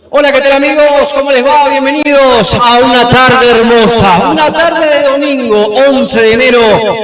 Hola, ¿qué tal amigos? ¿Cómo les va? Bienvenidos a una tarde hermosa, una tarde de domingo 11 de enero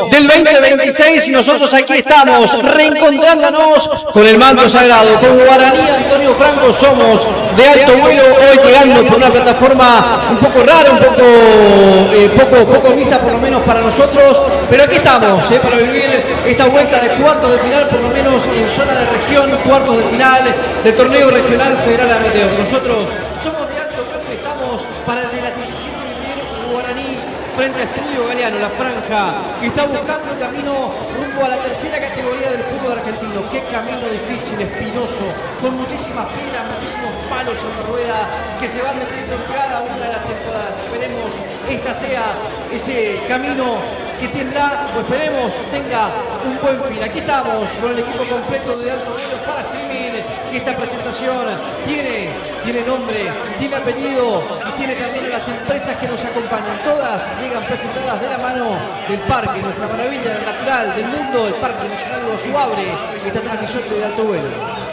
del 2026 y nosotros aquí estamos reencontrándonos con el manto sagrado, con Guaraní Antonio Franco. Somos de alto vuelo, hoy llegando por una plataforma un poco rara, un poco vista por lo menos para nosotros, pero aquí estamos para vivir esta vuelta de cuartos de final, por lo menos en zona de región, cuartos de final del torneo regional federal amateur. Nosotros somos de alto vuelo y estamos para el de la 17 de enero Guaraní frente a Estudio Galeano, la franja que está buscando el camino rumbo a la tercera categoría del fútbol argentino. Qué camino difícil, espinoso, con muchísimas piedras, muchísimos palos en la rueda que se van metiendo en cada una de las temporadas. Esperemos esta sea ese camino que tendrá, o esperemos tenga un buen fin. Aquí estamos con el equipo completo de alto vuelo para streaming. Esta presentación tiene nombre, tiene apellido y tiene también las empresas que nos acompañan. Todas llegan presentadas de la mano del parque, nuestra maravilla natural del mundo, el Parque Nacional Iguazú abre esta transmisión de alto vuelo.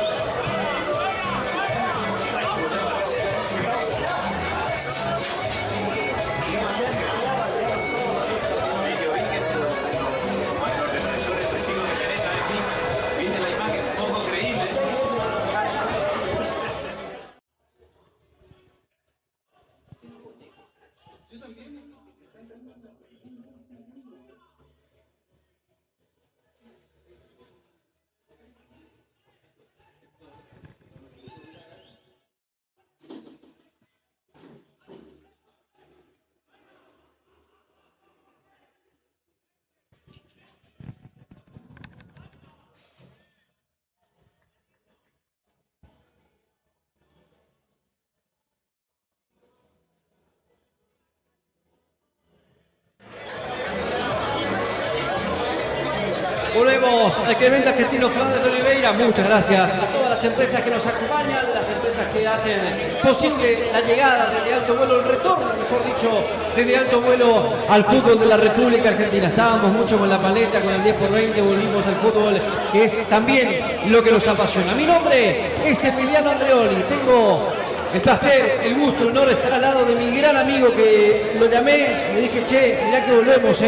Volvemos al Clemente Argentino Fernández de Oliveira. Muchas gracias a todas las empresas que nos acompañan, las empresas que hacen posible la llegada desde alto vuelo, el retorno, mejor dicho, desde alto vuelo al fútbol de la República Argentina. Estábamos mucho con la paleta, con el 10x20, volvimos al fútbol, que es también lo que nos apasiona. Mi nombre es Emiliano Andreoli. Tengo el placer, el gusto, el honor de estar al lado de mi gran amigo que lo llamé, le dije, che, mirá que volvemos,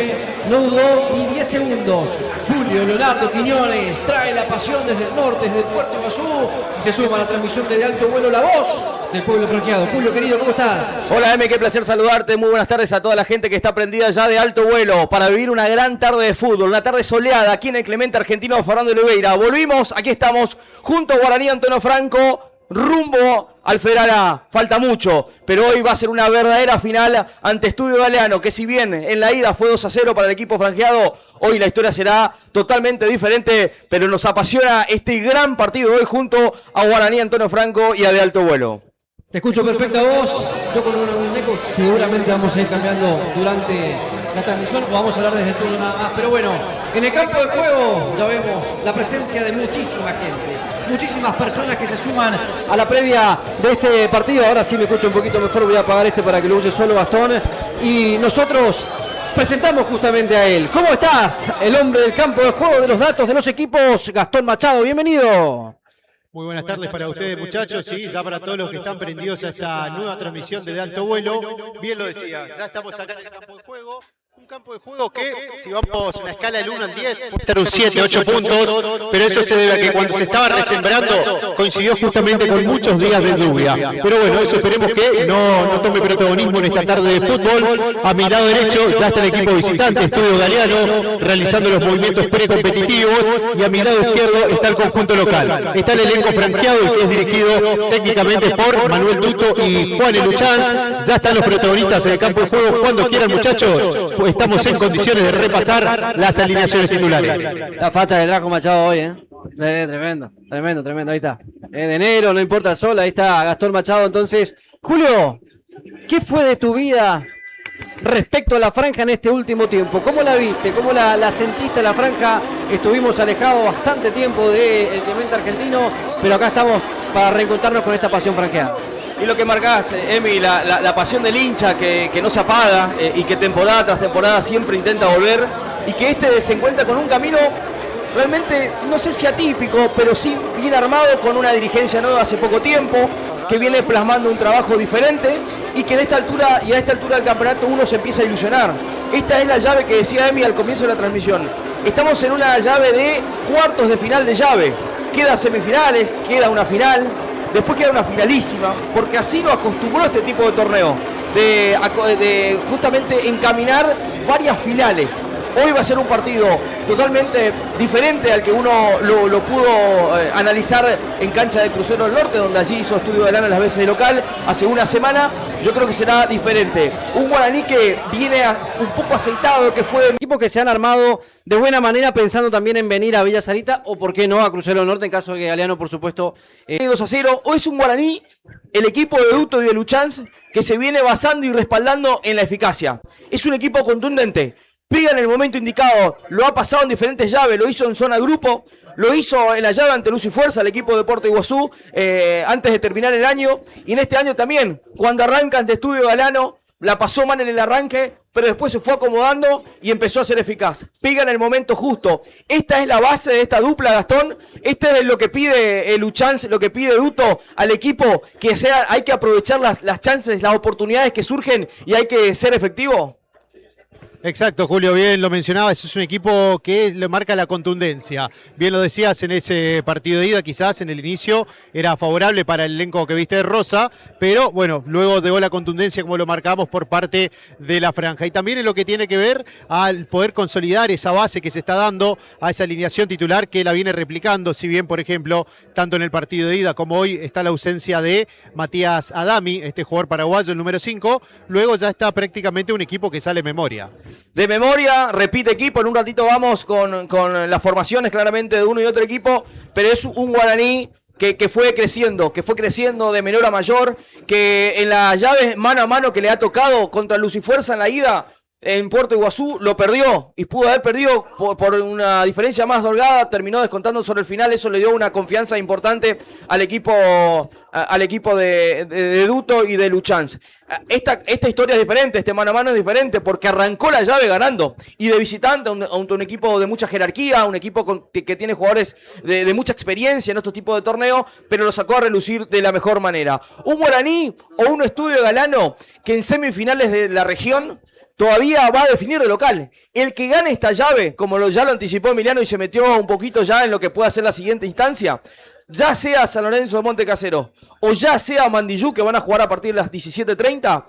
no dudó ni 10 segundos. Julio Leonardo Quiñones trae la pasión desde el norte, desde el Puerto Iguazú, y se suma a la transmisión de alto vuelo, la voz del pueblo franqueado. Julio, querido, ¿cómo estás? Hola, qué placer saludarte. Muy buenas tardes a toda la gente que está prendida ya de alto vuelo para vivir una gran tarde de fútbol, una tarde soleada aquí en el Clemente Argentino Fernández de Oliveira. Volvimos, aquí estamos, junto a Guaraní Antonio Franco, rumbo al Federal A. Falta mucho, pero hoy va a ser una verdadera final ante Estudio Galeano, que si bien en la ida fue 2-0 para el equipo franjeado, hoy la historia será totalmente diferente, pero nos apasiona este gran partido hoy junto a Guaraní Antonio Franco y a De Alto Vuelo. Te escucho perfecta voz. Yo con un eco seguramente vamos a ir cambiando durante la transmisión, o vamos a hablar desde el turno nada más. Pero bueno, en el campo de juego ya vemos la presencia de muchísima gente, muchísimas personas que se suman a la previa de este partido. Ahora sí me escucho un poquito mejor, voy a apagar para que lo use solo Gastón. Y nosotros presentamos justamente a él. ¿Cómo estás? El hombre del campo de juego, de los datos de los equipos, Gastón Machado, bienvenido. Muy buenas tardes para ustedes, muchachos, y ya para todos los que están prendidos a esta nueva transmisión de Alto Vuelo. Bien lo decía, ya estamos acá en el campo de juego. Un campo de juego que, si vamos en la escala del 1 al 10, puede estar un 7, 8 puntos, pero eso se debe a que cuando se estaba resembrando coincidió justamente con muchos días de lluvia. Pero bueno, eso esperemos que no tome protagonismo en esta tarde de fútbol. A mi lado derecho ya está el equipo visitante, Estudio Galeano, realizando los movimientos precompetitivos, y a mi lado izquierdo está el conjunto local. Está el elenco franqueado, el que es dirigido técnicamente por Manuel Duto y Juan Eluchanz. Ya están los protagonistas en el campo de juego. Cuando quieran, muchachos, pues estamos en condiciones de repasar las alineaciones titulares. La facha que trajo Machado hoy, tremendo, ahí está. De enero, no importa el sol, ahí está Gastón Machado. Entonces, Julio, ¿qué fue de tu vida respecto a la franja en este último tiempo? ¿Cómo la viste? ¿Cómo la sentiste la franja? Estuvimos alejados bastante tiempo del Clemente Argentino, pero acá estamos para reencontrarnos con esta pasión franqueada. Y lo que marcás, Emi, la pasión del hincha que no se apaga y que temporada tras temporada siempre intenta volver, y que se encuentra con un camino realmente, no sé si atípico, pero sí bien armado, con una dirigencia nueva hace poco tiempo, que viene plasmando un trabajo diferente y que en esta altura y a esta altura del campeonato uno se empieza a ilusionar. Esta es la llave que decía Emi al comienzo de la transmisión. Estamos en una llave de cuartos de final de llave. Queda semifinales, queda una final, después queda una finalísima, porque así nos acostumbró este tipo de torneo, de justamente encaminar varias finales. Hoy va a ser un partido totalmente diferente al que uno lo pudo analizar en cancha de Crucero del Norte, donde allí hizo Estudio de Lana las veces de local hace una semana. Yo creo que será diferente. Un Guaraní que viene un poco aceitado, que fue... Equipos que se han armado de buena manera pensando también en venir a Villa Sarita o por qué no a Crucero del Norte en caso de que Galeano, por supuesto... 2-0. Hoy es un Guaraní, el equipo de Duto y de Luchans, que se viene basando y respaldando en la eficacia. Es un equipo contundente. Pega en el momento indicado, lo ha pasado en diferentes llaves, lo hizo en zona grupo, lo hizo en la llave ante Luz y Fuerza, el equipo de Puerto Iguazú, antes de terminar el año, y en este año también, cuando arranca ante Estudio Galano, la pasó mal en el arranque, pero después se fue acomodando y empezó a ser eficaz. Pega en el momento justo. Esta es la base de esta dupla, Gastón. Este es lo que pide Luchans, lo que pide Duto al equipo, que sea, hay que aprovechar las chances, las oportunidades que surgen y hay que ser efectivo. Exacto, Julio, bien lo mencionabas, es un equipo que le marca la contundencia. Bien lo decías, en ese partido de ida quizás en el inicio era favorable para el elenco que viste de Rosa, pero bueno, luego llegó la contundencia como lo marcamos por parte de la franja. Y también en lo que tiene que ver al poder consolidar esa base que se está dando a esa alineación titular que la viene replicando, si bien por ejemplo, tanto en el partido de ida como hoy está la ausencia de Matías Adami, este jugador paraguayo, el número 5, luego ya está prácticamente un equipo que sale memoria. De memoria, repite equipo, en un ratito vamos con las formaciones claramente de uno y otro equipo, pero es un Guaraní que fue creciendo de menor a mayor, que en las llaves mano a mano que le ha tocado contra Luz y Fuerza en la ida, en Puerto Iguazú, lo perdió y pudo haber perdido por una diferencia más holgada, terminó descontando sobre el final, eso le dio una confianza importante al equipo de Duto y de Luchans. Esta historia es diferente, este mano a mano es diferente, porque arrancó la llave ganando y de visitante a un equipo de mucha jerarquía, un equipo que tiene jugadores de mucha experiencia en estos tipos de torneos, pero lo sacó a relucir de la mejor manera. Un Guaraní o un Estudio Galano que en semifinales de la región todavía va a definir de local. El que gane esta llave, como ya lo anticipó Emiliano y se metió un poquito ya en lo que pueda ser la siguiente instancia, ya sea San Lorenzo de Monte Casero o ya sea Mandillú, que van a jugar a partir de las 17:30,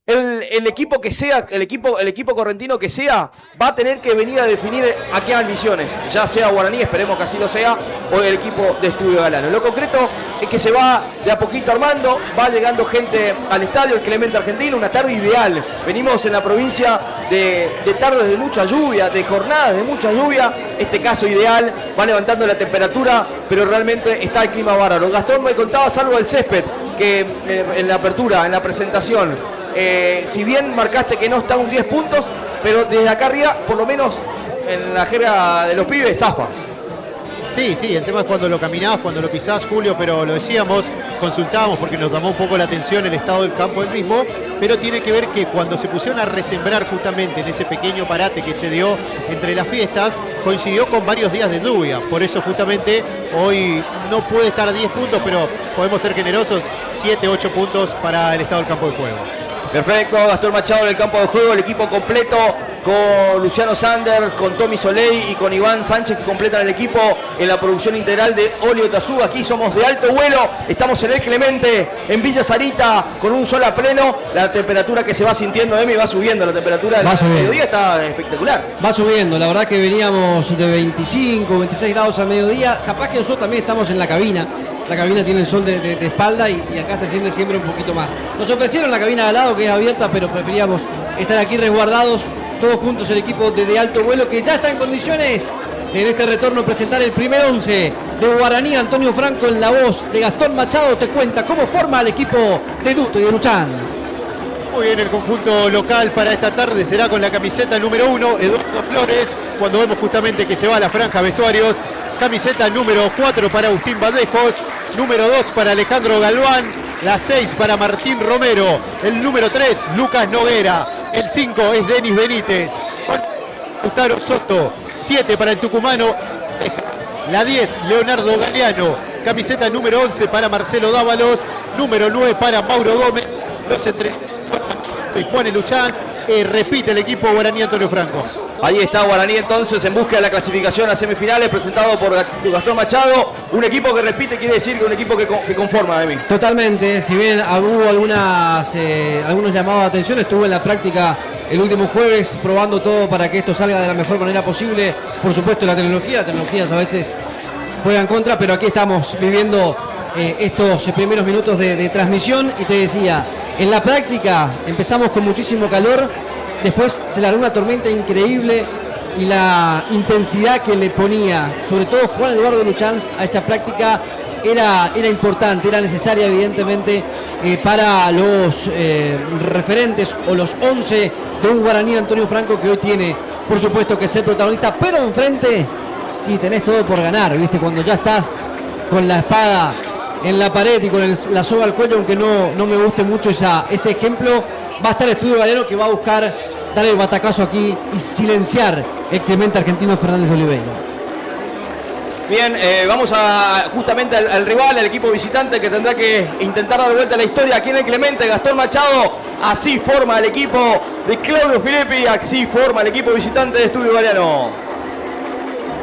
el equipo que sea, el equipo correntino que sea, va a tener que venir a definir a qué ambiciones, ya sea Guaraní, esperemos que así lo sea, o el equipo de Estudio Galano. Lo concreto es que se va de a poquito armando, va llegando gente al estadio, el Clemente Argentino, una tarde ideal. Venimos en la provincia de tardes de mucha lluvia, de jornadas de mucha lluvia, este caso ideal, va levantando la temperatura, pero realmente está el clima bárbaro. Gastón, me contabas algo del césped, que en la apertura, en la presentación, si bien marcaste que no está un 10 puntos, pero desde acá arriba, por lo menos en la jerga de los pibes, zafa. Sí, el tema es cuando lo caminás, cuando lo pisás, Julio, pero lo decíamos, consultábamos porque nos llamó un poco la atención el estado del campo del mismo, pero tiene que ver que cuando se pusieron a resembrar justamente en ese pequeño parate que se dio entre las fiestas, coincidió con varios días de lluvia, por eso justamente hoy no puede estar a 10 puntos, pero podemos ser generosos, 7, 8 puntos para el estado del campo de juego. Perfecto, Gastón Machado en el campo de juego, el equipo completo con Luciano Sanders, con Tommy Soleil y con Iván Sánchez, que completan el equipo en la producción integral de Olio Tazú. Aquí somos de alto vuelo, estamos en el Clemente, en Villa Sarita, con un sol a pleno. La temperatura que se va sintiendo, Emi, va subiendo, la temperatura del mediodía está espectacular. Va subiendo, la verdad que veníamos de 25, 26 grados al mediodía, capaz que nosotros también estamos en la cabina. La cabina tiene el sol de espalda y acá se siente siempre un poquito más. Nos ofrecieron la cabina de al lado, que es abierta, pero preferíamos estar aquí resguardados, todos juntos, el equipo de alto vuelo, que ya está en condiciones en este retorno presentar el primer 11 de Guaraní. Antonio Franco, en la voz de Gastón Machado, te cuenta cómo forma el equipo de Duto y de Luchans. Muy bien, el conjunto local para esta tarde será con la camiseta número 1, Eduardo Flores, cuando vemos justamente que se va a la franja vestuarios. Camiseta número 4 para Agustín Valdejos, número 2 para Alejandro Galván, la 6 para Martín Romero, el número 3 Lucas Noguera, el 5 es Denis Benítez, Gustavo Soto, 7 para el tucumano La 10, Leonardo Galeano. Camiseta número 11 para Marcelo Dávalos. Número 9 para Mauro Gómez. Los entrenadores Juan Luchán. Repite el equipo Guaraní Antonio Franco. Ahí está Guaraní entonces en busca de la clasificación a semifinales, presentado por Gastón Machado. Un equipo que repite quiere decir que un equipo que conforma, Emi. Totalmente, si bien hubo algunos llamados de atención, estuvo en la práctica el último jueves probando todo para que esto salga de la mejor manera posible. Por supuesto las tecnologías a veces juegan contra, pero aquí estamos viviendo estos primeros minutos de transmisión y te decía, en la práctica empezamos con muchísimo calor, después se largó una tormenta increíble y la intensidad que le ponía, sobre todo Juan Eduardo Luchán, a esta práctica era importante, era necesaria evidentemente para los referentes o los 11 de un Guaraní Antonio Franco que hoy tiene, por supuesto, que ser protagonista, pero enfrente y tenés todo por ganar, ¿viste? Cuando ya estás con la espada en la pared y con la soga al cuello, aunque no me guste mucho ese ejemplo, va a estar Estudio Galeno que va a buscar dar el batacazo aquí y silenciar el Clemente Argentino Fernández de Oliveira. Bien, vamos justamente al rival, al equipo visitante que tendrá que intentar dar vuelta a la historia aquí en el Clemente. Gastón Machado, así forma el equipo de Claudio Filippi, así forma el equipo visitante de Estudio Galeno.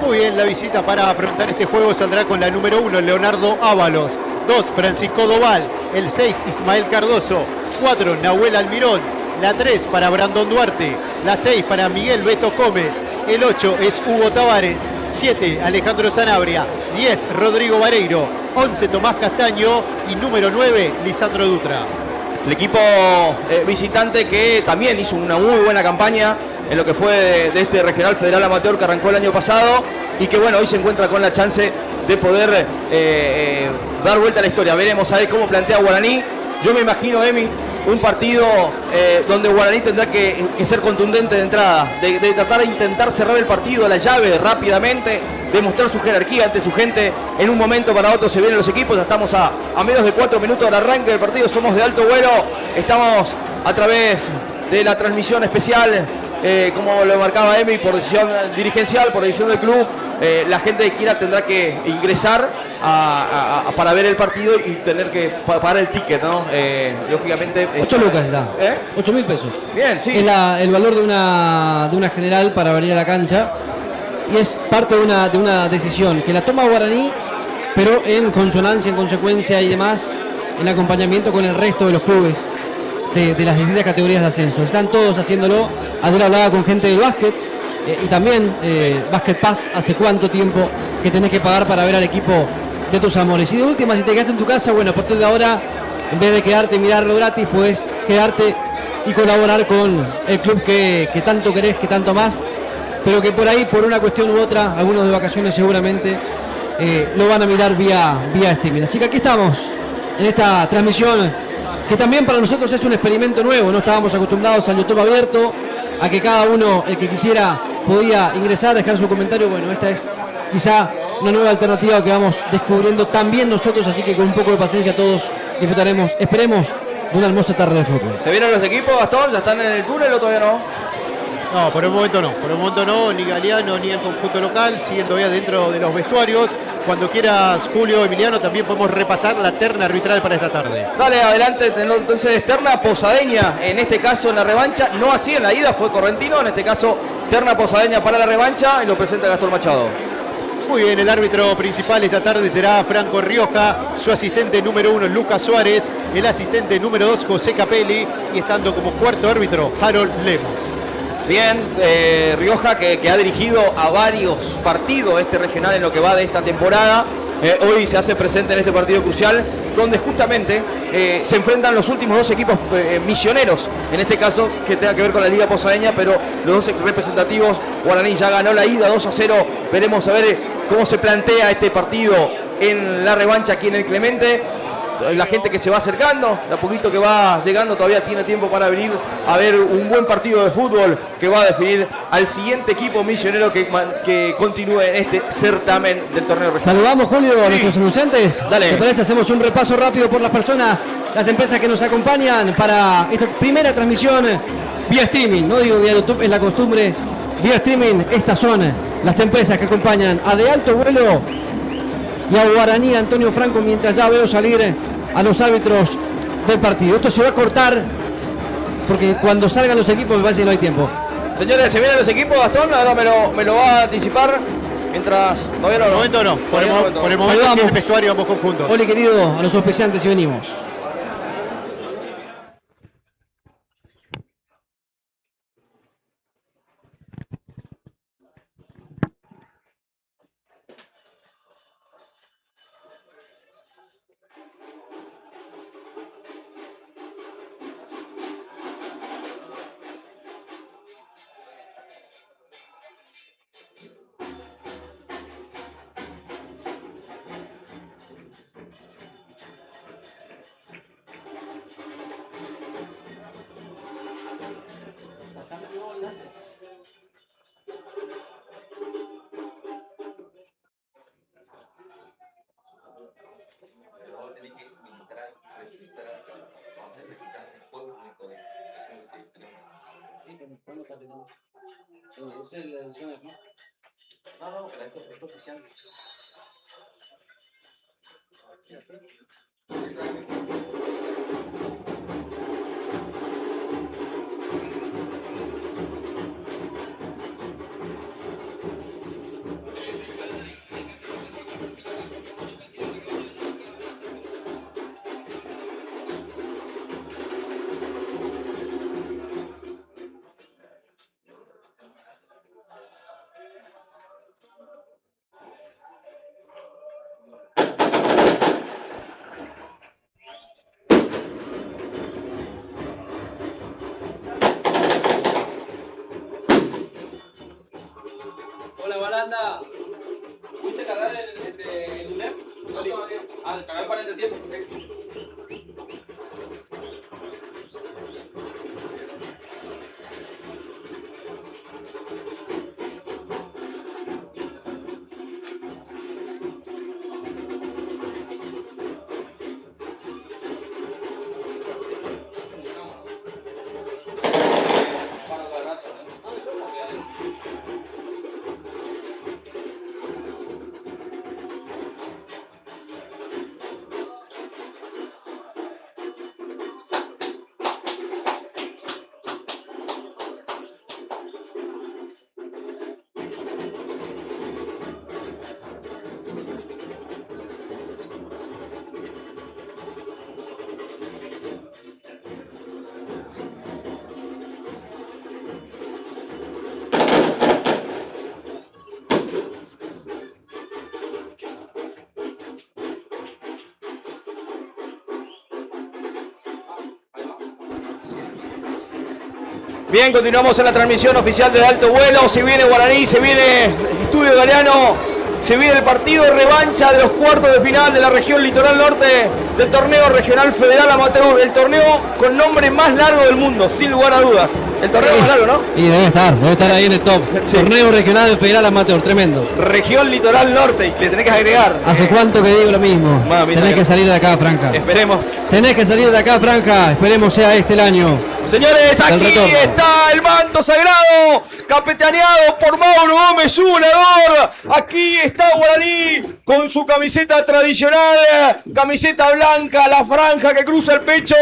Muy bien, la visita para afrontar este juego saldrá con la número 1, Leonardo Ábalos. 2, Francisco Doval. El 6, Ismael Cardoso. 4, Nahuel Almirón. La 3 para Brandon Duarte. La 6 para Miguel Beto Gómez. El 8 es Hugo Tavares. 7, Alejandro Sanabria. 10, Rodrigo Vareiro. 11, Tomás Castaño. Y número 9, Lisandro Dutra. El equipo visitante que también hizo una muy buena campaña en lo que fue de este Regional Federal Amateur que arrancó el año pasado y que bueno, hoy se encuentra con la chance de poder dar vuelta a la historia. Veremos a ver cómo plantea Guaraní. Yo me imagino, Emi, un partido donde Guaraní tendrá que ser contundente de entrada, de tratar de intentar cerrar el partido a la llave rápidamente, demostrar su jerarquía ante su gente. En un momento para otro se vienen los equipos, ya estamos a menos de 4 minutos del arranque del partido, somos de alto vuelo, estamos a través de la transmisión especial, como lo marcaba Emi, por decisión dirigencial, por decisión del club. La gente que quiera tendrá que ingresar para ver el partido y tener que pagar el ticket, ¿no? Lógicamente. 8 lucas está. 8.000 pesos. Bien, sí. Es el valor de una general para venir a la cancha. Y es parte de una decisión que la toma Guaraní, pero en consonancia, en consecuencia y demás, en acompañamiento con el resto de los clubes de las distintas categorías de ascenso. Están todos haciéndolo. Ayer hablaba con gente del básquet y también Basket Pass. ¿Hace cuánto tiempo que tenés que pagar para ver al equipo de tus amores? Y de última, si te quedaste en tu casa, bueno, a partir de ahora, en vez de quedarte y mirarlo gratis, puedes quedarte y colaborar con el club que tanto querés, que tanto más, pero que por ahí, por una cuestión u otra, algunos de vacaciones seguramente lo van a mirar vía streaming. Así que aquí estamos, en esta transmisión, que también para nosotros es un experimento nuevo. No estábamos acostumbrados al YouTube abierto, a que cada uno, el que quisiera, podía ingresar, dejar su comentario. Bueno, esta es quizá una nueva alternativa que vamos descubriendo también nosotros, así que con un poco de paciencia todos disfrutaremos, esperemos, de una hermosa tarde de fútbol. ¿Se vienen los equipos, Gastón? ¿Ya están en el túnel o todavía no? No, por el momento no, ni Galeano ni el conjunto local, siguen todavía dentro de los vestuarios. Cuando quieras, Julio, Emiliano, también podemos repasar la terna arbitral para esta tarde. Dale, adelante, entonces terna posadeña, en este caso en la revancha, no así en la ida, fue Correntino, en este caso terna posadeña para la revancha y lo presenta Gastón Machado. Muy bien, el árbitro principal esta tarde será Franco Rioja, su asistente número 1 Lucas Suárez, el asistente número 2 José Capelli y estando como cuarto árbitro Harold Lemos. Bien, Rioja que ha dirigido a varios partidos este regional en lo que va de esta temporada. Hoy se hace presente en este partido crucial donde justamente se enfrentan los últimos dos equipos misioneros, en este caso que tenga que ver con la Liga Posadeña, pero los dos representativos. Guaraní ya ganó la ida 2-0, veremos a ver cómo se plantea este partido en la revancha aquí en el Clemente. La gente que se va acercando, de a poquito que va llegando, todavía tiene tiempo para venir a ver un buen partido de fútbol que va a definir al siguiente equipo misionero que continúe en este certamen del torneo regional. Saludamos, Julio, a nuestros anunciantes. Dale. ¿Te parece? Hacemos un repaso rápido por las personas, las empresas que nos acompañan para esta primera transmisión vía streaming. No digo vía YouTube, es la costumbre. Vía streaming, estas son las empresas que acompañan a De Alto Vuelo y a Guaraní Antonio Franco, mientras ya veo salir a los árbitros del partido. Esto se va a cortar porque cuando salgan los equipos me parece que no hay tiempo. Señores, ¿se vienen los equipos, Gastón? Ahora me lo va a anticipar. Mientras todavía no. Por el momento no. Por el momento Saludamos. sí, en el vestuario vamos conjuntos. Hola querido, a los auspiciantes y venimos. Hola, Balanda. ¿Pudiste cargar el UNEM? No, todavía. Ah, cargar para el tiempo. Bien, continuamos en la transmisión oficial de Alto Vuelo. Se viene Guaraní, se viene Estudio Galeano, se viene el partido de revancha de los cuartos de final de la región Litoral Norte del torneo regional federal amateur, el torneo con nombre más largo del mundo, sin lugar a dudas. El torneo más largo, ¿no? Y debe estar ahí en el top. Sí. Torneo regional federal amateur, tremendo. Región Litoral Norte, y le tenés que agregar. ¿Hace cuánto que digo lo mismo? Tenés que salir de acá, Franca. Esperemos. Tenés que salir de acá, Franca. Esperemos sea este el año. Señores, aquí está el manto sagrado, capitaneado por Mauro Gómez, su volador. Aquí está Guaraní con su camiseta tradicional, camiseta blanca, la franja que cruza el pecho,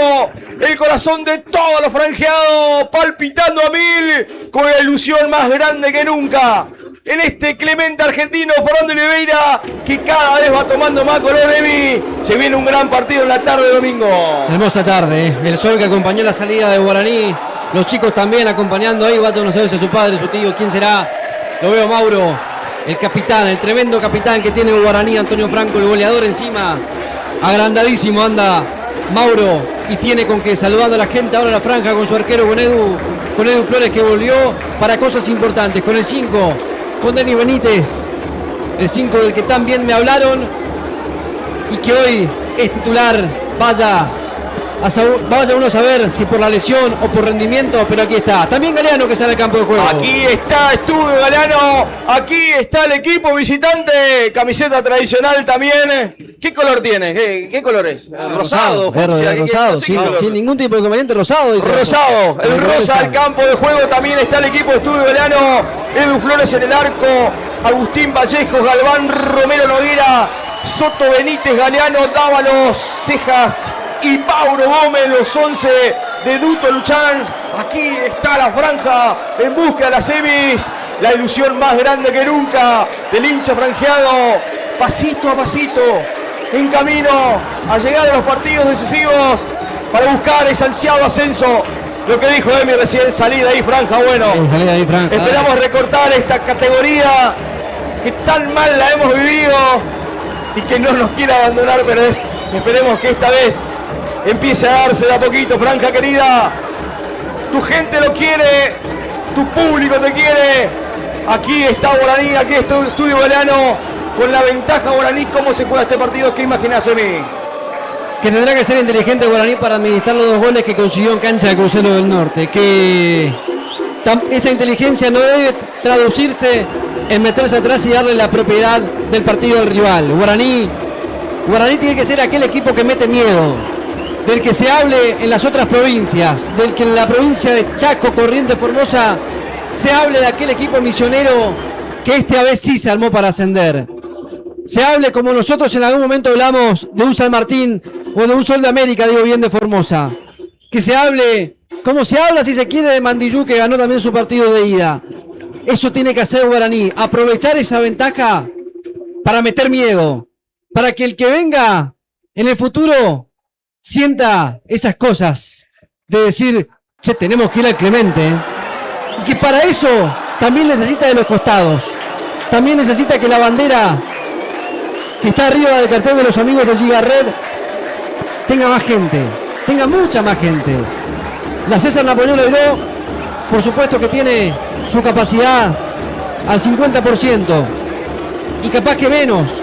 el corazón de todos los franjeados, palpitando a mil, con la ilusión más grande que nunca. En este Clemente argentino, Fernando Oliveira, que cada vez va tomando más color, Emi. Se viene un gran partido en la tarde de domingo. Hermosa tarde, el sol que acompañó la salida de Guaraní, los chicos también acompañando ahí, vaya a no saber si es su padre, su tío, quién será. Lo veo a Mauro, el capitán, el tremendo capitán que tiene Guaraní, Antonio Franco, el goleador encima. Agrandadísimo anda Mauro y tiene con que saludando a la gente ahora la franja con su arquero, con Edu Flores, que volvió para cosas importantes, con el 5. Con Denis Benítez, el 5 del que tan bien me hablaron y que hoy es titular. Vaya uno a saber si por la lesión o por rendimiento, pero aquí está. También Galeano que sale al campo de juego. Aquí está Estudio Galeano, aquí está el equipo visitante, camiseta tradicional también. ¿Qué color tiene? ¿Qué color es? Rosado, verde, rosado, sin ningún tipo de inconveniente, rosado. Dice rosado, el rosa al campo de juego, también está el equipo de Estudio Galeano, Edu Flores en el arco, Agustín Vallejos, Galván, Romero Noguera, Soto, Benítez, Galeano, Dávalos, Cejas y Mauro Gómez, los 11 de Duto Luchán. Aquí está la franja en busca de las semis. La ilusión más grande que nunca del hincha franjeado. Pasito a pasito, en camino a llegar a los partidos decisivos para buscar ese ansiado ascenso. Lo que dijo Emi recién, salida ahí franja, bueno. Salida ahí, franja. Esperamos recortar esta categoría que tan mal la hemos vivido y que no nos quiere abandonar, pero esperemos que esta vez empiece a darse de a poquito, franja querida. Tu gente lo quiere, tu público te quiere. Aquí está Guaraní, aquí está Estudio Galeano con la ventaja Guaraní. ¿Cómo se juega este partido? ¿Qué imaginás, Emi? Que tendrá que ser inteligente Guaraní para administrar los 2 goles que consiguió en cancha de Crucero del Norte. Que esa inteligencia no debe traducirse en meterse atrás y darle la propiedad del partido al rival. Guaraní tiene que ser aquel equipo que mete miedo, del que se hable en las otras provincias, del que en la provincia de Chaco, Corrientes, Formosa, se hable de aquel equipo misionero que esta vez sí se armó para ascender. Se hable como nosotros en algún momento hablamos de un San Martín o de un Sol de América, digo bien, de Formosa. Que se hable como se habla, si se quiere, de Mandillú, que ganó también su partido de ida. Eso tiene que hacer Guaraní, aprovechar esa ventaja para meter miedo, para que el que venga en el futuro sienta esas cosas de decir, che, tenemos que ir al Clemente, y que para eso también necesita de los costados, también necesita que la bandera que está arriba del cartel de los amigos de Gigarred tenga más gente, tenga mucha más gente. La César Napoleón Lebró, por supuesto que tiene su capacidad al 50%, y capaz que menos,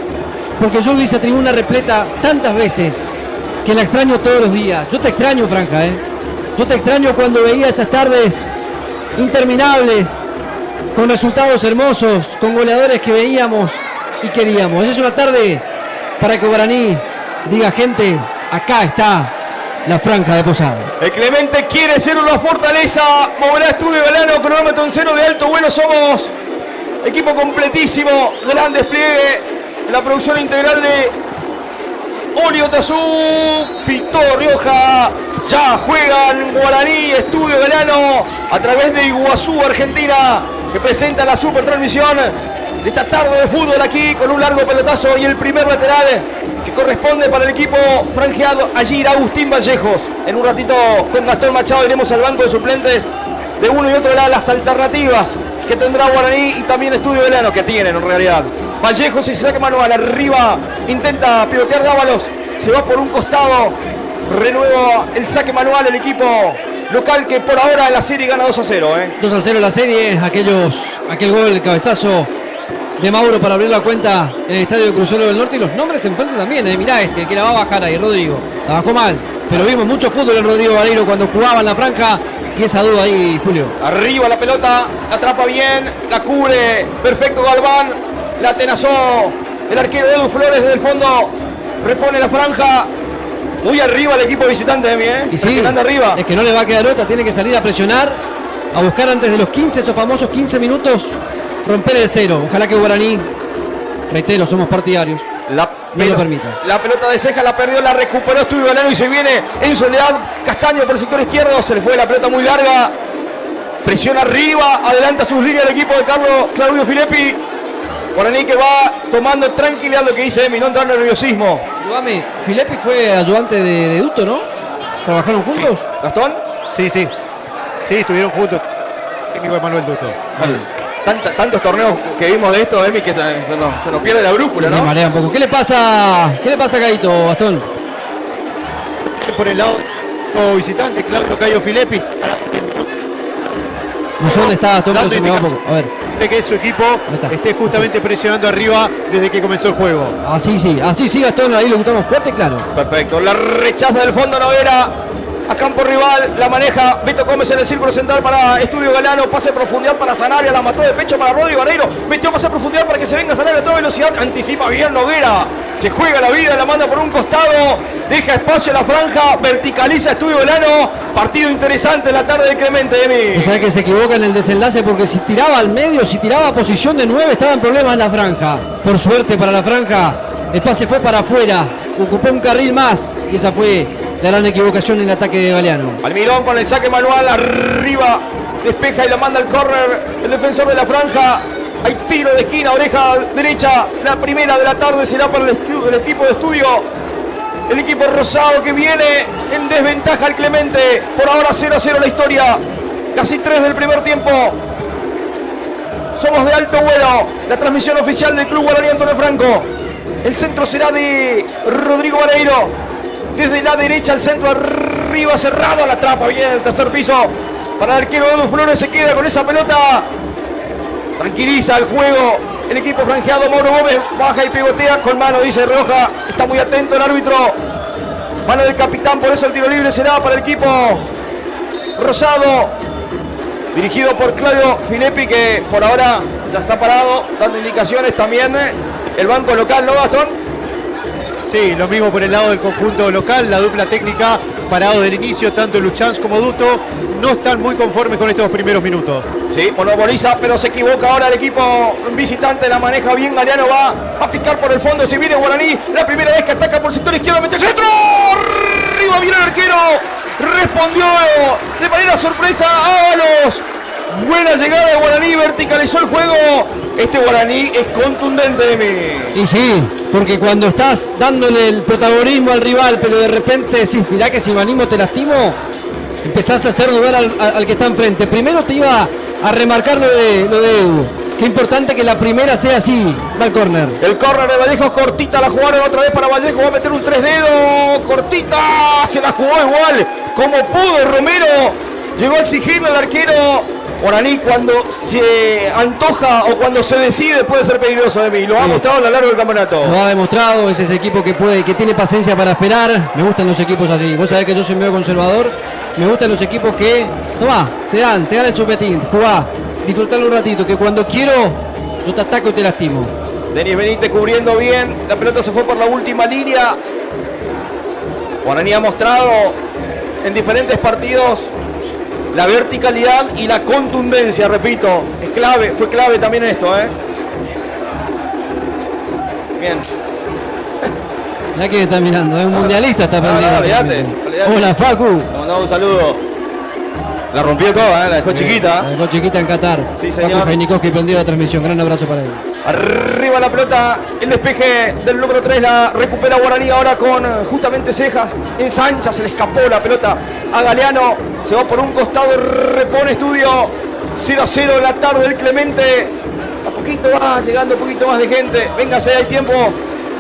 porque yo vi esa tribuna repleta tantas veces que la extraño todos los días. Yo te extraño, franja, yo te extraño cuando veía esas tardes interminables, con resultados hermosos, con goleadores que veíamos y queríamos. Es una tarde para que Guaraní diga, gente, acá está la franja de Posadas. El Clemente quiere ser una fortaleza. Moverá Estudio Galeano, cronómetro en cero de alto vuelo. Somos equipo completísimo, gran despliegue en la producción integral de Olio Tazú, Pito Rioja. Ya juegan Guaraní, Estudio Galeano a través de Iguazú, Argentina, que presenta la super transmisión de esta tarde de fútbol aquí con un largo pelotazo y el primer lateral que corresponde para el equipo franjeado. Allí irá Agustín Vallejos. En un ratito con Gastón Machado iremos al banco de suplentes de uno y otro lado, las alternativas que tendrá Guaraní y también Estudio Galeano, que tienen en realidad. Vallejos y se saque manual arriba, intenta pivotear Dávalos, se va por un costado, renueva el saque manual el equipo local, que por ahora en la serie gana 2-0. 2-0 la serie, aquel gol, el cabezazo de Mauro para abrir la cuenta en el estadio de Crucero del Norte, y los nombres se enfrentan también, mirá el que la va a bajar ahí, Rodrigo, la bajó mal, pero vimos mucho fútbol en Rodrigo Vareiro cuando jugaba en la franja, y esa duda ahí, Julio. Arriba la pelota, la atrapa bien, la cubre, perfecto Galván, la atenazó el arquero Edu Flores desde el fondo, repone la franja, muy arriba el equipo visitante de mí, y sí, presionando arriba. Es que no le va a quedar otra, tiene que salir a presionar, a buscar antes de los 15, esos famosos 15 minutos, romper el cero. Ojalá que Guaraní, reitero, somos partidarios, no lo permita. La pelota de Ceja la perdió, la recuperó Estudio Galeano y se viene en soledad Castaño por el sector izquierdo, se le fue la pelota muy larga, presiona arriba, adelanta sus líneas el equipo de Claudio Filippi. Guaraní que va tomando tranquilidad, lo que dice Emi, no entrar en nerviosismo. Ayúdame, Filippi fue ayudante de Duto, ¿no? ¿Trabajaron juntos? Sí. ¿Gastón? Sí, estuvieron juntos. Técnico de Manuel Duto. Tantos torneos que vimos de esto, Emi, que se nos pierde la brújula, sí, ¿no? Se marea un poco. ¿Qué le pasa a Gaito, Gastón? Por el lado visitante, Claudio Cayo Filippi. No sé dónde está Gastón, pero se me va un poco. A ver. Que su equipo esté justamente presionando arriba desde que comenzó el juego. Así sí, Gastón, ahí lo gustamos fuerte, claro. Perfecto, la rechaza del fondo Noguera. a campo rival, la maneja Beto Gómez en el círculo central para Estudio Galeano, pase de profundidad para Sanabria, la mató de pecho para Rodrigo Vareiro, metió pase de profundidad para que se venga Sanabria a toda velocidad, anticipa bien Noguera, se juega la vida, la manda por un costado, deja espacio a la franja, verticaliza Estudio Galeano, partido interesante en la tarde de Clemente, Emi. O sea que se equivoca en el desenlace porque si tiraba al medio, si tiraba a posición de 9, estaba en problemas en la franja. Por suerte para la franja, el pase fue para afuera, ocupó un carril más y esa fue la gran equivocación en el ataque de Galeano. Almirón con el saque manual, arriba, despeja y la manda al córner, el defensor de la franja. Hay tiro de esquina, oreja derecha, la primera de la tarde será para el equipo de Estudio. El equipo rosado que viene en desventaja al Clemente. Por ahora 0-0 la historia, casi 3 del primer tiempo. Somos de alto vuelo, la transmisión oficial del Club Guaraní Antonio Franco. El centro será de Rodrigo Vareiro. Desde la derecha al centro, arriba cerrado, la atrapa bien el tercer piso. Para el arquero Edu Flores, se queda con esa pelota. Tranquiliza el juego el equipo franjeado. Mauro Gómez baja y pivotea con mano, dice Roja. Está muy atento el árbitro. Mano del capitán, por eso el tiro libre será para el equipo rosado. Dirigido por Claudio Filippi, que por ahora ya está parado, dando indicaciones también. El banco local, ¿no, Gastón? Sí, lo mismo por el lado del conjunto local, la dupla técnica parado del inicio, tanto Luchanz como Duto no están muy conformes con estos primeros minutos. Sí, monopoliza, pero se equivoca ahora el equipo visitante, la maneja bien Galeano, va a picar por el fondo, se viene Guaraní, la primera vez que ataca por sector izquierdo, mete el centro, arriba viene el arquero, respondió de manera sorpresa Ábalos. Buena llegada de Guaraní, verticalizó el juego. Este Guaraní es contundente, Emi. Y sí, porque cuando estás dándole el protagonismo al rival, pero de repente decís, mirá que si me animo te lastimo, empezás a hacer lugar al que está enfrente. Primero te iba a remarcar lo de Edu. Qué importante que la primera sea así. Va al córner. El córner de Vallejo, cortita, la jugaron otra vez para Vallejo, va a meter un 3 dedos, cortita, se la jugó igual como pudo Romero. Llegó a exigirle al arquero. Guaraní cuando se antoja o cuando se decide puede ser peligroso, Emi. Lo ha mostrado a lo largo del campeonato. Lo ha demostrado, es ese equipo que tiene paciencia para esperar. Me gustan los equipos así. Vos sabés que yo soy medio conservador. Me gustan los equipos que, tomá, te dan el chupetín, jugá, disfrutalo un ratito, que cuando quiero, yo te ataco y te lastimo. Denis Benítez cubriendo bien. La pelota se fue por la última línea. Guaraní ha mostrado en diferentes partidos la verticalidad y la contundencia, repito, es clave, fue clave también esto, Bien. Mirá quién está mirando, es un mundialista, está perdido. Olvídate. Hola, Facu. Le mandamos un saludo. La rompió toda, la dejó chiquita. La dejó chiquita en Qatar. Sí, señor. Facu Heinikowski prendió la transmisión, gran abrazo para él. Arriba la pelota, el despeje del número 3, la recupera Guaraní ahora con justamente Cejas, ensancha, se le escapó la pelota a Galeano, se va por un costado, repone Estudio, 0-0 en la tarde del Clemente, a poquito va llegando un poquito más de gente, véngase, hay tiempo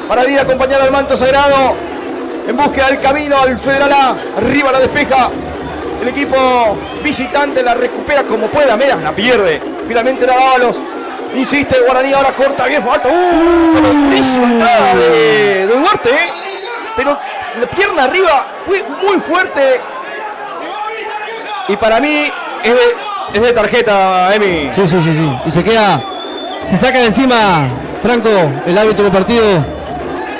para ir a acompañar al manto sagrado, en búsqueda del camino al Federal A, arriba la despeja, el equipo visitante la recupera como pueda, Meras la pierde, finalmente era Ábalos. Insiste Guaraní, ahora corta bien, falta. Buenísima entrada de Duarte, pero la pierna arriba fue muy fuerte. Y para mí es de tarjeta, Emi. Sí. Y se saca de encima, Franco, el árbitro del partido,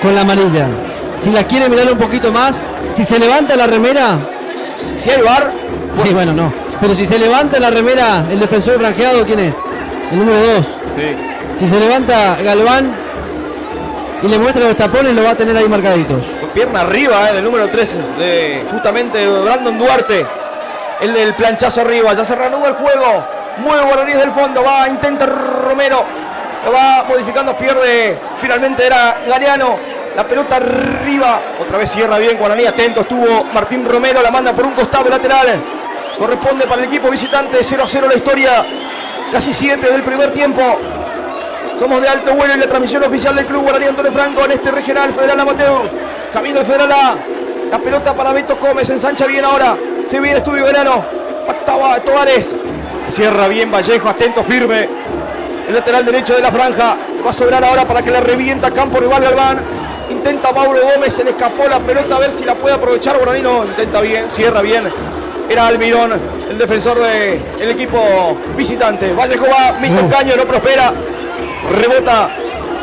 con la amarilla. Si la quiere mirar un poquito más, si se levanta la remera. Si hay VAR. Sí, bueno, no. Pero si se levanta la remera, el defensor franjeado, ¿quién es? El número 2. Sí. Si se levanta Galván y le muestra los tapones, lo va a tener ahí marcaditos. Con pierna arriba, del número 3, de justamente Brandon Duarte. El del planchazo arriba. Ya se reanuda el juego. Mueve Guaraní del fondo. Va, intenta Romero. Lo va modificando, pierde. Finalmente era Galeano. La pelota arriba. Otra vez cierra bien Guaraní. Atento estuvo Martín Romero. La manda por un costado lateral. Corresponde para el equipo visitante. 0-0 la historia. Casi 7 del primer tiempo. Somos de alto vuelo en la transmisión oficial del Club Guaraní Antonio Franco en este regional Federal Amateur. Camino al Federal A. La pelota para Beto Gómez. Ensancha bien ahora. Se viene Estudio Verano. Octava Tovares. Cierra bien Vallejo. Atento, firme. El lateral derecho de la franja. Va a sobrar ahora para que le revienta campo rival Galván. Intenta Mauro Gómez, se le escapó la pelota, a ver si la puede aprovechar. Guaraní no, intenta bien, cierra bien. Era Almirón, el defensor del equipo visitante. Vallejo va, Milton Caño, no prospera. Rebota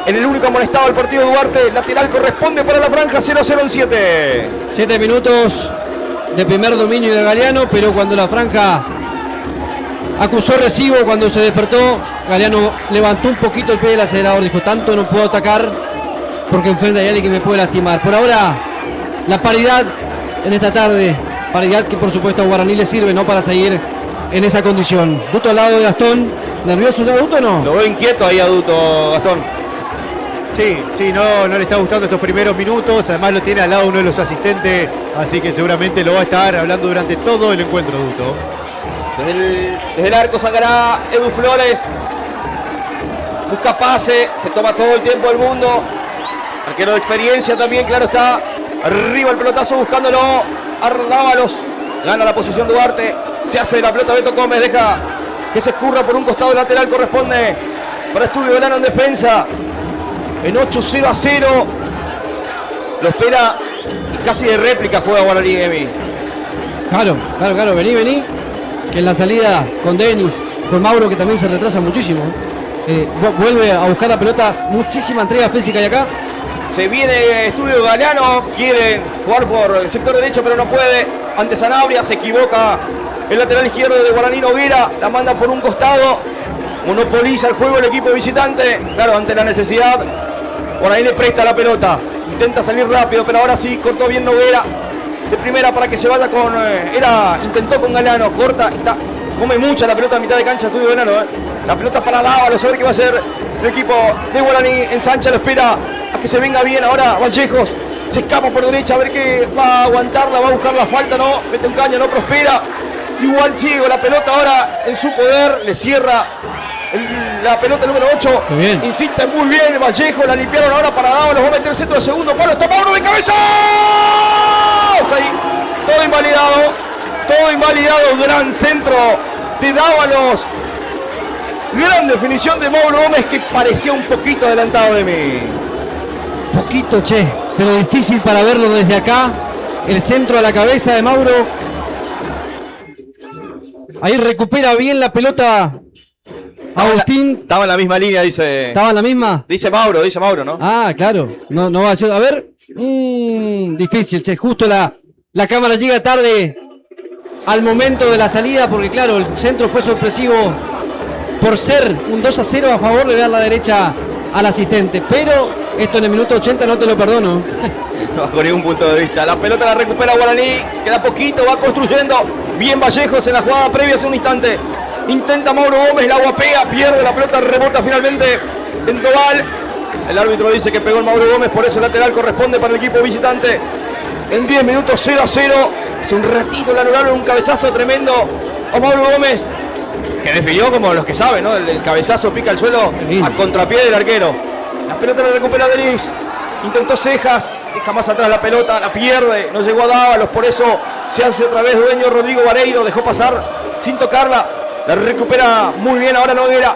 en el único amonestado del partido Duarte. Lateral corresponde para la franja, 0-0 en 7. 7 minutos de primer dominio de Galeano, pero cuando la franja acusó recibo, cuando se despertó, Galeano levantó un poquito el pie del acelerador. Dijo, tanto no puedo atacar porque enfrente hay alguien que me puede lastimar. Por ahora, la paridad en esta tarde. Paridad que por supuesto a Guaraní le sirve, ¿no?, para seguir en esa condición. Duto al lado de Gastón. ¿Nervioso ya Duto o no? Lo veo inquieto ahí a Duto, Gastón. Sí, no le está gustando estos primeros minutos. Además lo tiene al lado uno de los asistentes. Así que seguramente lo va a estar hablando durante todo el encuentro, Duto. Desde el arco sacará Edu Flores. Busca pase, se toma todo el tiempo del mundo. Arquero de experiencia también, claro está. Arriba el pelotazo buscándolo. Ardávalos. Gana la posición Duarte. Se hace la pelota Beto Gómez. Deja que se escurra por un costado lateral. Corresponde para Estudio Velano en defensa. En 8-0. Lo espera y casi de réplica juega Guaraní, Emi. Claro. Vení. Que en la salida con Denis, con Mauro, que también se retrasa muchísimo. Vuelve a buscar la pelota. Muchísima entrega física y acá. Se viene Estudio Galeano, quieren jugar por el sector derecho pero no puede. Ante Sanabria, se equivoca el lateral izquierdo de Guaraní Noguera, la manda por un costado, monopoliza el juego el equipo visitante. Claro, ante la necesidad, Guaraní le presta la pelota, intenta salir rápido, pero ahora sí, cortó bien Noguera, de primera para que se vaya con, intentó con Galeano, corta, come mucha la pelota a mitad de cancha Estudio Galeano, la pelota para Dávalos, a ver qué va a hacer el equipo de Guaraní. Ensancha, lo espera a que se venga bien ahora Vallejos, se escapa por derecha, a ver qué va a aguantarla, va a buscar la falta, no, mete un caño, no prospera. Igual Chiego, la pelota ahora en su poder, le cierra la pelota número 8, insiste muy bien Vallejo, la limpiaron ahora para Dávalos, va a meter el centro de segundo palo, está Mauro de cabeza. Ahí, todo invalidado, gran centro de Dávalos. Gran definición de Mauro Gómez, que parecía un poquito adelantado de mí. Poquito, pero difícil para verlo desde acá. El centro a la cabeza de Mauro. Ahí recupera bien la pelota Agustín. Estaba en la misma línea, dice. ¿Estaba en la misma? Dice Mauro, ¿no? Ah, claro. No va a ver. Difícil, justo la cámara llega tarde al momento de la salida, porque claro, el centro fue sorpresivo por ser un 2-0 a favor, le da la derecha al asistente, pero esto en el minuto 80 no te lo perdono. Bajo ningún punto de vista. La pelota la recupera Guaraní, queda poquito, va construyendo bien Vallejos en la jugada previa hace un instante. Intenta Mauro Gómez, la guapea, pierde la pelota, rebota finalmente en Tobal. El árbitro dice que pegó el Mauro Gómez, por eso el lateral corresponde para el equipo visitante. En 10 minutos 0-0. Hace un ratito le anularon un cabezazo tremendo a Mauro Gómez, que definió como los que saben, ¿no? El cabezazo pica el suelo a contrapié del arquero. La pelota la recupera Denis. Intentó Cejas, deja más atrás la pelota, la pierde, no llegó a Dávalos, por eso se hace otra vez dueño Rodrigo Vareiro, dejó pasar sin tocarla. La recupera muy bien ahora Noguera.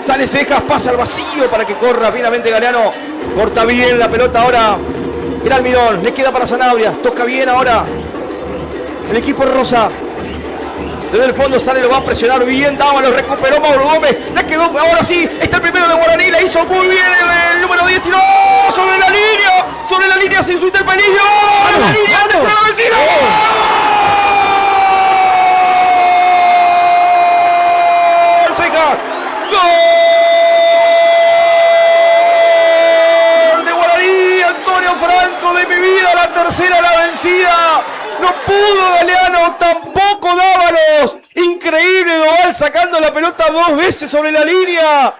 Sale Cejas, pasa al vacío para que corra finalmente Galeano. Corta bien la pelota ahora. Era Almirón, le queda para Sanabria. Toca bien ahora el equipo rosa. Desde el fondo sale, lo va a presionar bien. Dávalos, recuperó Mauro Gómez. La quedó, ahora sí, está el primero de Guaraní. La hizo muy bien el número 10. Tiró sobre la línea. Sobre la línea se insulta el peligro. ¡La línea! ¡Se la vecina! ¡Gol de Guaraní! Antonio Franco, de mi vida, la tercera, la vencida. No pudo Galeano, tampoco Dávalos. Increíble Doval sacando la pelota 2 veces sobre la línea.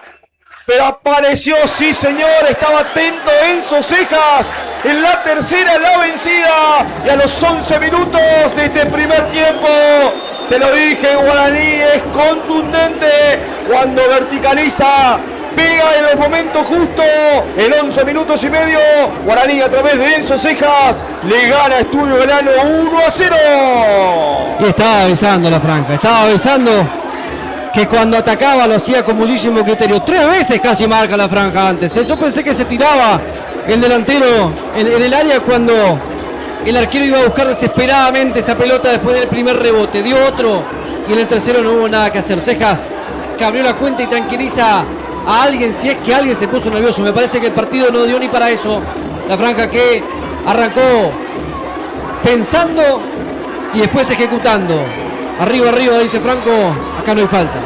Pero apareció, sí señor, estaba atento Enzo Cejas. En la tercera, la vencida. Y a los 11 minutos de este primer tiempo, te lo dije, Guaraní es contundente cuando verticaliza, pega en los momentos justos. En 11 minutos y medio, Guaraní a través de Enzo Cejas le gana a Estudio Velano 1-0. Y estaba avisando la franja, estaba avisando que cuando atacaba lo hacía con muchísimo criterio. 3 veces casi marca la franja antes. Yo pensé que se tiraba el delantero en el área cuando el arquero iba a buscar desesperadamente esa pelota después del primer rebote. Dio otro y en el tercero no hubo nada que hacer. Cejas que abrió la cuenta y tranquiliza a alguien, si es que alguien se puso nervioso. Me parece que el partido no dio ni para eso. La franja que arrancó pensando y después ejecutando. Arriba, arriba, dice Franco, acá no hay falta.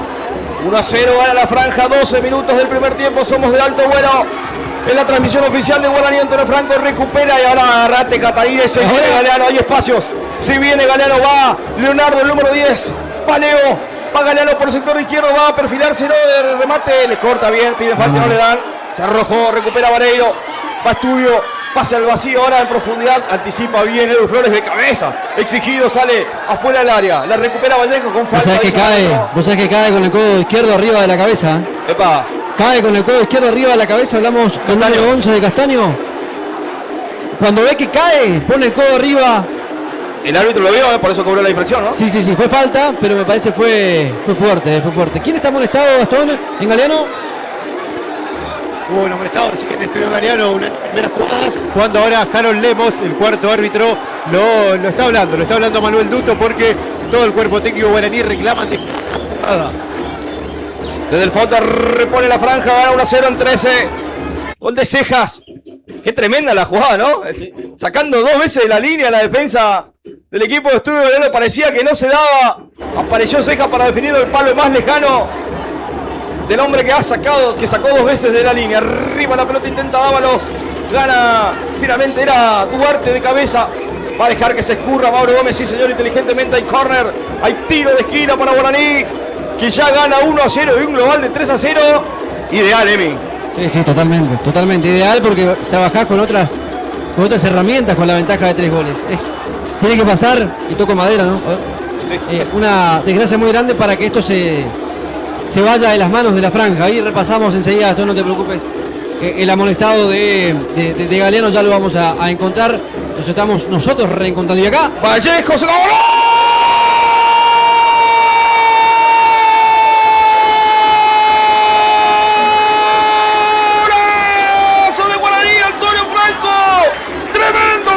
1-0 gana la franja, 12 minutos del primer tiempo, somos de alto vuelo. En la transmisión oficial de Guaraní, Antonio Franco recupera y ahora agarrate Catarines, se viene Galeano, hay espacios. Si viene Galeano, va Leonardo, el número 10, va Leo, va Galeano por el sector izquierdo, va a perfilarse, no, de remate, le corta bien, pide falta, no le dan. Se arrojó, recupera Vareiro, va Estudio, pasa al vacío ahora en profundidad, anticipa bien Edu Flores de cabeza, exigido, sale afuera del área, la recupera Vallejo con falta. Vos sabés que cae con el codo izquierdo arriba de la cabeza. Epa. Cae con el codo izquierdo arriba de la cabeza, hablamos con el número 11 de Castaño. Cuando ve que cae, pone el codo arriba. El árbitro lo vio, por eso cobró la infracción, ¿no? Sí, fue falta, pero me parece fue fuerte. ¿Quién está molestado, Gastón, en Galeano? Hubo un amonestado, así que en Estudio Galeano, una de las primeras jugadas. Cuando ahora Harold Lemos, el cuarto árbitro, lo está hablando Manuel Duto, porque todo el cuerpo técnico guaraní reclaman de nada. Desde el fondo repone la franja, gana 1-0 en 13. Gol de Cejas. Qué tremenda la jugada, ¿no? Sacando 2 veces de la línea la defensa del equipo de Estudio Galeano. Parecía que no se daba. Apareció Cejas para definir el palo más lejano del hombre que sacó 2 veces de la línea. Arriba la pelota, intenta Dávalos. Gana, finalmente era Duarte de cabeza. Va a dejar que se escurra Mauro Gómez, sí señor, inteligentemente. Hay córner, hay tiro de esquina para Guaraní, que ya gana 1-0 y un global de 3-0. Ideal, Emi. Sí, totalmente ideal, porque trabajás con otras herramientas con la ventaja de 3 goles. Tiene que pasar, y toco madera, ¿no? Sí. Una desgracia muy grande para que esto se vaya de las manos de la franja. Ahí repasamos enseguida, tú no te preocupes. El amonestado de Galeano ya lo vamos a encontrar. Nos estamos nosotros reencontrando. Y acá Vallejo se la voló.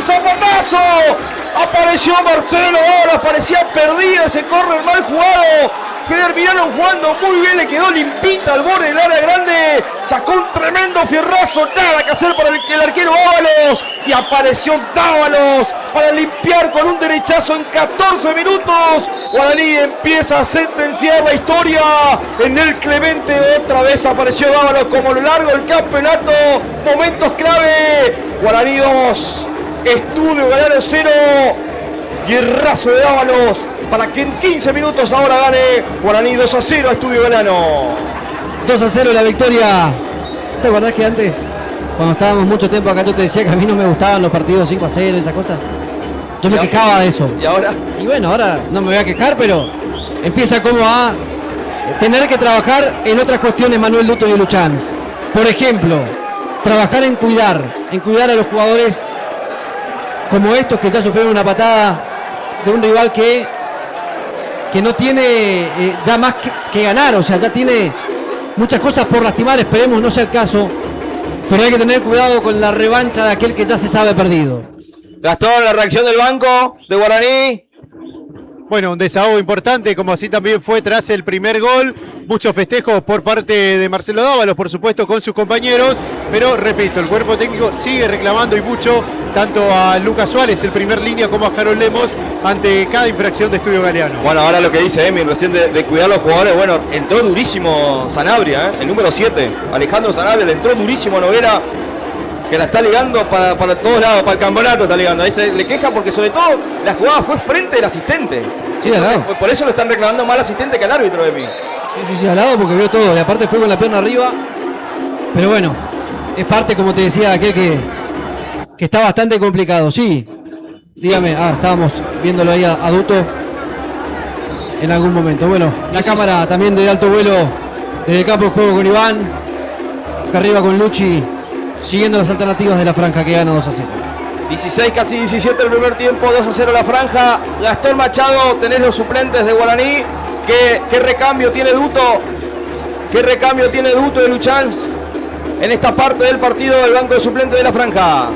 Zapatazo, apareció Marcelo, ahora parecía perdida ese córner mal jugado. Terminaron jugando muy bien, le quedó limpita al borde del área grande, sacó un tremendo fierrazo, nada que hacer para el arquero Dávalos, y apareció Dávalos para limpiar con un derechazo en 14 minutos. Guaraní empieza a sentenciar la historia en el Clemente. Otra vez apareció Dávalos como a lo largo del campeonato, momentos clave. Guaraní 2, Estudio Galeano 0, hierrazo de Dávalos para que en 15 minutos ahora gane Guaraní 2-0 a Estudio Galeano. 2-0 la victoria. ¿Te acordás que antes, cuando estábamos mucho tiempo acá, yo te decía que a mí no me gustaban los partidos 5-0 y esas cosas? Yo me quejaba de eso. ¿Y ahora? Y bueno, ahora no me voy a quejar, pero empieza como a tener que trabajar en otras cuestiones Manuel Duto y Luchans. Por ejemplo, trabajar en cuidar a los jugadores como estos que ya sufrieron una patada de un rival que no tiene ya más que ganar, o sea, ya tiene muchas cosas por lastimar, esperemos no sea el caso, pero hay que tener cuidado con la revancha de aquel que ya se sabe perdido. Gastón, la reacción del banco de Guaraní. Bueno, un desahogo importante, como así también fue tras el primer gol. Muchos festejos por parte de Marcelo Dávalos, por supuesto, con sus compañeros. Pero, repito, el cuerpo técnico sigue reclamando y mucho, tanto a Lucas Suárez, el primer línea, como a Harold Lemos, ante cada infracción de Estudio Galeano. Bueno, ahora lo que dice Emi, recién de cuidar a los jugadores. Bueno, entró durísimo Sanabria, el número 7. Alejandro Sanabria, le entró durísimo a Noguera, que la está ligando para todos lados, para el campeonato está ligando. Ahí se le queja porque sobre todo la jugada fue frente del asistente. Sí, al lado. Por eso lo están reclamando más al asistente que al árbitro, Emi. Sí, al lado porque vio todo. Y aparte fue con la pierna arriba. Pero bueno, es parte, como te decía, aquel que está bastante complicado. Sí, dígame, estábamos viéndolo ahí a Duto en algún momento. Bueno, la cámara también de alto vuelo desde el campo de juego con Iván. Acá arriba con Luchi, siguiendo las alternativas de la franja que gana 2-0. 16, casi 17 el primer tiempo, 2-0 la franja. Gastón Machado, tenés los suplentes de Guaraní. ¿Qué recambio tiene Duto? ¿Qué recambio tiene Duto de Luchans? en esta parte del partido del banco de suplentes de la franja.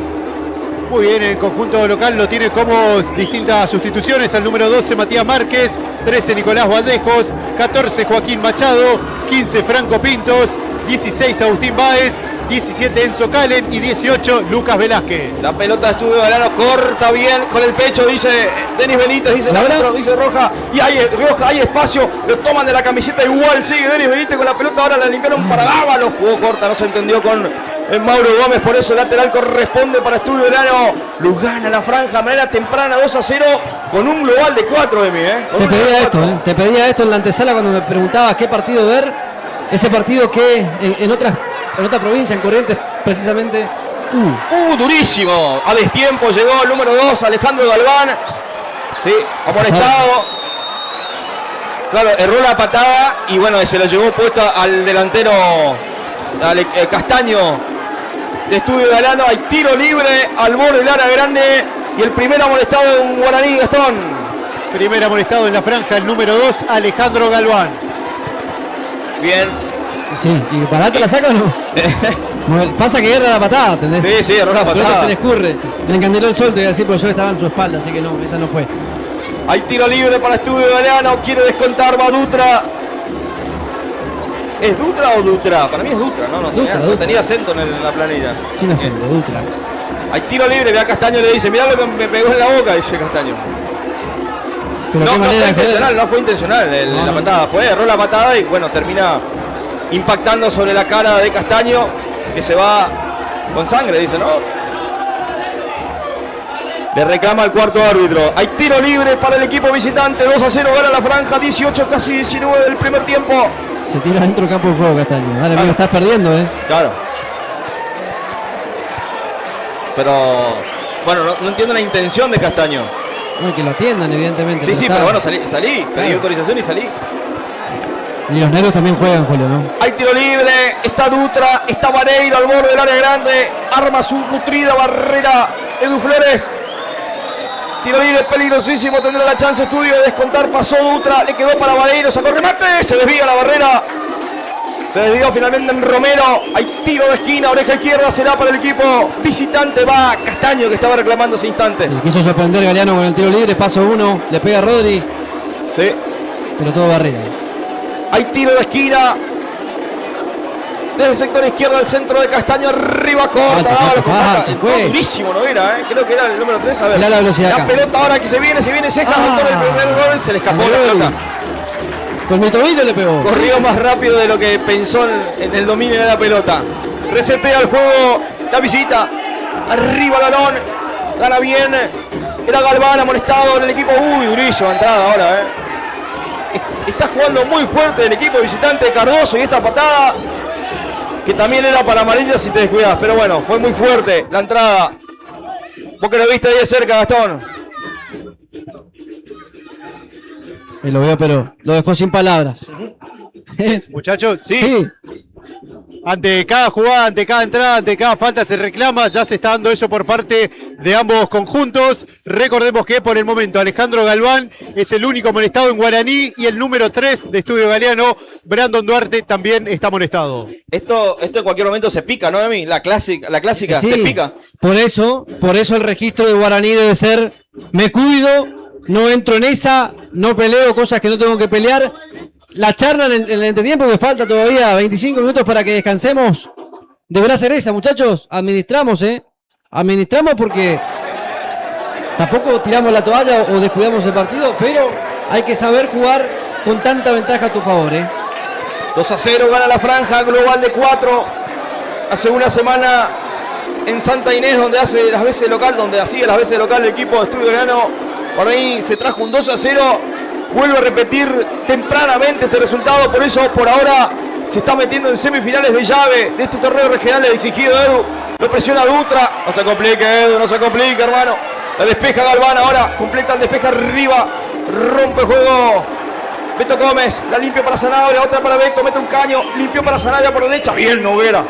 Muy bien, el conjunto local lo tiene como distintas sustituciones. Al número 12, Matías Márquez. 13, Nicolás Valdejos. 14, Joaquín Machado. 15, Franco Pintos. 16, Agustín Báez. 17, Enzo Calen. Y 18, Lucas Velázquez. La pelota de Estudio Galano corta bien con el pecho, dice Denis Benítez, dice dice Roja. Y hay espacio, lo toman de la camiseta, igual sigue Denis Benítez con la pelota. Ahora la limpiaron para Dávalo. Jugó corta, no se entendió con Mauro Gómez, por eso el lateral corresponde para Estudio Galano. Luz gana la franja de manera temprana, 2-0, con un global de 4, Emi. Te pedía esto en la antesala cuando me preguntabas qué partido ver. Ese partido que en otra provincia, en Corrientes, precisamente. Durísimo. A destiempo llegó el número 2, Alejandro Galván. Sí, amonestado. Claro, erró la patada y bueno, se lo llevó puesta al delantero, al Castaño de Estudio Galano. Hay tiro libre al borde del área grande y el primer amonestado en Guaraní, Gastón. Primer amonestado en la franja, el número 2, Alejandro Galván. Bien. Sí, ¿y Barato la saca o no? Pasa que erra la patada, ¿entendés? Sí, erró la patada. Se le escurre. Le encandiló el sol, te voy a decir, porque yo estaba en su espalda, así que no, esa no fue. Hay tiro libre para Estudio Galano, quiere descontar, va Dutra. ¿Es Dutra o Dutra? Para mí es Dutra, ¿no? No tenía acento en la planilla. Sin acento, Dutra. Hay tiro libre, ve a Castaño y le dice, mirá lo que me pegó en la boca, dice Castaño. Pero no fue intencional la patada, erró la patada y bueno, termina impactando sobre la cara de Castaño, que se va con sangre, dice, ¿no? Le reclama el cuarto árbitro. Hay tiro libre para el equipo visitante, 2-0, gana la franja, 18, casi 19 del primer tiempo. Se tira dentro del campo de juego, Castaño. Dale, amigo, estás perdiendo, Claro. Pero, bueno, no entiendo la intención de Castaño. No, que lo atiendan, evidentemente. Sí, pero bueno, salí, pedí autorización y salí. Y los negros también juegan, Julio, ¿no? Hay tiro libre, está Dutra, está Vareiro al borde del área grande, arma su nutrida barrera Edu Flores. Tiro libre peligrosísimo, tendrá la chance Estudio de descontar, pasó Dutra, le quedó para Vareiro, sacó remate, se desvía la barrera. Se desvió finalmente en Romero, hay tiro de esquina, oreja izquierda, será para el equipo visitante, va Castaño que estaba reclamando ese instante. Quiso sorprender Galeano con el tiro libre, paso 1, le pega a Rodri. Sí. Pero todo barrera. Hay tiro de esquina. Desde el sector izquierdo al centro de Castaño, arriba corta. Durísimo, ¿no era? Creo que era el número 3. A ver. La velocidad. La pelota ahora que se viene seca. El primer gol, se le escapó la pelota. Con mi tobillo le pegó. Corrió más rápido de lo que pensó en el dominio de la pelota. Resetea el juego, la visita. Arriba el balón. Gana bien. Era Galván amonestado en el equipo. Durísimo entrada ahora, Está jugando muy fuerte el equipo visitante de Cardoso y esta patada que también era para amarilla si te descuidas, pero bueno, fue muy fuerte la entrada. Vos que lo viste ahí de cerca, Gastón. Lo veo, pero lo dejó sin palabras. Muchachos, sí. Ante cada jugada, ante cada entrada, ante cada falta se reclama, ya se está dando eso por parte de ambos conjuntos. Recordemos que por el momento Alejandro Galván es el único amonestado en Guaraní y el número 3 de Estudio Galeano, Brandon Duarte, también está amonestado. Esto en cualquier momento se pica, ¿no, Emi? La clásica sí, se pica. Por eso el registro de Guaraní debe ser: me cuido, no entro en esa, no peleo cosas que no tengo que pelear. La charla en el entretiempo, que falta todavía 25 minutos para que descansemos, deberá ser esa, muchachos. Administramos, Administramos porque tampoco tiramos la toalla o descuidamos el partido, pero hay que saber jugar con tanta ventaja a tu favor, 2-0 gana la franja, global de 4. Hace una semana en Santa Inés, donde hacía las veces local el equipo de Estudio Galeano, por ahí se trajo un 2-0. Vuelvo a repetir tempranamente este resultado, por eso por ahora se está metiendo en semifinales de llave de este torneo regional exigido Edu. Lo presiona Dutra, no se complique Edu, no se complique hermano. La despeja Galván ahora, completa el despeje arriba, rompe el juego Beto Gómez, la limpia para Sanabria, otra para Beto, mete un caño, limpió para Sanabria por derecha, bien Noguera.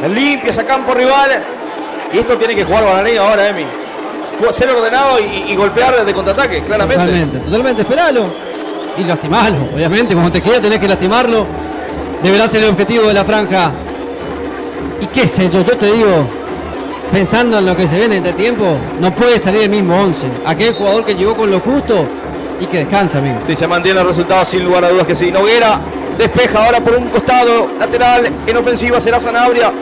La limpia ese campo rival y esto tiene que jugar Guaraní ahora, Emi. Ser ordenado y golpear desde contraataque, claramente. Totalmente, esperalo y lastimalo, obviamente, como te queda tenés que lastimarlo. Deberá ser el objetivo de la franja. Y qué sé yo te digo, pensando en lo que se viene en este tiempo, no puede salir el mismo 11. Aquel jugador que llegó con lo justo y que descansa, amigo. Sí, se mantiene el resultado sin lugar a dudas que sí. Noguera despeja ahora por un costado, lateral, en ofensiva será Sanabria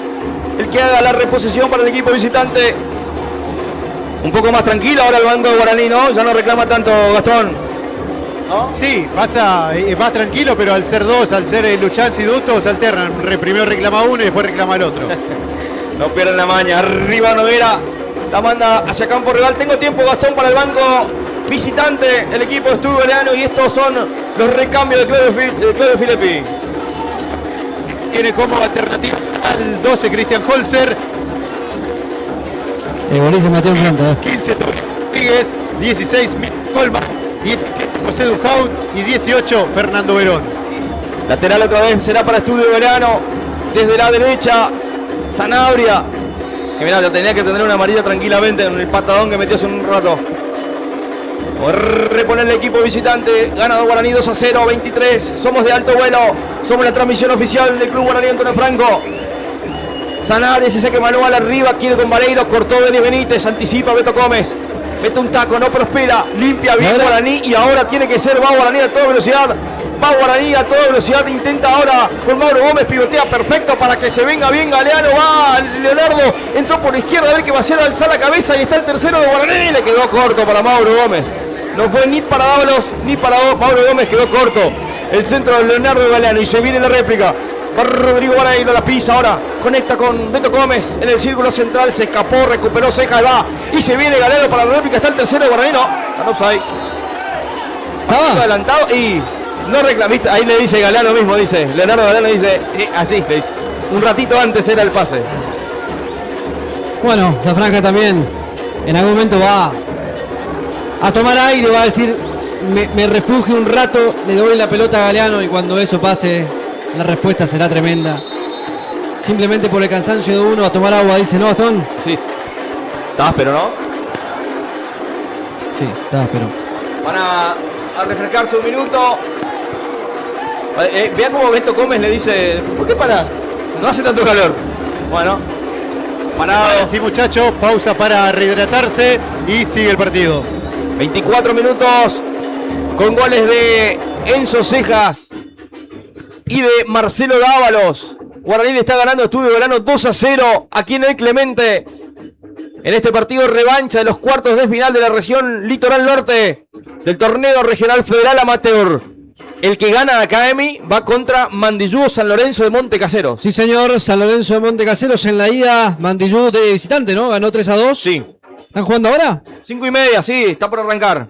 el que haga la reposición para el equipo visitante. Un poco más tranquilo ahora el banco de Guaraní, ¿no? Ya no reclama tanto Gastón, ¿no? Sí, pasa más tranquilo, pero al ser dos, al ser Luchan y Duto, se alternan. Primero reclama uno y después reclama el otro. No pierden la maña. Arriba Noguera, la manda hacia campo rival. Tengo tiempo, Gastón, para el banco visitante, el equipo de Estudio Galeano, y estos son los recambios de Claudio Filippi. Tiene como alternativa al 12 Cristian Holzer, Buenísimo, Mateo Frente. 15 Rodríguez, 16 Colman, 17 José Dujaut y 18 Fernando Verón. Lateral otra vez será para Estudio Galeano. Desde la derecha, Sanabria. Que mirá, ya tenía que tener una amarilla tranquilamente en el patadón que metió hace un rato. Repone el equipo visitante, ganado Guaraní 2-0, 23. Somos de alto vuelo, somos la transmisión oficial del Club Guaraní Antonio Franco. Sanabria se saque manual arriba, quiere con Vareiro, cortó Denis Benítez, anticipa Beto Gómez. Mete un taco, no prospera, limpia bien Guaraní y ahora tiene que ser, va Guaraní a toda velocidad. Va Guaraní a toda velocidad, intenta ahora con Mauro Gómez, pivotea perfecto para que se venga bien Galeano, va Leonardo, entró por la izquierda, a ver que va a hacer, alzar la cabeza y está el tercero de Guaraní, le quedó corto para Mauro Gómez. No fue ni para Dávalos ni para Mauro Gómez, quedó corto el centro de Leonardo Galeano y se viene la réplica. Va Rodrigo Vareiro, la pisa ahora, conecta con Beto Gómez en el círculo central, se escapó, recuperó Cejas, va y se viene Galeano para la réplica, está el tercero de Guaraní, no, está offside. Pasito adelantado y no reclamiste, ahí le dice Galeano mismo, dice, Leonardo Galeano dice, así le dice, un ratito antes era el pase. Bueno, la franja también en algún momento va a tomar aire, va a decir, me refugio un rato, le doy la pelota a Galeano y cuando eso pase, la respuesta será tremenda. Simplemente por el cansancio de uno, a tomar agua, dice, ¿no, Gastón? Sí, está áspero, ¿no? Sí, está áspero. Van a refrescarse un minuto. Vean cómo Beto Gómez le dice, ¿por qué parás? No hace tanto calor. Bueno, parado. Sí, muchachos, pausa para rehidratarse y sigue el partido. 24 minutos con goles de Enzo Cejas y de Marcelo Dávalos. Guaraní le está ganando a Estudio Galeano 2-0 aquí en el Clemente. En este partido revancha de los cuartos de final de la región Litoral Norte del torneo regional federal amateur. El que gana a Academy va contra Mandillú San Lorenzo de Montecaseros. Sí, señor, San Lorenzo de Montecaseros en la ida, Mandillú de visitante, ¿no? Ganó 3-2. Sí. ¿Están jugando ahora? 5:30, sí, está por arrancar.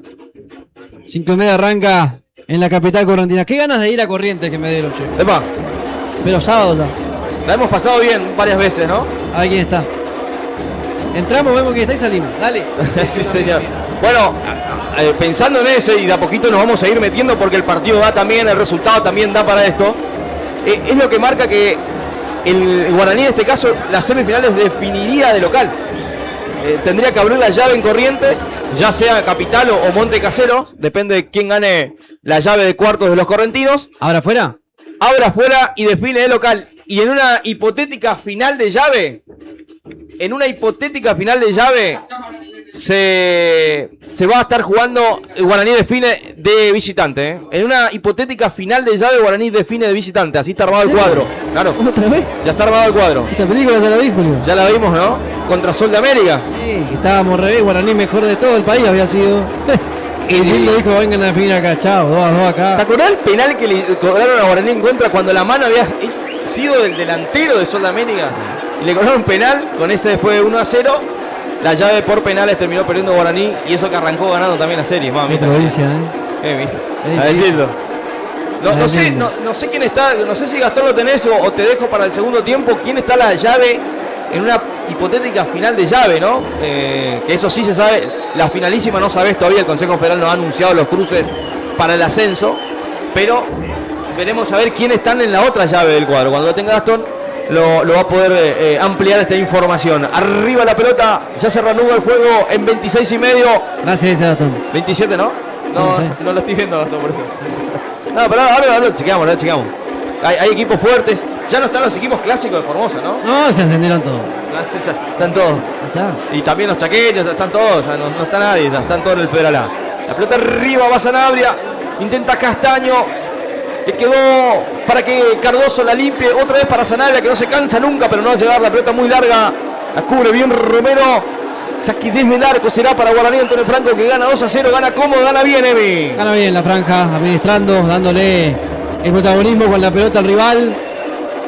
5:30 arranca en la capital correntina. Qué ganas de ir a Corrientes que me dé los chicos. Epa, Pero sábado ya. la hemos pasado bien varias veces, ¿no? A ver quién está. Entramos, vemos quién está y salimos. Dale. Sí, señor. Bueno, pensando en eso y de a poquito nos vamos a ir metiendo porque el partido da también, el resultado también da para esto. Es lo que marca que el Guaraní en este caso las semifinales definiría de local. Tendría que abrir la llave en Corrientes, ya sea Capital o Montecaseros, depende de quién gane la llave de cuartos de los correntinos. ¿Ahora afuera? Abre afuera y define de local. Y en una hipotética final de llave, se va a estar jugando, Guaraní define de visitante. En una hipotética final de llave, Guaraní define de visitante. Así está armado el cuadro. Claro. ¿Otra vez? Ya está armado el cuadro. Esta película ya la vi, Julio. Ya la vimos, ¿no? Contra Sol de América. Sí, que estábamos al revés, Guaraní mejor de todo el país había sido. Y Gildo dijo, vengan a definir acá, chao, 2-2 acá. ¿Te acordás el penal que le cobraron a Guaraní en contra cuando la mano había sido del delantero de Sol de América? Y le cobraron un penal, con ese fue 1-0. La llave por penales terminó perdiendo Guaraní y eso que arrancó ganando también la serie. Qué provincia, A decirlo. No sé quién está, no sé si Gastón lo tenés o te dejo para el segundo tiempo. ¿Quién está la llave en una hipotética final de llave, no? Que eso sí se sabe. La finalísima no sabés todavía. El Consejo Federal no ha anunciado los cruces para el ascenso. Pero veremos a ver quiénes están en la otra llave del cuadro. Cuando lo tenga Gastón lo va a poder ampliar esta información. Arriba la pelota, ya se reanuda el juego en 26:30. Gracias, Gastón. 27, ¿no? No, no lo estoy viendo, Gastón, por ejemplo. No, pero ahora lo chequeamos. Hay equipos fuertes. Ya no están los equipos clásicos de Formosa, ¿no? No, se ascendieron todos. Ya están todos. Está. Y también los chaqueños, están todos, ya no está nadie, ya están todos en el Federal A. La pelota arriba, va Sanabria, intenta Castaño, le quedó para que Cardoso la limpie, otra vez para Sanabria, que no se cansa nunca, pero no va a llegar, la pelota muy larga, la cubre bien Romero, saque desde el arco, será para Guaraní Antonio Franco, que gana 2-0, gana cómodo, gana bien, Emi. Gana bien la franja, administrando, dándole el protagonismo con la pelota al rival,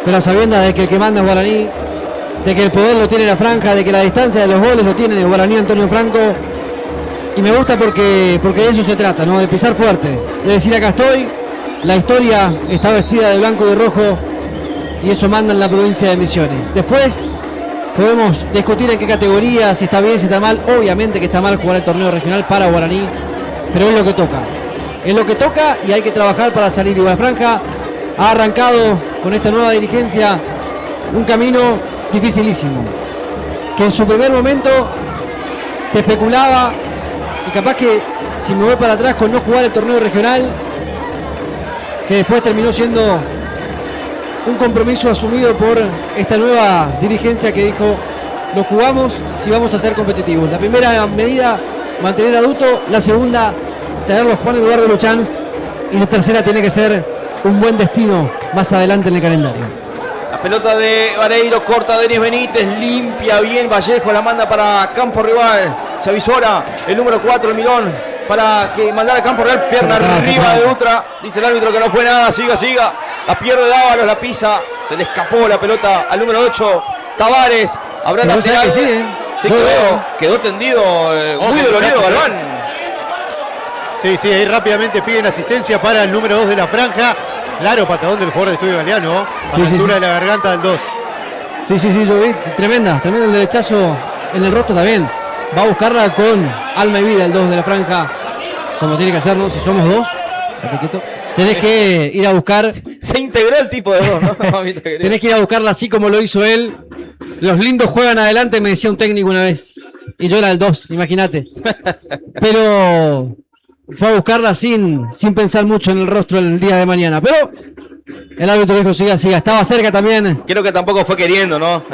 pero sabiendo de que el que manda es Guaraní, de que el poder lo tiene la franja, de que la distancia de los goles lo tiene el Guaraní Antonio Franco. Y me gusta porque de eso se trata, ¿no? De pisar fuerte, de decir acá estoy, la historia está vestida de blanco y de rojo y eso manda en la provincia de Misiones. Después podemos discutir en qué categoría, si está bien, si está mal. Obviamente que está mal jugar el torneo regional para Guaraní, pero es lo que toca. Es lo que toca y hay que trabajar para salir. Y la franja ha arrancado con esta nueva dirigencia un camino dificilísimo, que en su primer momento se especulaba y capaz que si me voy para atrás con no jugar el torneo regional, que después terminó siendo un compromiso asumido por esta nueva dirigencia que dijo lo jugamos si vamos a ser competitivos. La primera medida, mantener a Duto; la segunda, tener los Juan Eduardo Luchans; y la tercera tiene que ser un buen destino más adelante en el calendario. La pelota de Vareiro, corta Denis Benítez, limpia bien Vallejo, la manda para campo rival, se avisora el número 4, el Mirón, para que mandara a campo real, pierna arriba de Utra, dice el árbitro que no fue nada, siga, la pierde Dávalos, la pisa, se le escapó la pelota al número 8, Tavares, habrá lateral, que sí, sí, quedó tendido, muy dolorido Galván. Sí, ahí rápidamente piden asistencia para el número 2 de la franja. Claro, patadón del jugador de Estudio Galeano, a la altura de la garganta del 2. Sí, yo vi, tremendo el derechazo en el rostro también. Va a buscarla con alma y vida el 2 de la franja, como tiene que hacerlo. Si somos dos, tenés que ir a buscar. Se integró el tipo de dos, ¿no? Tenés que ir a buscarla así como lo hizo él. Los lindos juegan adelante, me decía un técnico una vez. Y yo era el 2, imagínate. Pero fue a buscarla sin pensar mucho en el rostro el día de mañana. Pero el árbitro dijo siga. Estaba cerca también. Creo que tampoco fue queriendo, ¿no?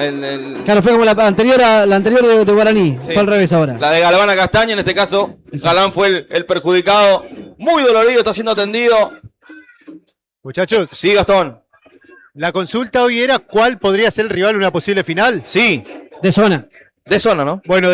Claro, fue como la anterior de Guaraní. Sí. Fue al revés ahora. La de Galván a Castaño, en este caso. Exacto. Galván fue el perjudicado. Muy dolorido, está siendo atendido. Muchachos. Sí, Gastón. La consulta hoy era cuál podría ser el rival en una posible final. Sí. De zona, ¿no? Bueno,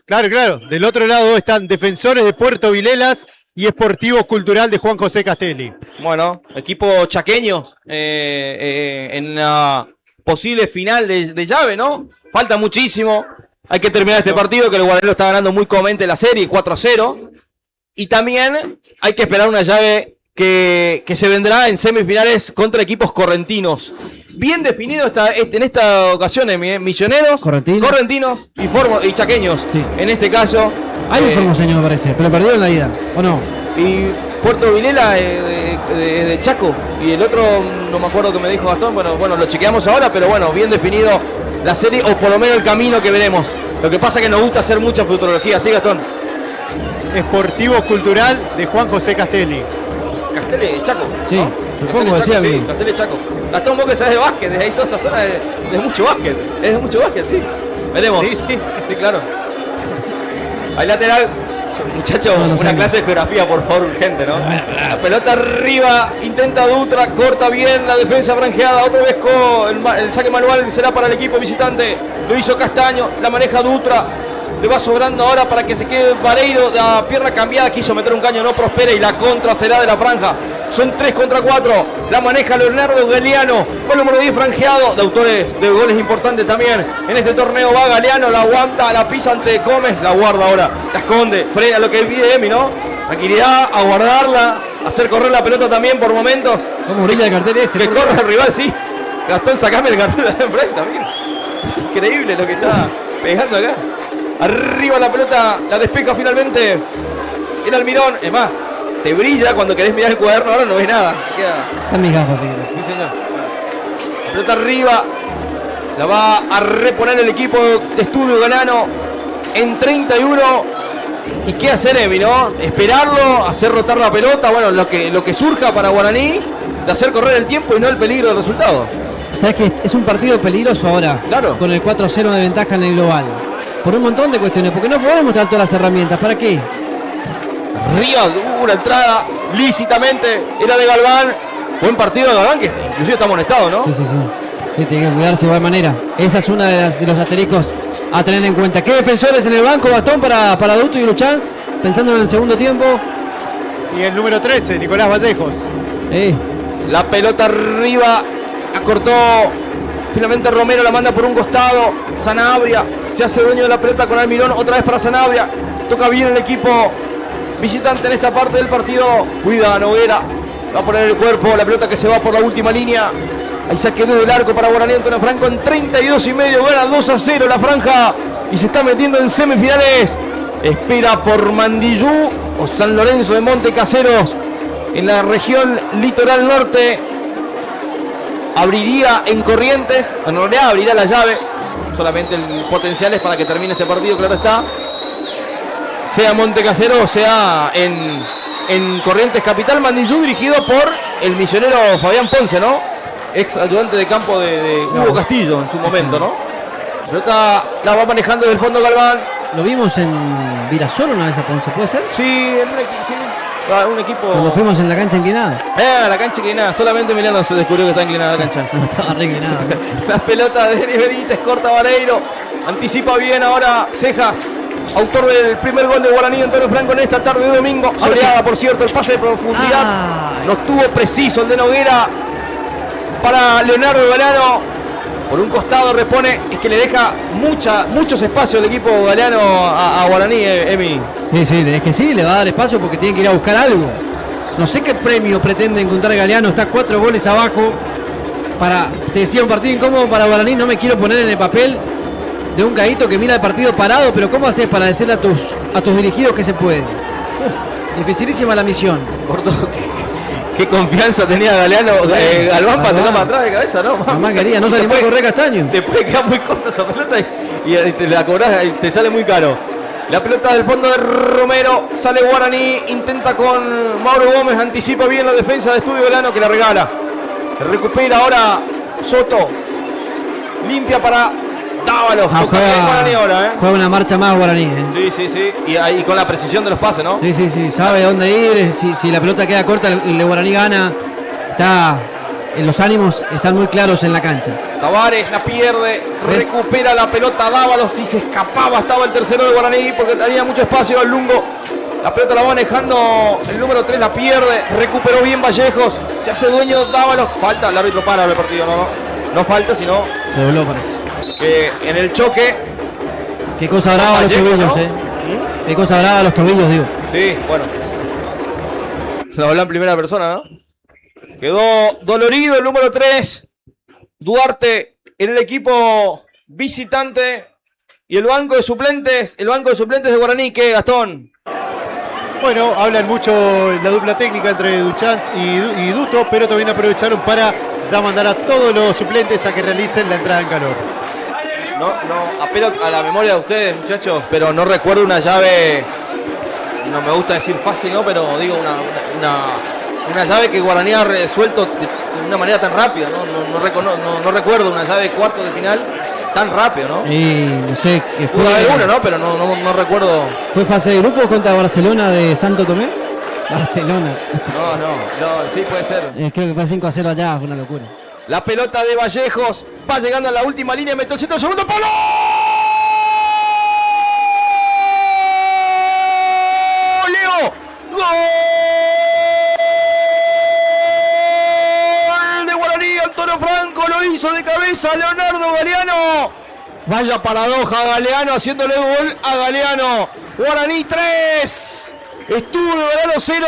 claro. Del otro lado están Defensores de Puerto Vilelas y Esportivo Cultural de Juan José Castelli. Bueno, equipo chaqueño en la posible final de llave, ¿no? Falta muchísimo. Hay que terminar este partido, que el Guaraní lo está ganando muy cómodamente la serie, 4-0. Y también hay que esperar una llave que se vendrá en semifinales contra equipos correntinos. Bien definido en esta ocasión, Misioneros, correntinos y chaqueños. Sí. En este caso. Hay un formoseño, me parece, pero perdieron la ida, ¿o no? Y Puerto Vilela de Chaco. Y el otro, no me acuerdo que me dijo Gastón. Bueno, lo chequeamos ahora, pero bueno, bien definido la serie, o por lo menos el camino que veremos. Lo que pasa es que nos gusta hacer mucha futurología, ¿sí, Gastón? Esportivo Cultural de Juan José Castelli. Castelli, Chaco. Sí, ¿no? Supongo que decía bien. Sí, Castelli, Chaco. Gastón, vos que sabés de básquet, desde ahí toda esta zona de mucho básquet. Es de mucho básquet, sí. Veremos. Sí, claro. Hay lateral. Muchachos, una clase de geografía, por favor, urgente, ¿no? La pelota arriba, intenta Dutra, corta bien la defensa franjeada, otra vez con el saque manual será para el equipo visitante. Lo hizo Castaño, la maneja Dutra. Le va sobrando ahora para que se quede Vareiro, la pierna cambiada, quiso meter un caño, no prospera y la contra será de la franja. Son 3 contra 4, la maneja Leonardo Galeano, con el número 10 franjeado, de autores de goles importantes también. En este torneo va Galeano, la aguanta, la pisa ante Gómez, la guarda ahora, la esconde, frena lo que pide Emi, ¿no? Tranquilidad, a guardarla, hacer correr la pelota también por momentos. ¿Cómo brilla el cartel ese? Que corra el rival, sí. Gastón, sacame el cartel de enfrente también. Es increíble lo que está pegando acá. Arriba la pelota, la despeja finalmente el Almirón. Es más, te brilla cuando querés mirar el cuaderno, ahora no ves nada. Están mis gafas, sí. Sí, señor. La pelota arriba, la va a reponer el equipo de Estudio Galeano en 31. ¿Y qué hacer, Emi, no? Esperarlo, hacer rotar la pelota, bueno, lo que surja para Guaraní, de hacer correr el tiempo y no el peligro del resultado. Sabes que es un partido peligroso ahora. Claro. Con el 4-0 de ventaja en el global. Por un montón de cuestiones. Porque no podemos mostrar todas las herramientas. ¿Para qué? Río, una entrada lícitamente. Era de Galván. Buen partido de Galván, que inclusive está amonestado, ¿no? Sí. Sí, tiene que cuidarse de igual manera. Esa es una de los asteriscos a tener en cuenta. ¿Qué defensores en el banco, Gastón, para Duto y Luchans? Pensando en el segundo tiempo. Y el número 13, Nicolás Vallejos. La pelota arriba. Acortó. Finalmente Romero la manda por un costado. Sanabria se hace dueño de la pelota con Almirón. Otra vez para Sanabria. Toca bien el equipo visitante en esta parte del partido. Cuida a Noguera. Va a poner el cuerpo. La pelota que se va por la última línea. Ahí saque desde el arco para Guaraní Antonio Franco en 32,5. Gana 2-0 la franja. Y se está metiendo en semifinales. Espera por Mandillú o San Lorenzo de Monte Caseros. En la región litoral norte. Abriría en Corrientes. En realidad abrirá la llave. Solamente el potencial es para que termine este partido, claro está. Sea Monte Casero o sea en Corrientes Capital. Mandillú dirigido por el misionero Fabián Ponce, ¿no? Ex ayudante de campo de Hugo Castillo en su momento, ¿no? La pelota la va manejando desde el fondo Galván. Lo vimos en Virasoro una vez a Ponce, ¿puede ser? Sí, un equipo. Cuando fuimos en la cancha inclinada. La cancha inclinada. Solamente Emiliano se descubrió que está inclinada la cancha. No estaba re inclinada. La pelota de Denis Benítez, corta Vareiro. Anticipa bien ahora Cejas. Autor del primer gol de Guaraní Antonio Franco en esta tarde de domingo. Soleada, por cierto, el pase de profundidad. No estuvo preciso el de Noguera para Leonardo Galeano. Por un costado repone, es que le deja muchos espacios el equipo Galeano a Guaraní, Emi. Sí, es que sí, le va a dar espacio porque tiene que ir a buscar algo. No sé qué premio pretende encontrar Galeano, está 4 goles abajo. Te decía, un partido incómodo para Guaraní, no me quiero poner en el papel de un caíto que mira el partido parado, pero ¿cómo haces para decirle a tus dirigidos que se puede? Dificilísima la misión. Corto, qué confianza tenía Galeano, Galván para tener para atrás de cabeza, ¿no? Mamá quería, no se animó a correr Castaño. Te puede quedar muy corta esa pelota y te la cobrás y te sale muy caro. La pelota del fondo de Romero, sale Guaraní, intenta con Mauro Gómez, anticipa bien la defensa de Estudio Galeano que la regala. Recupera ahora Soto, limpia para Dávalos. Juega una marcha más Guaraní. Sí. Y con la precisión de los pases, ¿no? Sí. Sabe dónde ir. Si la pelota queda corta, el de Guaraní gana. Los ánimos están muy claros en la cancha. Tavares la pierde. Recupera la pelota Dávalos. Si se escapaba, estaba el tercero de Guaraní porque tenía mucho espacio el Lungo. La pelota la va manejando el número 3, la pierde. Recuperó bien Vallejos. Se hace dueño Dávalos. Falta, el árbitro para el partido, no falta, sino. Se dobló, parece. Que en el choque. Qué cosa brava los tobillos, ¿no? Qué cosa brava los tobillos, digo. Sí, bueno. Lo habla en primera persona, ¿no? Quedó dolorido el número 3. Duarte en el equipo visitante. Y el banco de suplentes de Guaraní, ¿qué, Gastón? Bueno, hablan mucho la dupla técnica entre Duchans y Duto, pero también aprovecharon para ya mandar a todos los suplentes a que realicen la entrada en calor. No, apelo a la memoria de ustedes, muchachos, pero no recuerdo una llave, no me gusta decir fácil, ¿no? Pero digo una llave que Guaraní ha resuelto de una manera tan rápida, ¿no? No recuerdo una llave de cuartos de final tan rápido, ¿no? Y no sé qué fue. Pudo haber una, ¿no? Pero no recuerdo. ¿Fue fase de grupo contra Barcelona de Santo Tomé? Barcelona. No, sí puede ser. Creo que fue 5-0 allá, fue una locura. La pelota de Vallejos va llegando a la última línea, metió el centro, segundo palo. ¡Leo! ¡Gol de Guaraní! Antonio Franco lo hizo de cabeza Leonardo Galeano. Vaya paradoja, Galeano haciéndole gol a Galeano. Guaraní 3. Estuvo Galeano 0.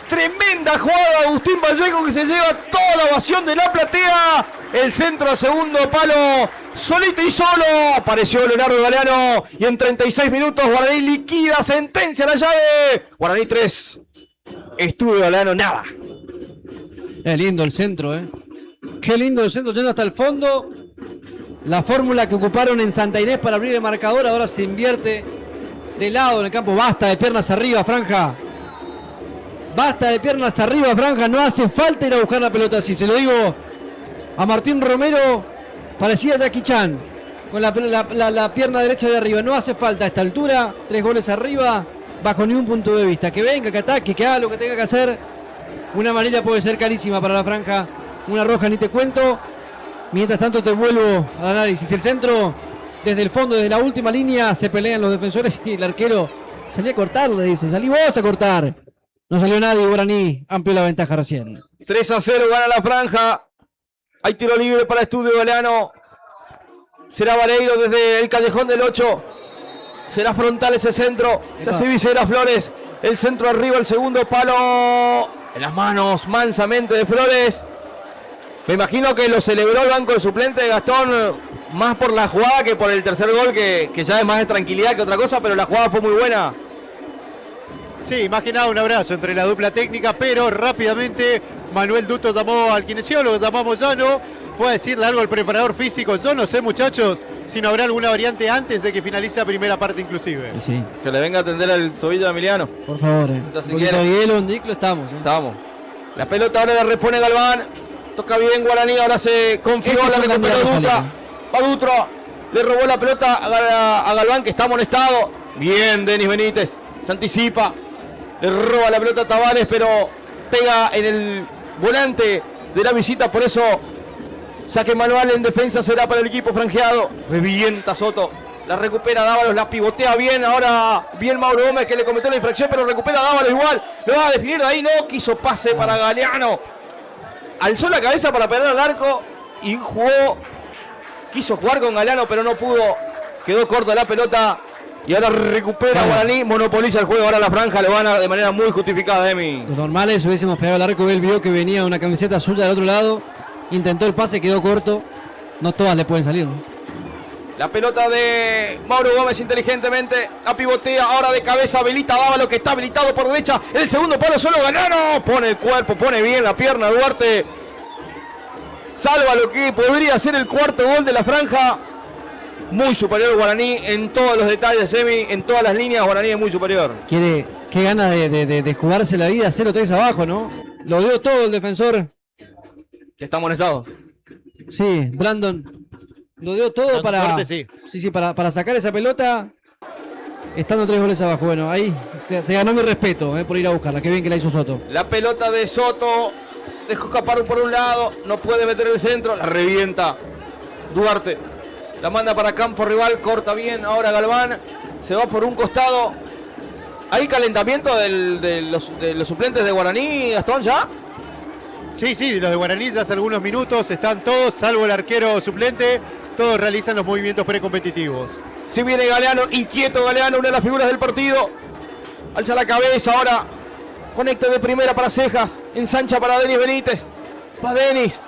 Tremenda jugada de Agustín Vallejo que se lleva toda la ovación de la platea. El centro a segundo palo, solito y solo. Apareció Leonardo Galeano y en 36 minutos Guaraní liquida, sentencia la llave. Guaraní 3. Estudio Galeano nada. Es lindo el centro, Qué lindo el centro, yendo hasta el fondo. La fórmula que ocuparon en Santa Inés para abrir el marcador ahora se invierte de lado en el campo. Basta de piernas arriba, franja. Basta de piernas arriba, franja. No hace falta ir a buscar la pelota así. Se lo digo a Martín Romero, parecía Jackie Chan, con la pierna derecha de arriba. No hace falta a esta altura, 3 goles arriba, bajo ningún punto de vista. Que venga, que ataque, que haga lo que tenga que hacer. Una amarilla puede ser carísima para la franja, una roja ni te cuento. Mientras tanto te vuelvo al análisis. El centro, desde el fondo, desde la última línea, se pelean los defensores y el arquero salí a cortar, le dice, salí vos a cortar. No salió nadie, Guaraní amplió la ventaja recién. 3-0 gana la franja. Hay tiro libre para Estudio Galeano. Será Vareiro desde el callejón del 8. Será frontal ese centro. Se hace visera Flores. El centro arriba, el segundo palo. En las manos mansamente de Flores. Me imagino que lo celebró el banco de suplente de Gastón. Más por la jugada que por el tercer gol, que ya es más de tranquilidad que otra cosa. Pero la jugada fue muy buena. Sí, más que nada un abrazo entre la dupla técnica, pero rápidamente Manuel Duto llamó al kinesiólogo, llamó a Moyano, fue a decirle algo al preparador físico. Yo no sé, muchachos, si no habrá alguna variante antes de que finalice la primera parte inclusive. Sí. Que le venga a atender el tobillo de Emiliano. Por favor, Entonces, un poquito de hielo, un diclo, estamos. Estamos. La pelota ahora la repone Galván. Toca bien Guaraní, ahora se confió, la recuperó Dutra. Va Dutra, le robó la pelota a Galván, que está amonestado. Bien, Denis Benítez, se anticipa. Le roba la pelota a Tavares, pero pega en el volante de la visita. Por eso, saque manual en defensa será para el equipo franjeado. Revienta Soto. La recupera Dávalos, la pivotea bien. Ahora bien Mauro Gómez, que le cometió la infracción, pero recupera Dávalos igual. Lo va a definir de ahí. No quiso pase para Galeano. Alzó la cabeza para pegar al arco y jugó. Quiso jugar con Galeano, pero no pudo. Quedó corta la pelota. Y ahora recupera Guaraní, monopoliza el juego. Ahora la franja lo gana de manera muy justificada, Emi. Los normales hubiésemos pegado al arco. Él vio que venía una camiseta suya del otro lado. Intentó el pase, quedó corto. No todas le pueden salir, ¿no? La pelota de Mauro Gómez inteligentemente. La pivotea ahora de cabeza. Habilita Dávalo, que está habilitado por derecha. El segundo palo solo Galeano. Pone el cuerpo, pone bien la pierna Duarte. Salva lo que podría ser el cuarto gol de la franja. Muy superior Guaraní en todos los detalles, Emi, en todas las líneas. Guaraní es muy superior. Qué ganas de jugarse la vida 0-3 abajo, ¿no? Lo dio todo el defensor. Que está amonestado. Sí, Brandon lo dio todo para, para sacar esa pelota. Estando 3 goles abajo. Bueno, ahí se ganó mi respeto por ir a buscarla. Qué bien que la hizo Soto. La pelota de Soto. Dejó escapar por un lado. No puede meter el centro. La revienta Duarte. La manda para campo rival, corta bien, ahora Galván, se va por un costado. ¿Hay calentamiento de los suplentes de Guaraní, Gastón, ya? Sí, los de Guaraní ya hace algunos minutos, están todos, salvo el arquero suplente, todos realizan los movimientos precompetitivos. Si viene Galeano, inquieto Galeano, una de las figuras del partido. Alza la cabeza ahora, conecta de primera para Cejas, ensancha para Denis Benítez. Va Denis.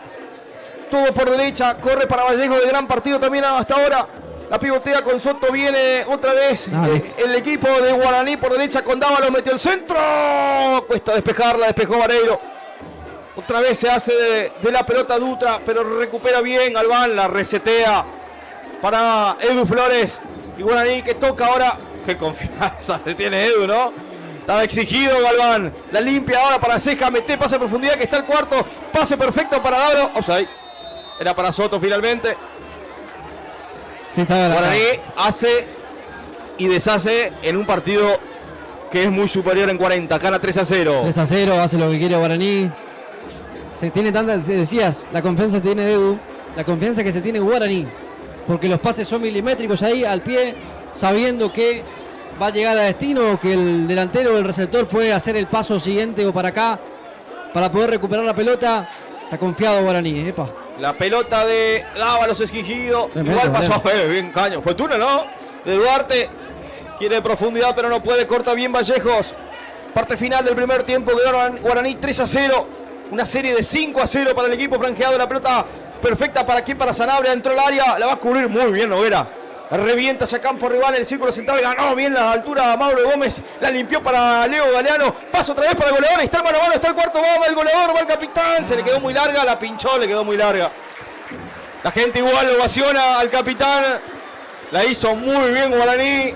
Todo por derecha, corre para Vallejo, de gran partido también hasta ahora. La pivotea con Soto, viene otra vez el equipo de Guaraní por derecha con Dávalos, metió el centro. Cuesta despejarla, despejó Vareiro. Otra vez se hace de la pelota Dutra, pero recupera bien Galván, la resetea para Edu Flores. Y Guaraní que toca ahora. Qué confianza le tiene Edu, ¿no? Estaba exigido Galván. La limpia ahora para Ceja, mete pase a profundidad que está el cuarto. Pase perfecto para Dávalos. Offside. Era para Soto finalmente. Sí, Guaraní hace y deshace en un partido que es muy superior en 40. Gana 3-0. 3-0, hace lo que quiere Guaraní. Se tiene tantas, decías, la confianza que tiene Edu, la confianza que se tiene Guaraní. Porque los pases son milimétricos ahí al pie, sabiendo que va a llegar a destino, que el delantero o el receptor puede hacer el paso siguiente o para acá, para poder recuperar la pelota. Está confiado Guaraní, epa. La pelota de Dávalos esquigido. Igual pasó, bien caño. Fue túnel, ¿no? De Duarte. Quiere profundidad, pero no puede. Corta bien Vallejos. Parte final del primer tiempo. Quedaron Guaraní 3-0. Una serie de 5-0 para el equipo franjeado. La pelota perfecta para quién, para Sanabria. Entró al área. La va a cubrir muy bien Noguera. Revienta hacia campo rival en el círculo central. Ganó bien la altura Mauro Gómez. La limpió para Leo Galeano. Paso otra vez para el goleador. Está el mano a mano. Está el cuarto. Va el goleador. Va el capitán. Se le quedó muy larga. La pinchó. Le quedó muy larga. La gente igual ovaciona al capitán. La hizo muy bien Guaraní.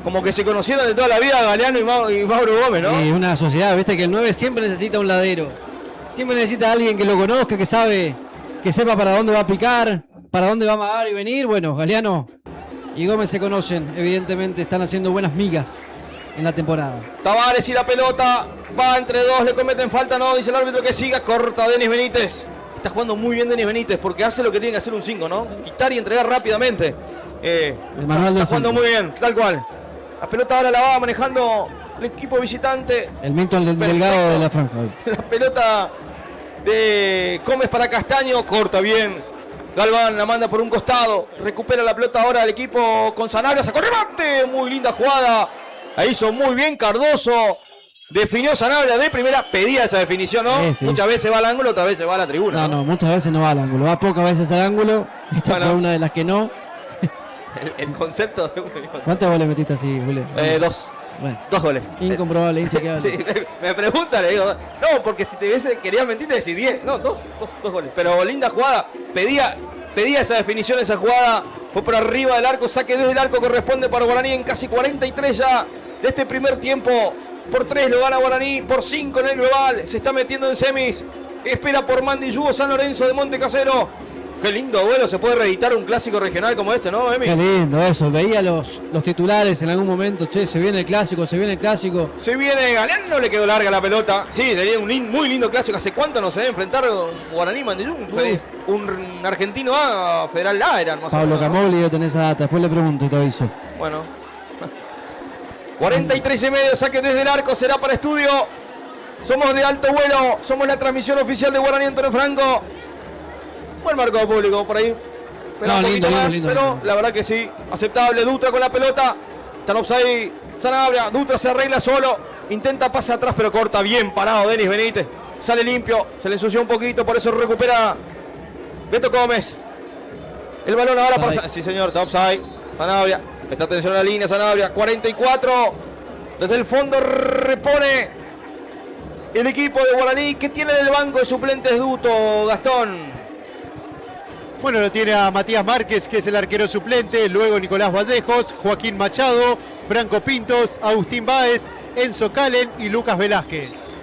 Como que se conocieron de toda la vida Galeano y Mauro Gómez, ¿no? Y una sociedad. Viste que el 9 siempre necesita un ladero. Siempre necesita a alguien que lo conozca, que sepa para dónde va a picar, para dónde va a amagar y venir. Bueno, Galeano y Gómez se conocen, evidentemente están haciendo buenas migas en la temporada. Tavares y la pelota, va entre dos, le cometen falta, no, dice el árbitro que siga, corta Denis Benítez. Está jugando muy bien Denis Benítez porque hace lo que tiene que hacer un 5, ¿no? Quitar y entregar rápidamente. El manual del está jugando muy bien, tal cual. La pelota ahora la va manejando el equipo visitante. El Milton Delgado de la franja. La pelota de Gómez para Castaño, corta bien. Galván la manda por un costado, recupera la pelota ahora el equipo con Sanabria, sacó remate, muy linda jugada, la hizo muy bien Cardoso, definió Sanabria de primera, pedía esa definición, ¿no? Sí. Muchas veces va al ángulo, otras veces va a la tribuna. No, muchas veces no va al ángulo, va pocas veces al ángulo, esta Bueno. fue una de las que no. El concepto de... ¿Cuántos goles metiste así, Julio? 2. Bueno, 2 goles. incomprobable, inchequeable. Sí, me preguntan, le digo, no, porque si te hubiese querías mentir te decís 10, no, dos goles, pero linda jugada, pedía esa definición, esa jugada, fue por arriba del arco, saque desde el arco, corresponde para Guaraní en casi 43 ya de este primer tiempo, por 3 lo gana Guaraní, por 5 en el global, se está metiendo en semis, espera por Mandiyugo San Lorenzo de Monte Casero. Qué lindo duelo, se puede reeditar un clásico regional como este, ¿no, Emi? Qué lindo eso, veía los titulares en algún momento, che, se viene el clásico. Se viene Galeano, le quedó larga la pelota. Sí, sería un muy lindo clásico. ¿Hace cuánto no se debe enfrentar Guaraní Mandiyú? Un argentino A, Federal A eran más Pablo o menos, ¿no? Camogli debe tener esa data, después le pregunto y te aviso. Bueno. 43 y medio, saque desde el arco, será para estudio. Somos de alto vuelo, somos la transmisión oficial de Guaraní Antonio Franco. Buen marco de público por ahí. Pero No, un poquito lindo, más, lindo. pero la verdad que sí, aceptable. Dutra con la pelota. Están offside. Sanabria, Dutra se arregla solo. Intenta pase atrás, pero corta bien parado Denis Benítez. Sale limpio, se le ensució un poquito, por eso recupera Beto Gómez. El balón ahora para... Sí, señor, está offside. Sanabria, presta atención a la línea, Sanabria. 44. Desde el fondo repone el equipo de Guaraní. ¿Qué tiene en el banco de suplentes Duto, Gastón? Bueno, lo tiene a Matías Márquez, que es el arquero suplente, luego Nicolás Vallejos, Joaquín Machado, Franco Pintos, Agustín Báez, Enzo Calen y Lucas Velázquez.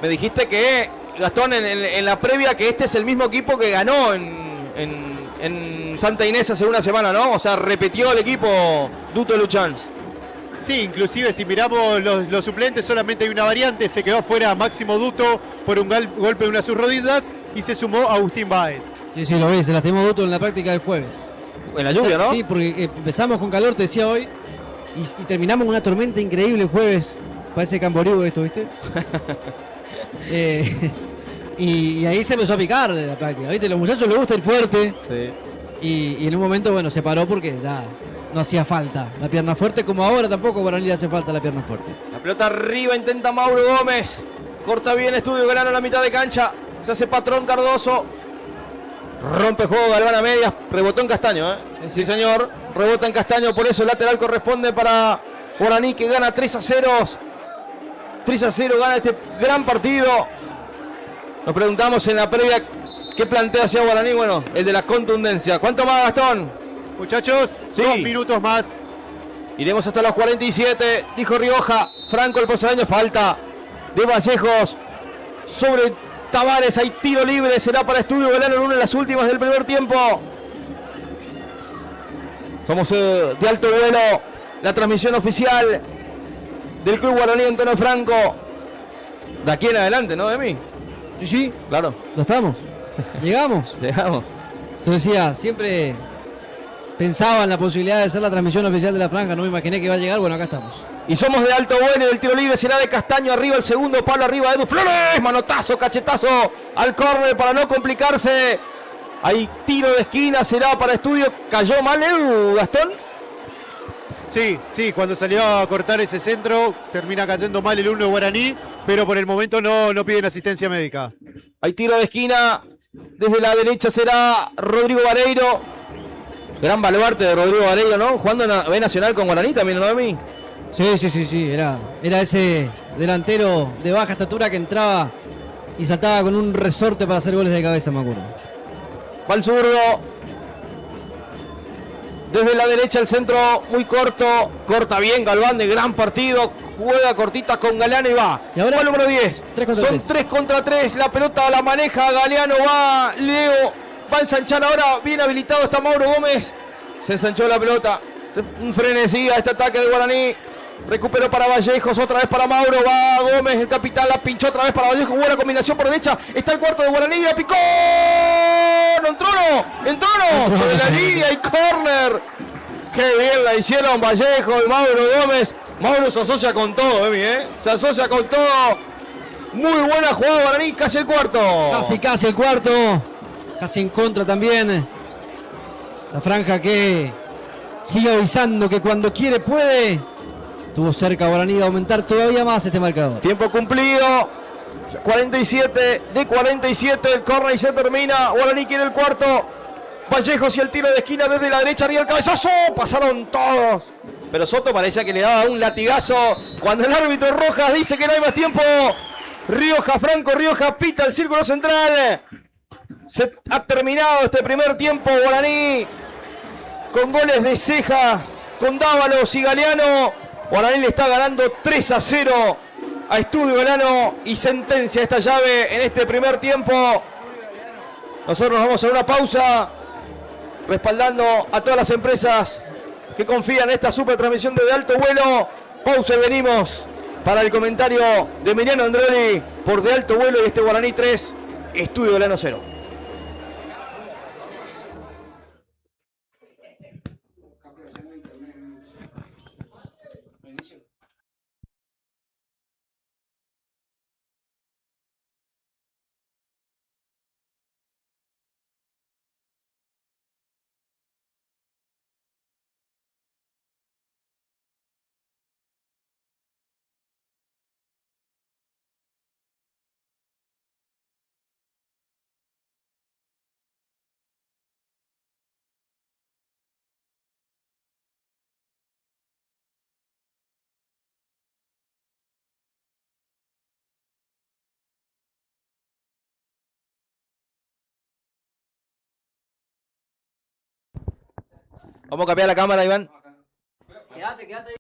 Me dijiste que, Gastón, en la previa, que este es el mismo equipo que ganó en Santa Inés hace una semana, ¿no? O sea, repitió el equipo Duto Luchans. Sí, inclusive si miramos los suplentes, solamente hay una variante, se quedó fuera Máximo Duto por un golpe de una de sus rodillas y se sumó Agustín Báez. Sí, lo vi, se lastimó Duto en la práctica del jueves. En la lluvia, ¿no? Sí, porque empezamos con calor, te decía hoy, y terminamos con una tormenta increíble el jueves. Parece Camboriú esto, ¿viste? Y ahí se empezó a picar la práctica, ¿viste? A los muchachos les gusta ir fuerte. Sí. Y en un momento, bueno, se paró porque ya no hacía falta la pierna fuerte, como ahora tampoco para le hace falta la pierna fuerte. La pelota arriba, intenta Mauro Gómez. Corta bien Estudio Galano a la mitad de cancha. Se hace patrón Cardoso. Rompe juego Galván a medias. Rebotó en Castaño, ¿eh? Sí, señor. Rebota en Castaño. Por eso el lateral corresponde para Guaraní, que gana 3-0. 3-0 gana este gran partido. Nos preguntamos en la previa qué plantea hacia Guaraní. Bueno, el de la contundencia. ¿Cuánto más, Gastón? Muchachos, Sí. 2 minutos más. Iremos hasta los 47, dijo Rioja. Franco el posadeño, falta de Vallejos sobre Tavares. Hay tiro libre, será para Estudio Galano en una de las últimas del primer tiempo. Somos de alto vuelo, la transmisión oficial del Club Guaraní Antonio Franco. De aquí en adelante, ¿no, Emi? Sí, Claro, lo estamos. Llegamos. llegamos. Yo decía, siempre pensaba en la posibilidad de hacer la transmisión oficial de la franja, no me imaginé que iba a llegar, bueno, acá estamos. Y somos de alto vuelo y el tiro libre será de Castaño, arriba el segundo palo, arriba Edu Flores, manotazo, cachetazo al córner para no complicarse. Hay tiro de esquina, será para Estudio. ¿Cayó mal Edu, Gastón? Sí, cuando salió a cortar ese centro, termina cayendo mal el 1 de Guaraní, pero por el momento no piden asistencia médica. Hay tiro de esquina, desde la derecha será Rodrigo Vareiro. Gran baluarte de Rodrigo Vareiro, ¿no? Jugando en la B Nacional con Guaraní también, ¿no, Emi? Sí, era ese delantero de baja estatura que entraba y saltaba con un resorte para hacer goles de cabeza, me acuerdo. Va el zurdo. Desde la derecha el centro muy corto. Corta bien Galván de gran partido. Juega cortita con Galeano y va. Y ahora va el número 10. 3 contra Son 3. 3 contra 3. La pelota la maneja Galeano. Va Leo. Va a ensanchar ahora. Bien habilitado está Mauro Gómez. Se ensanchó la pelota. Un frenesí a este ataque de Guaraní. Recuperó para Vallejos, otra vez para Mauro, va Gómez, el capitán la pinchó otra vez para Vallejos, buena combinación por derecha, está el cuarto de Guaraní, la picó, no entró, sobre la línea y córner. Qué bien la hicieron Vallejos y Mauro Gómez. Mauro se asocia con todo, se asocia con todo. Muy buena jugada Guaraní, casi el cuarto. Casi el cuarto, casi en contra también. La franja que sigue avisando que cuando quiere puede. Estuvo cerca Guaraní de aumentar todavía más este marcador. Tiempo cumplido. 47 de 47. El córner y se termina. Guaraní quiere el cuarto. Vallejos y el tiro de esquina desde la derecha. Arriba el cabezazo. Pasaron todos. Pero Soto parecía que le daba un latigazo. Cuando el árbitro Rojas dice que no hay más tiempo. Rioja, Franco Rioja pita el círculo central. Se ha terminado este primer tiempo. Guaraní con goles de Cejas, con Dávalos y Galeano. Guaraní le está ganando 3-0 a Estudio Galeano y sentencia esta llave en este primer tiempo. Nosotros nos vamos a una pausa, respaldando a todas las empresas que confían en esta super transmisión de alto vuelo. Pausa y venimos para el comentario de Emiliano Androli por De Alto Vuelo y este Guaraní 3, Estudio Galeano 0. Vamos a cambiar la cámara, Iván. Quédate.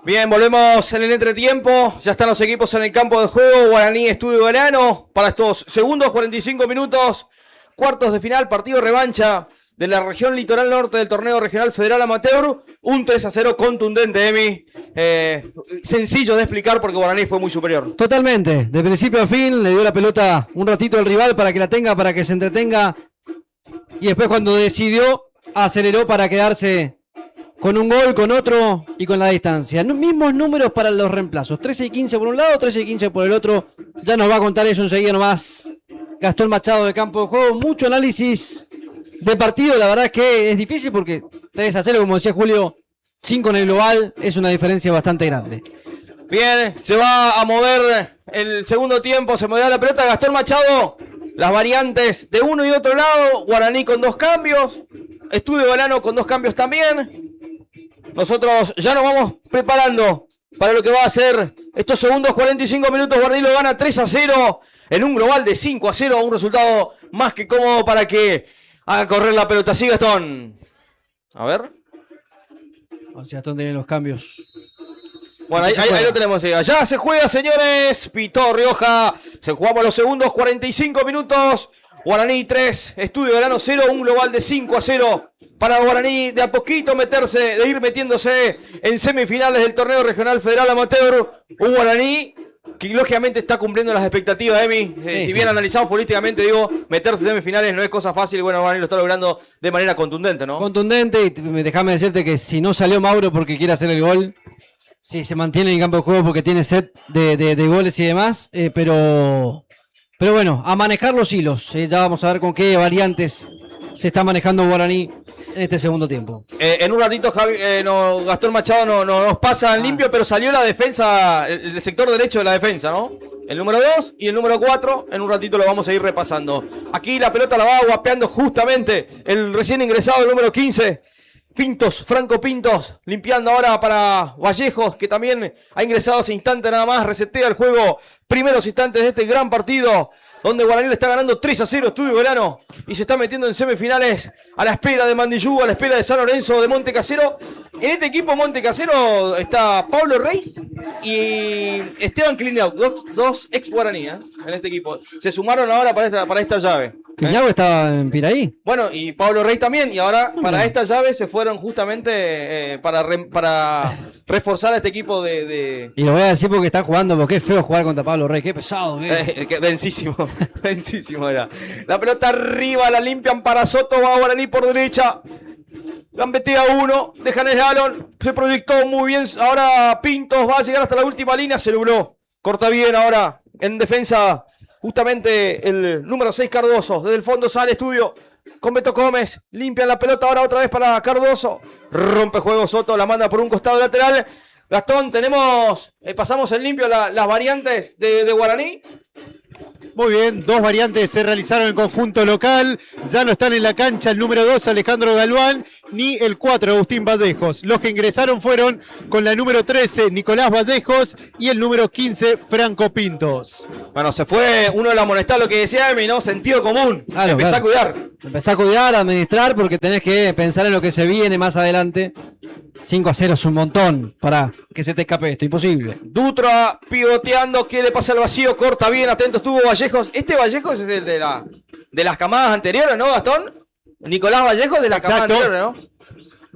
Bien, volvemos en el entretiempo. Ya están los equipos en el campo de juego. Guaraní, Estudio Verano. Para estos segundos 45 minutos. Cuartos de final, partido revancha de la región litoral norte del torneo regional federal amateur. Un 3-0 contundente, Emi. Sencillo de explicar porque Guaraní fue muy superior. Totalmente. De principio a fin le dio la pelota un ratito al rival para que la tenga, para que se entretenga. Y después cuando decidió, aceleró para quedarse con un gol, con otro y con la distancia. Mismos números para los reemplazos. 13 y 15 por un lado, 13 y 15 por el otro. Ya nos va a contar eso enseguida nomás Gastón Machado del campo de juego. Mucho análisis de partido. La verdad es que es difícil porque 3-0, como decía Julio, 5 en el global. Es una diferencia bastante grande. Bien, se va a mover el segundo tiempo. Se moverá la pelota. Gastón Machado. Las variantes de uno y otro lado. Guaraní con 2 cambios. Estudio Verano con 2 cambios también. Nosotros ya nos vamos preparando para lo que va a ser estos segundos 45 minutos. Guaraní lo gana 3-0 en un global de 5-0. Un resultado más que cómodo para que haga correr la pelota. Sí, Gastón. A ver. O sea, Gastón tiene los cambios. Bueno, ahí lo tenemos. Ya se juega, señores. Pitó Rioja. Se jugamos los segundos 45 minutos. Guaraní 3, Estudio Verano 0. Un global de 5-0. Para Guaraní de a poquito de ir metiéndose en semifinales del torneo regional federal amateur. Un Guaraní que lógicamente está cumpliendo las expectativas, Emi. Si bien analizamos políticamente, digo, meterse en semifinales no es cosa fácil. Bueno, Guaraní lo está logrando de manera contundente, ¿no? Contundente, y déjame decirte que si no salió Mauro porque quiere hacer el gol, sí, se mantiene en el campo de juego porque tiene set de goles y demás, pero bueno, a manejar los hilos. Ya vamos a ver con qué variantes se está manejando Guaraní en este segundo tiempo. En un ratito Gastón Machado no nos pasa en limpio, pero salió la defensa, el sector derecho de la defensa, ¿no? El número 2 y el número 4, en un ratito lo vamos a ir repasando. Aquí la pelota la va guapeando justamente el recién ingresado, el número 15. Pintos, Franco Pintos, limpiando ahora para Vallejos, que también ha ingresado hace instante nada más, resetea el juego, primeros instantes de este gran partido, donde Guaraní le está ganando 3-0 Estudio Verano, y se está metiendo en semifinales a la espera de Mandillú, a la espera de San Lorenzo, de Montecasero. En este equipo Montecasero está Pablo Reis y Esteban Cliniau, dos ex Guaraní, en este equipo. Se sumaron ahora para esta llave. ¿Cliniau estaba en Piraí? Bueno, y Pablo Reis también, y ahora para esta llave se fueron justamente para reforzar a este equipo de... Y lo voy a decir porque está jugando, porque es feo jugar contra Pablo Reis, qué pesado. Densísimo, densísimo era. La pelota arriba, la limpian para Soto, va Guaraní por derecha. Gambetea uno, dejan el balón, se proyectó muy bien, ahora Pintos va a llegar hasta la última línea, se nubló. Corta bien ahora, en defensa, justamente el número 6 Cardoso, desde el fondo sale Estudio, con Beto Gómez, limpian la pelota ahora otra vez para Cardoso, rompe juego Soto, la manda por un costado lateral. Gastón, pasamos en limpio las variantes de Guaraní. Muy bien, 2 variantes se realizaron en el conjunto local. Ya no están en la cancha el número 2, Alejandro Galván, ni el 4, Agustín Vallejos. Los que ingresaron fueron con la número 13, Nicolás Vallejos, y el número 15, Franco Pintos. Bueno, se fue uno de la amonestar, lo que decía Emi, ¿no? Sentido común. Claro, Empezá a cuidar. Empezá a cuidar, a administrar, porque tenés que pensar en lo que se viene más adelante. 5-0 es un montón para que se te escape esto, imposible. Dutra pivoteando, quiere pasar al vacío, corta bien, atento estuvo Vallejos. Este Vallejos es el de las camadas anteriores, ¿no, Gastón? Nicolás Vallejos de la camada anterior, ¿no?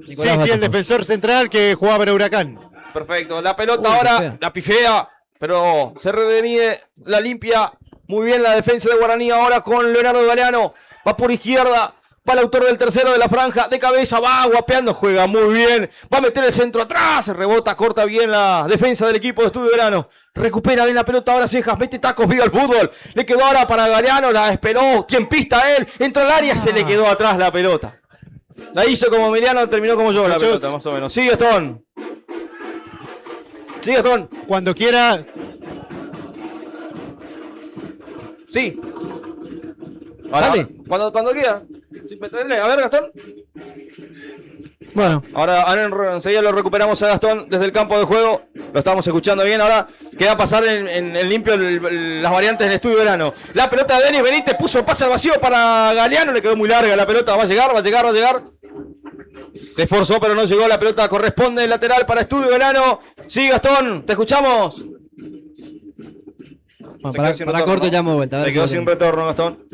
Sí, el defensor central que jugaba para Huracán. Perfecto, la pelota ahora, la pifea, pero se redemide, la limpia muy bien la defensa de Guaraní ahora con Leonardo Galeano. Va por izquierda. Va el autor del tercero de la franja, de cabeza, va guapeando, juega muy bien, va a meter el centro atrás, rebota, corta bien la defensa del equipo de Estudio Verano, recupera bien la pelota ahora Cejas, mete tacos, viva el fútbol, le quedó ahora para Galeano, la esperó, tiempista él, entró al área, se le quedó atrás la pelota. La hizo como Emiliano, terminó como yo la pelota, más o menos. Sigue Gastón. Sigue Gastón. Cuando quiera. Sí. Ahora, Dale. Cuando quiera. A ver, Gastón. Bueno. Ahora enseguida lo recuperamos a Gastón desde el campo de juego. Lo estamos escuchando bien. Ahora queda pasar en limpio las variantes del Estudio Verano. La pelota de Denis Benítez puso el pase al vacío para Galeano. Le quedó muy larga la pelota. Va a llegar. Se esforzó, pero no llegó. La pelota corresponde lateral para Estudio Verano. Sí, Gastón, te escuchamos. Para corto ya hemos vuelta. Se quedó sin retorno, Gastón.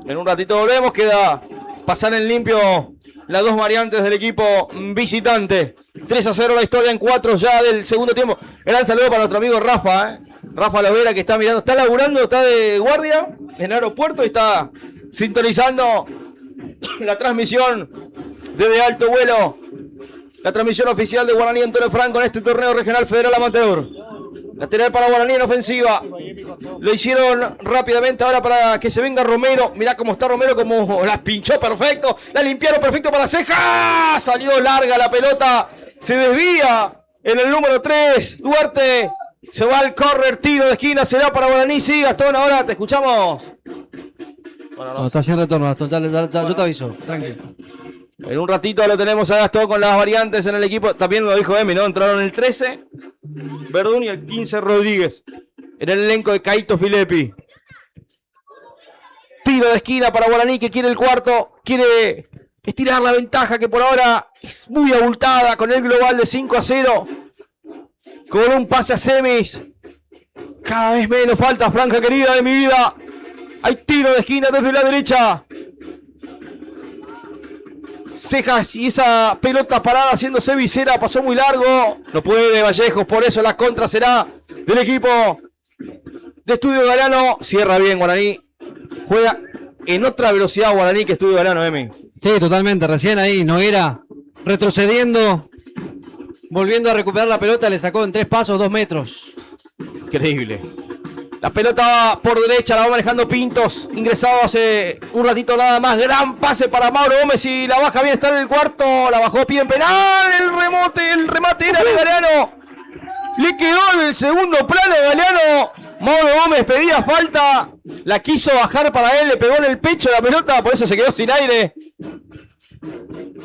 En un ratito volvemos, queda pasar en limpio las dos variantes del equipo visitante. 3-0 la historia en 4 ya del segundo tiempo. Gran saludo para nuestro amigo Rafa, Rafa Lovera, que está mirando, está laburando, está de guardia en el aeropuerto y está sintonizando la transmisión desde alto vuelo. La transmisión oficial de Guaraní Antonio Franco en este torneo regional federal amateur. Lateral para Guaraní en ofensiva. Lo hicieron rápidamente ahora para que se venga Romero. Mirá cómo está Romero, como la pinchó perfecto. La limpiaron perfecto para Ceja. Salió larga la pelota. Se desvía en el número 3. Duarte se va al córner, tiro de esquina. Será para Guaraní. Sí, Gastón, ahora te escuchamos. Bueno, no, está sin retorno, Gastón. Yo te aviso. Tranquilo. En un ratito lo tenemos a Gastón con las variantes en el equipo. También lo dijo Emi, ¿no? Entraron el 13 Verdún y el 15 Rodríguez en el elenco de Caito Filippi. Tiro de esquina para Guaraní, que quiere el cuarto. Quiere estirar la ventaja que por ahora es muy abultada con el global de 5-0. Con un pase a semis. Cada vez menos falta, franja querida de mi vida. Hay tiro de esquina desde la derecha. Cejas y esa pelota parada haciéndose visera, pasó muy largo. No puede Vallejos, por eso la contra será del equipo de Estudio Galeano. Cierra bien Guaraní. Juega en otra velocidad Guaraní que Estudio Galeano, Emi. Sí, totalmente. Recién ahí Noguera retrocediendo, volviendo a recuperar la pelota, le sacó en 3 pasos 2 metros. Increíble. La pelota por derecha la va manejando Pintos. Ingresado hace un ratito nada más. Gran pase para Mauro Gómez y la baja bien. Está en el cuarto. La bajó pie en penal. El remate era de Galeano. Le quedó en el segundo plano Galeano. Mauro Gómez pedía falta. La quiso bajar para él. Le pegó en el pecho la pelota. Por eso se quedó sin aire.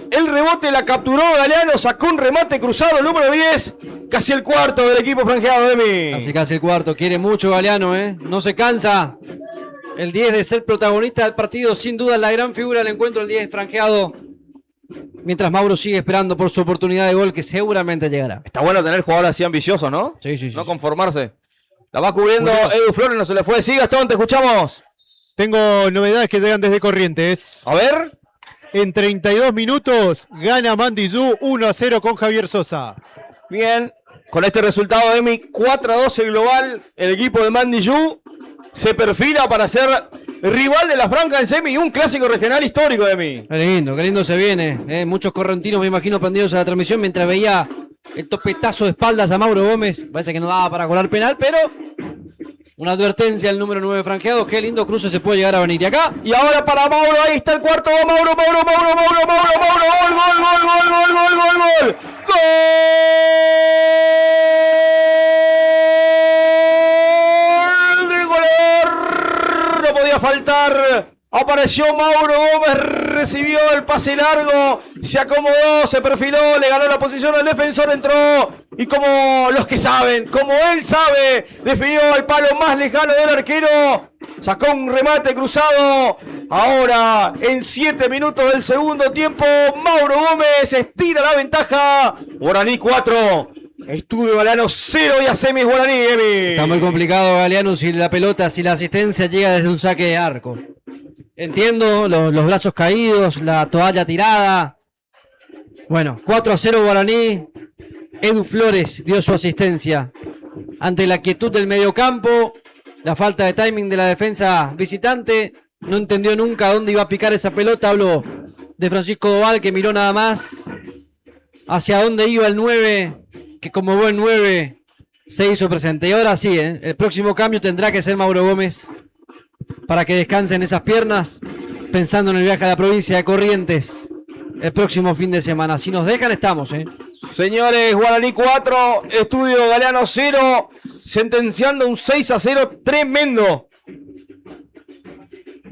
El rebote la capturó Galeano. Sacó un remate cruzado. El número 10. Casi el cuarto del equipo franjeado, Emi. Casi el cuarto. Quiere mucho Galeano, No se cansa. El 10 de ser protagonista del partido. Sin duda la gran figura del encuentro. El 10 franjeado. Mientras Mauro sigue esperando por su oportunidad de gol que seguramente llegará. Está bueno tener jugadores así ambiciosos, ¿no? Sí. No conformarse. La va cubriendo Edu Flores. No se le fue. Sí, Gastón, te escuchamos. Tengo novedades que llegan desde Corrientes. A ver. En 32 minutos gana Mandillú 1-0 con Javier Sosa. Bien. Con este resultado, Emi, 4-2 el global. El equipo de Mandillú se perfila para ser rival de la Franca en semi y un clásico regional histórico, Emi. Qué lindo se viene. Muchos correntinos, me imagino, prendidos a la transmisión mientras veía el topetazo de espaldas a Mauro Gómez. Parece que no daba para cobrar penal, pero una advertencia al número 9 franjeado. Qué lindo cruce se puede llegar a venir. Y acá. Y ahora para Mauro, ahí está el cuarto. Va Mauro. Gol. De goleador. No podía faltar. Apareció Mauro Gómez, recibió el pase largo, se acomodó, se perfiló, le ganó la posición al defensor, entró y como los que saben, como él sabe, definió al palo más lejano del arquero, sacó un remate cruzado. Ahora, en 7 minutos del segundo tiempo, Mauro Gómez estira la ventaja. Guaraní 4, Estudio Galeano 0 y a semis Guaraní, Emi. Está muy complicado Galeano si la pelota, si la asistencia llega desde un saque de arco. Entiendo, los brazos caídos, la toalla tirada. Bueno, 4-0 Guaraní. Edu Flores dio su asistencia. Ante la quietud del mediocampo, la falta de timing de la defensa visitante, no entendió nunca dónde iba a picar esa pelota. Hablo de Francisco Doval, que miró nada más hacia dónde iba el 9, que como buen 9 se hizo presente. Y ahora sí, el próximo cambio tendrá que ser Mauro Gómez, para que descansen esas piernas, pensando en el viaje a la provincia de Corrientes el próximo fin de semana. Si nos dejan, estamos, Señores, Guaraní 4, Estudio Galeano 0, sentenciando un 6-0 tremendo.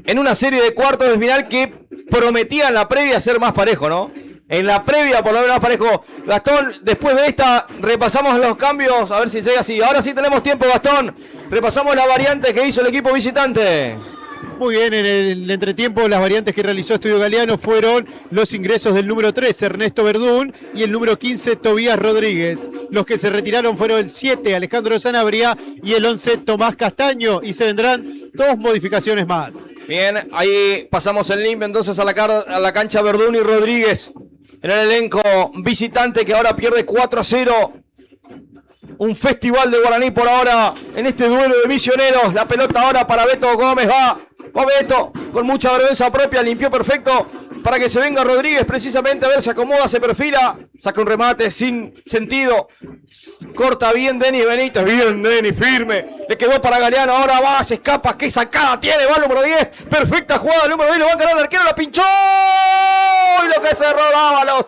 En una serie de cuartos de final que prometía en la previa ser más parejo, ¿no? En la previa por lo menos más parejo. Gastón, después de esta repasamos los cambios, a ver si llega así. Ahora sí tenemos tiempo, Gastón. Repasamos la variante que hizo el equipo visitante. Muy bien, en el entretiempo las variantes que realizó Estudio Galeano fueron los ingresos del número 13, Ernesto Verdún, y el número 15, Tobías Rodríguez. Los que se retiraron fueron el 7, Alejandro Sanabria, y el 11, Tomás Castaño, y se vendrán 2 modificaciones más. Bien, ahí pasamos el limpio entonces a la cancha Verdún y Rodríguez en el elenco visitante que ahora pierde 4-0. Un festival de Guaraní por ahora en este duelo de misioneros. La pelota ahora para Beto Gómez. Va Beto con mucha vergüenza propia. Limpió perfecto para que se venga Rodríguez. Precisamente a ver, se acomoda, se perfila. Saca un remate sin sentido. Corta bien Denis Benítez. Bien Denis, firme. Le quedó para Galeano. Ahora va, se escapa. Qué sacada tiene. Va el número 10. Perfecta jugada. El número 10 lo va a ganar el arquero. La pinchó. Y lo que cerró Dávalos.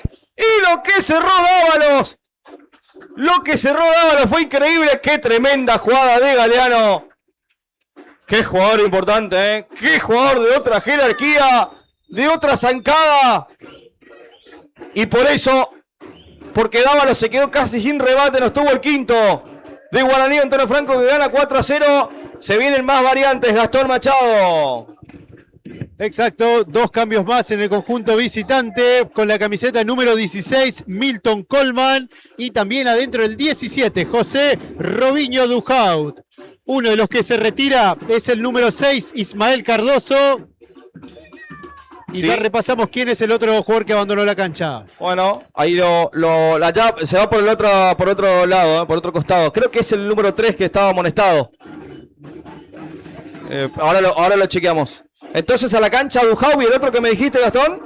Lo que cerró Dávalos fue increíble. Qué tremenda jugada de Galeano. Qué jugador importante, ¿eh? Qué jugador de otra jerarquía, de otra zancada. Y por eso, porque Dávalos se quedó casi sin rebate, nos tuvo el quinto de Guaraní. Antonio Franco que gana 4-0. Se vienen más variantes, Gastón Machado. Exacto, 2 cambios más en el conjunto visitante, con la camiseta número 16, Milton Coleman, y también adentro el 17, José Robinho Duhaut. Uno de los que se retira es el número 6, Ismael Cardoso. Y Sí. ya repasamos quién es el otro jugador que abandonó la cancha. Bueno, ahí ya se va por otro lado, por otro costado. Creo que es el número 3 que estaba amonestado. Ahora lo chequeamos. Entonces a la cancha Duhaut y el otro que me dijiste, Gastón.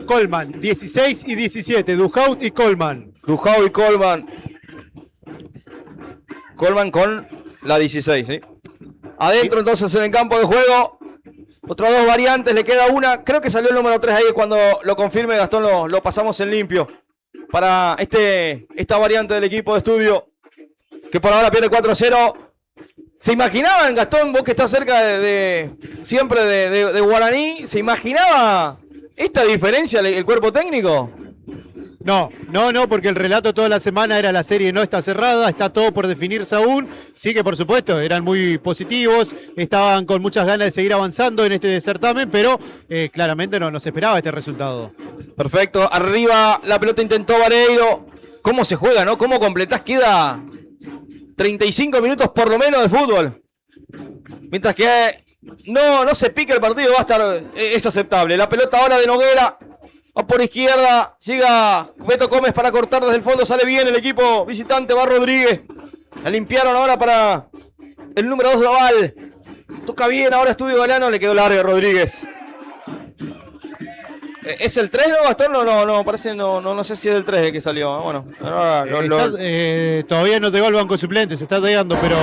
Coleman, 16 y 17, Duhaut y Coleman. Duhaut y Coleman. Coleman con la 16, ¿sí? Adentro entonces en el campo de juego. Otras 2 variantes, le queda una. Creo que salió el número 3 ahí. Cuando lo confirme Gastón lo pasamos en limpio. Para esta variante del equipo de estudio. Que por ahora pierde 4-0. ¿Se imaginaban, Gastón, vos que estás cerca siempre de Guaraní, ¿se imaginaba esta diferencia el cuerpo técnico? No, porque el relato toda la semana era la serie no está cerrada, está todo por definirse aún. Sí que por supuesto eran muy positivos, estaban con muchas ganas de seguir avanzando en este certamen, pero claramente no se esperaba este resultado. Perfecto, arriba la pelota intentó Vareiro. ¿Cómo se juega, no? ¿Cómo completás? Queda 35 minutos por lo menos de fútbol. Mientras que no se pique el partido, va a estar, es aceptable. La pelota ahora de Noguera. Va por izquierda. Llega Beto Gómez para cortar desde el fondo. Sale bien el equipo visitante. Va Rodríguez. La limpiaron ahora para el número 2 de Oval. Toca bien ahora Estudio Galeano. Le quedó largo Rodríguez. ¿Es el 3, no, Gastón? No, parece, no sé si es el 3 el que salió. Bueno, todavía no llegó al banco suplente, se está llegando, pero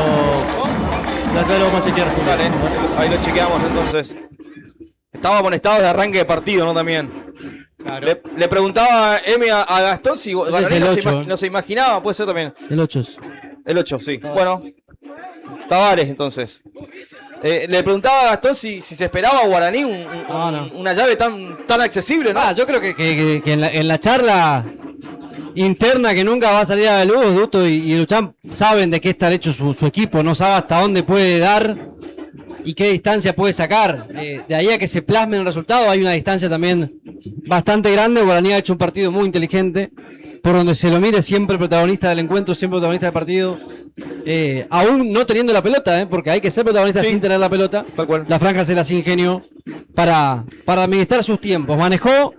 ya lo vamos a chequear. Dale, ahí lo chequeamos entonces. Estaba amonestado de arranque de partido, ¿no? También. Claro. Le preguntaba Emi a Gastón si no se imaginaba, puede ser también. El 8. El 8, sí. Bueno, Tavares entonces. Le preguntaba a Gastón si se esperaba a Guaraní una llave tan accesible, ¿no? Yo creo que en la charla interna que nunca va a salir a la luz, Duto y Luchán saben de qué está hecho su equipo, no sabe hasta dónde puede dar y qué distancia puede sacar. De ahí a que se plasme en el resultado hay una distancia también bastante grande. Guaraní ha hecho un partido muy inteligente, por donde se lo mire, siempre protagonista del encuentro, siempre protagonista del partido. Aún no teniendo la pelota, porque hay que ser protagonista sin tener la pelota. Tal cual. La franja se las ingenió para administrar sus tiempos. Manejó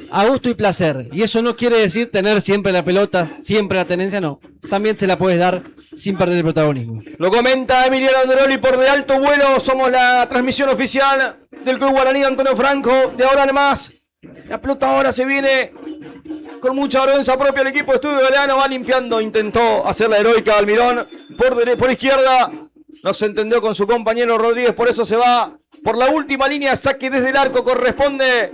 a gusto y placer. Y eso no quiere decir tener siempre la pelota, siempre la tenencia, no. También se la puedes dar sin perder el protagonismo. Lo comenta Emiliano Androli por De Alto Vuelo. Somos la transmisión oficial del Club Guaraní de Antonio Franco. De ahora en más, la pelota ahora se viene con mucha vergüenza propia. El equipo de Estudio Galeano va limpiando. Intentó hacer la heroica Almirón por izquierda. No se entendió con su compañero Rodríguez. Por eso se va por la última línea. Saque desde el arco. Corresponde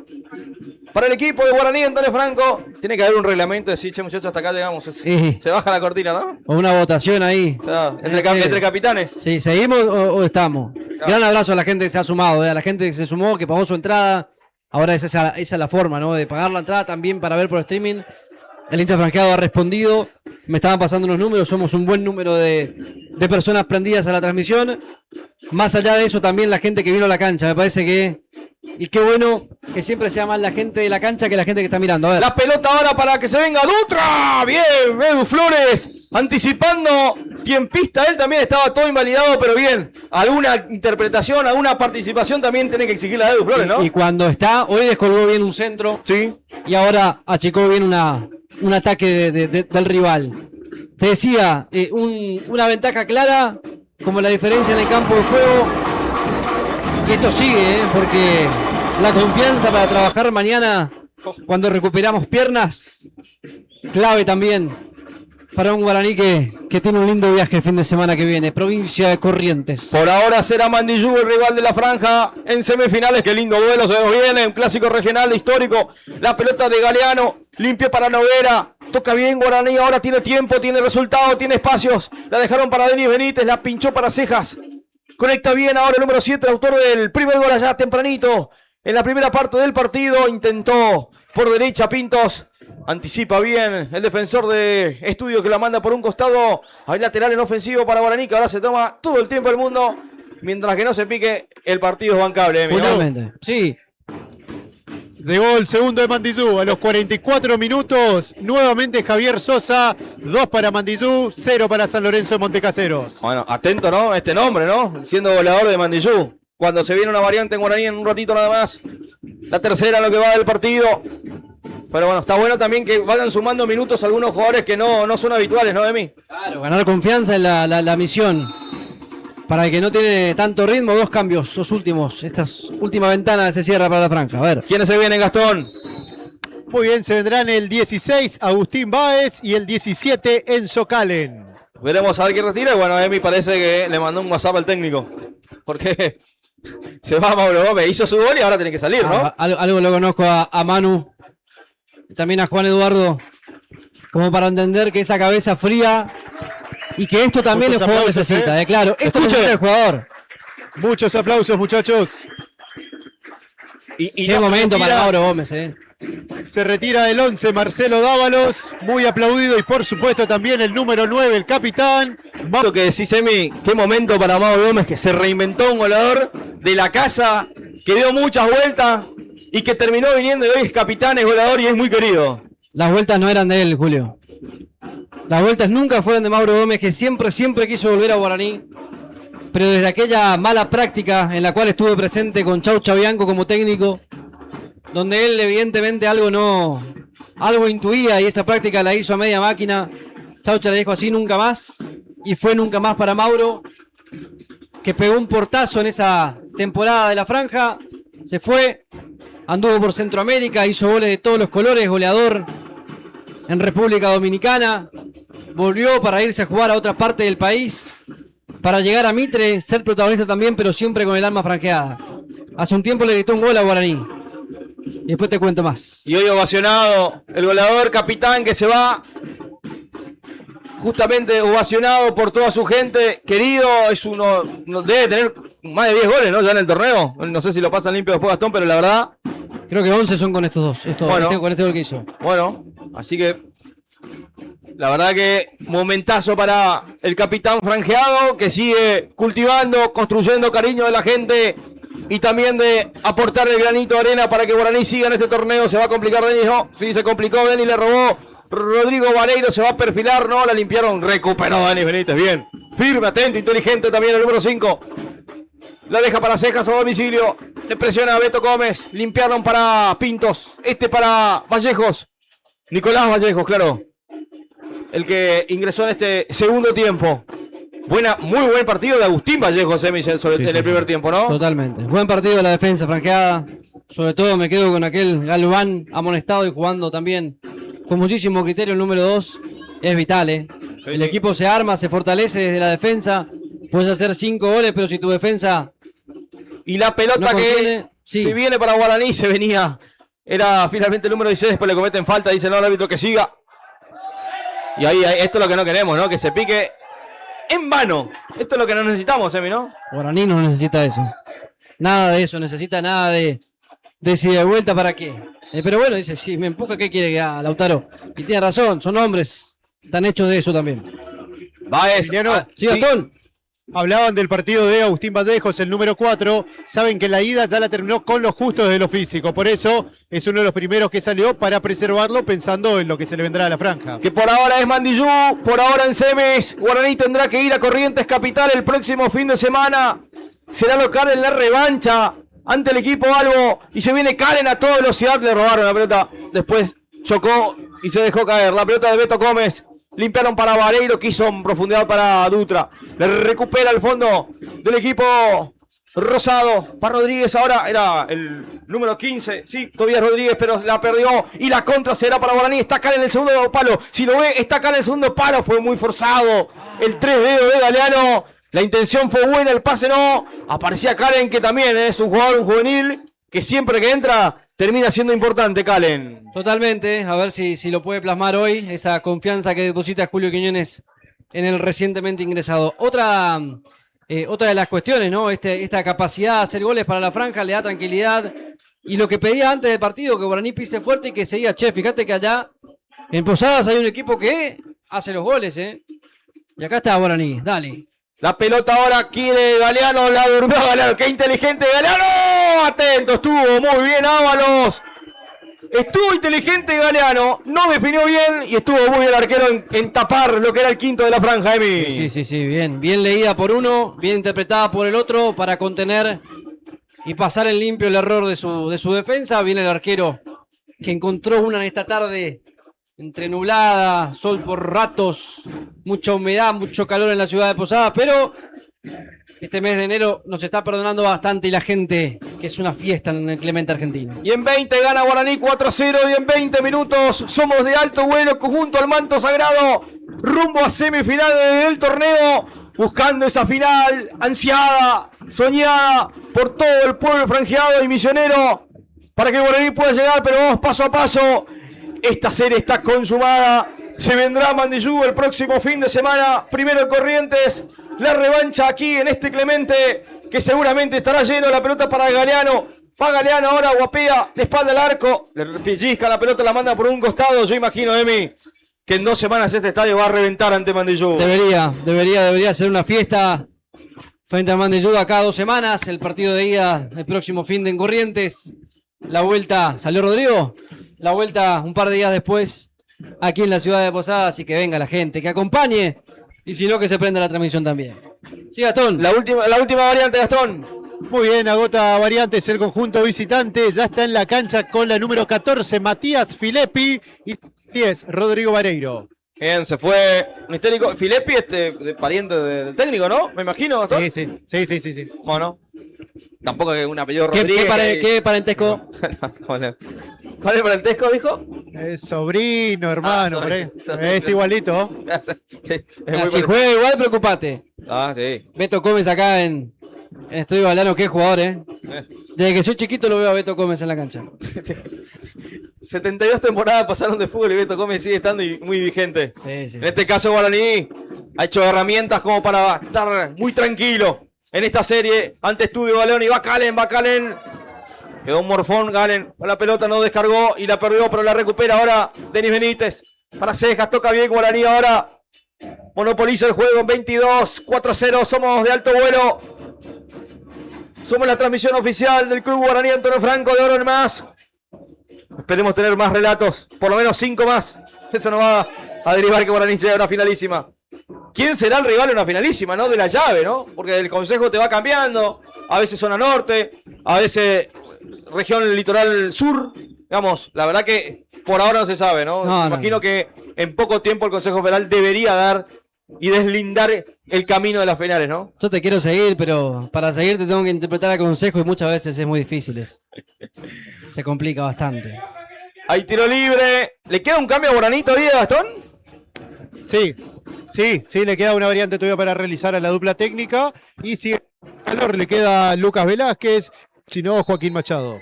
para el equipo de Guaraní de Antonio Franco. Tiene que haber un reglamento. Decir, che, muchachos, hasta acá llegamos. Sí. Se baja la cortina, ¿no? O una votación ahí. O sea, entre capitanes. Sí, ¿seguimos o estamos? Claro. Gran abrazo a la gente que se ha sumado, a la gente que se sumó, que pagó su entrada. Ahora esa es la forma, ¿no? De pagar la entrada también para ver por streaming. El hincha franqueado ha respondido. Me estaban pasando los números. Somos un buen número de personas prendidas a la transmisión. más allá de eso también la gente que vino a la cancha, me parece que... Y qué bueno que siempre sea más la gente de la cancha que la gente que está mirando. A ver. La pelota ahora para que se venga Dutra. Bien, Edu Flores anticipando. Tiempista, él también estaba todo invalidado, pero bien. Alguna interpretación, alguna participación también tiene que exigirle a Edu Flores, ¿no? Y cuando está, hoy descolgó bien un centro. Sí. Y ahora achicó bien un ataque del rival. Te decía, una ventaja clara, como la diferencia en el campo de juego. Y esto sigue, porque la confianza para trabajar mañana, cuando recuperamos piernas, clave también para un Guaraní que tiene un lindo viaje el fin de semana que viene, provincia de Corrientes. Por ahora será Mandillú el rival de la franja en semifinales. Qué lindo duelo se nos viene, un clásico regional histórico. La pelota de Galeano, limpio para Noguera. Toca bien Guaraní, ahora tiene tiempo, tiene resultado, tiene espacios. La dejaron para Denis Benítez, la pinchó para Cejas. Conecta bien ahora el número 7, autor del primer gol allá tempranito. En la primera parte del partido intentó por derecha Pintos. Anticipa bien el defensor de Estudio que la manda por un costado. Hay lateral en ofensivo para Guaraní, que ahora se toma todo el tiempo del mundo. Mientras que no se pique, el partido es bancable. Finalmente, sí. Llegó el segundo de Mandillú a los 44 minutos. Nuevamente Javier Sosa. 2 para Mandillú, 0 para San Lorenzo de Montecaseros. Bueno, atento, ¿no? Este nombre, ¿no? Siendo goleador de Mandillú. Cuando se viene una variante en Guaraní en un ratito nada más. La tercera en lo que va del partido. Pero bueno, está bueno también que vayan sumando minutos algunos jugadores que no son habituales, ¿no, Demi? Claro, ganar confianza en la misión. Para el que no tiene tanto ritmo, 2 cambios, los últimos. Esta última ventana se cierra para la franja. A ver. ¿Quiénes se vienen, Gastón? Muy bien, se vendrán el 16 Agustín Báez y el 17 Enzo Calen. Veremos a ver quién retira. Y bueno, Demi parece que le mandó un WhatsApp al técnico. Porque se va Mauro Gómez, hizo su gol y ahora tiene que salir, ¿no? Algo lo conozco a Manu, también a Juan Eduardo, como para entender que esa cabeza fría y que esto también el jugador necesita, claro, esto necesita el jugador. Muchos aplausos, muchachos. Y qué momento para Mauro Gómez, Se retira del 11 Marcelo Dávalos, muy aplaudido, y por supuesto también el número 9, el capitán. Lo que decís, Emi, qué momento para Mauro Gómez, que se reinventó un goleador de la casa, que dio muchas vueltas y que terminó viniendo y hoy es capitán, es goleador y es muy querido. Las vueltas no eran de él, Julio. Las vueltas nunca fueron de Mauro Gómez, que siempre quiso volver a Guaraní. Pero desde aquella mala práctica en la cual estuve presente con Chaucha Bianco como técnico, donde él evidentemente algo intuía y esa práctica la hizo a media máquina, Chaucha le dijo así nunca más, y fue nunca más para Mauro, que pegó un portazo en esa temporada de la franja, se fue, anduvo por Centroamérica, hizo goles de todos los colores, goleador en República Dominicana, volvió para irse a jugar a otra parte del país, para llegar a Mitre, ser protagonista también, pero siempre con el alma franqueada. Hace un tiempo le gritó un gol a Guaraní. Y después te cuento más. Y hoy ovacionado, el goleador capitán que se va, justamente ovacionado por toda su gente, querido, es uno, debe tener más de 10 goles, ¿no? Ya en el torneo. No sé si lo pasan limpio después Gastón, pero la verdad... Creo que 11 son con estos dos, bueno, con este gol que hizo. Bueno, así que... La verdad que momentazo para el capitán franjeado, que sigue cultivando, construyendo cariño de la gente y también de aportar el granito de arena para que Guaraní siga en este torneo. Se va a complicar Denis, no, sí se complicó, Denis le robó, Rodrigo Vareiro se va a perfilar, no, la limpiaron, recuperó Denis Benítez, bien, firme, atento, inteligente también el número 5. La deja para Cejas a domicilio, le presiona a Beto Gómez, limpiaron para Pintos, para Vallejos, Nicolás Vallejos, claro. El que ingresó en este segundo tiempo. Muy buen partido de Agustín Vallejos en el primer tiempo, ¿no? Totalmente. Buen partido de la defensa franqueada. Sobre todo me quedo con aquel Galván amonestado y jugando también con muchísimo criterio el número 2. Es vital, ¿eh? Sí, el equipo se arma, se fortalece desde la defensa. Puedes hacer 5 goles, pero si tu defensa... Y la pelota no que se viene para Guaraní, se venía... Era finalmente el número 16, después le cometen falta, dice no, el árbitro que siga. Y ahí, esto es lo que no queremos, ¿no? Que se pique en vano. Esto es lo que no necesitamos, Emi, ¿no? Guaraní no necesita eso. Nada de eso, necesita nada de si de vuelta para qué. Pero bueno, dice, si me empuja, ¿qué quiere que haga Lautaro? Y tiene razón, son hombres, están hechos de eso también. Baez, sí, Gastón. Hablaban del partido de Agustín Valdejos, el número 4. Saben que la ida ya la terminó con los justos de lo físico. Por eso es uno de los primeros que salió para preservarlo pensando en lo que se le vendrá a la franja. Que por ahora es Mandillú, por ahora en semis. Guaraní tendrá que ir a Corrientes Capital el próximo fin de semana. Será local en la revancha ante el equipo Albo. Y se viene Karen a toda velocidad. Le robaron la pelota. Después chocó y se dejó caer. La pelota de Beto Gómez. Limpiaron para Vareiro, quiso en profundidad para Dutra. Le recupera el fondo del equipo rosado. Para Rodríguez ahora era el número 15. Sí, todavía Rodríguez, pero la perdió. Y la contra será para Guaraní. Está acá en el segundo palo. Si lo ve, está acá en el segundo palo. Fue muy forzado. El 3 dedos de Galeano. La intención fue buena, el pase no. Aparecía Karen, que también es un jugador, un juvenil, que siempre que entra termina siendo importante, Calen. Totalmente, a ver si lo puede plasmar hoy, esa confianza que deposita Julio Quiñones en el recientemente ingresado. Otra de las cuestiones, ¿no? Esta capacidad de hacer goles para la franja le da tranquilidad. Y lo que pedía antes del partido, que Guaraní pise fuerte y que seguía, che, fíjate que allá en Posadas hay un equipo que hace los goles, ¿eh? Y acá está Guaraní, dale. La pelota ahora quiere Galeano, la durmió Galeano, qué inteligente Galeano, atento, estuvo muy bien Ábalos, estuvo inteligente Galeano, no definió bien y estuvo muy bien el arquero en tapar lo que era el quinto de la franja, Emi. Sí, bien leída por uno, bien interpretada por el otro para contener y pasar en limpio el error de su defensa. Viene el arquero que encontró una en esta tarde entre nublada, sol por ratos, mucha humedad, mucho calor en la ciudad de Posadas, pero este mes de enero nos está perdonando bastante y la gente, que es una fiesta en el Clemente Argentino. Y en 20 gana Guaraní 4-0 y en 20 minutos somos de alto vuelo conjunto al manto sagrado, rumbo a semifinales del torneo, buscando esa final ansiada, soñada por todo el pueblo franjeado y misionero, para que Guaraní pueda llegar, pero vamos paso a paso. Esta serie está consumada. Se vendrá Mandillú el próximo fin de semana. Primero en Corrientes. La revancha aquí en este Clemente, que seguramente estará lleno. La pelota para Galeano. Va Galeano ahora, guapea, de espalda al arco. Le pellizca la pelota, la manda por un costado. Yo imagino, Emi, que en 2 semanas este estadio va a reventar ante Mandillú. Debería ser una fiesta frente a Mandillú acá 2 semanas. El partido de ida el próximo fin de en Corrientes. La vuelta, ¿salió Rodrigo? La vuelta un par de días después aquí en la ciudad de Posadas, así que venga la gente, que acompañe y si no que se prenda la transmisión también. Sí, Gastón. La última variante, Gastón. Muy bien, agota variantes el conjunto visitante. Ya está en la cancha con la número 14, Matías Filippi, y 10, Rodrigo Vareiro. Bien, se fue un histérico. Filippi, pariente del técnico, ¿no? Me imagino, Gastón. Sí. Bueno, tampoco es un apellido Rodríguez. ¿Qué parentesco? ¿Cuál es el parentesco, dijo? Es sobrino, hermano, por ahí. Es igualito. Si juega igual, preocupate. Sí. Beto Gómez acá en Estudio Galeano, qué jugador, ¿eh? Desde que soy chiquito lo veo a Beto Gómez en la cancha. 72 temporadas pasaron de fútbol y Beto Gómez sigue estando muy vigente. Sí. En este caso Guaraní ha hecho herramientas como para estar muy tranquilo en esta serie ante Estudio Galeano. Y va Calen. Quedó un morfón, Galen. Con la pelota no descargó y la perdió, pero la recupera ahora Denis Benítez. Para Cejas, toca bien Guaraní ahora. Monopoliza el juego en 22, 4-0. Somos de alto vuelo. Somos la transmisión oficial del Club Guaraní Antonio Franco de Oro en Más. Esperemos tener más relatos, por lo menos 5 más. Eso nos va a derivar que Guaraní llegue a una finalísima. ¿Quién será el rival en una finalísima, no? De la llave, ¿no? Porque el consejo te va cambiando. A veces zona norte, a veces región litoral sur. Digamos, la verdad que por ahora no se sabe, ¿no? Me imagino que en poco tiempo el Consejo Federal debería dar y deslindar el camino de las finales, ¿no? Yo te quiero seguir, pero para seguirte tengo que interpretar a consejo y muchas veces es muy difícil eso. Se complica bastante. Hay tiro libre. ¿Le queda un cambio a Guaraní todavía, Gastón? Sí, le queda una variante todavía para realizar a la dupla técnica. Y si le queda Lucas Velázquez, si no, Joaquín Machado.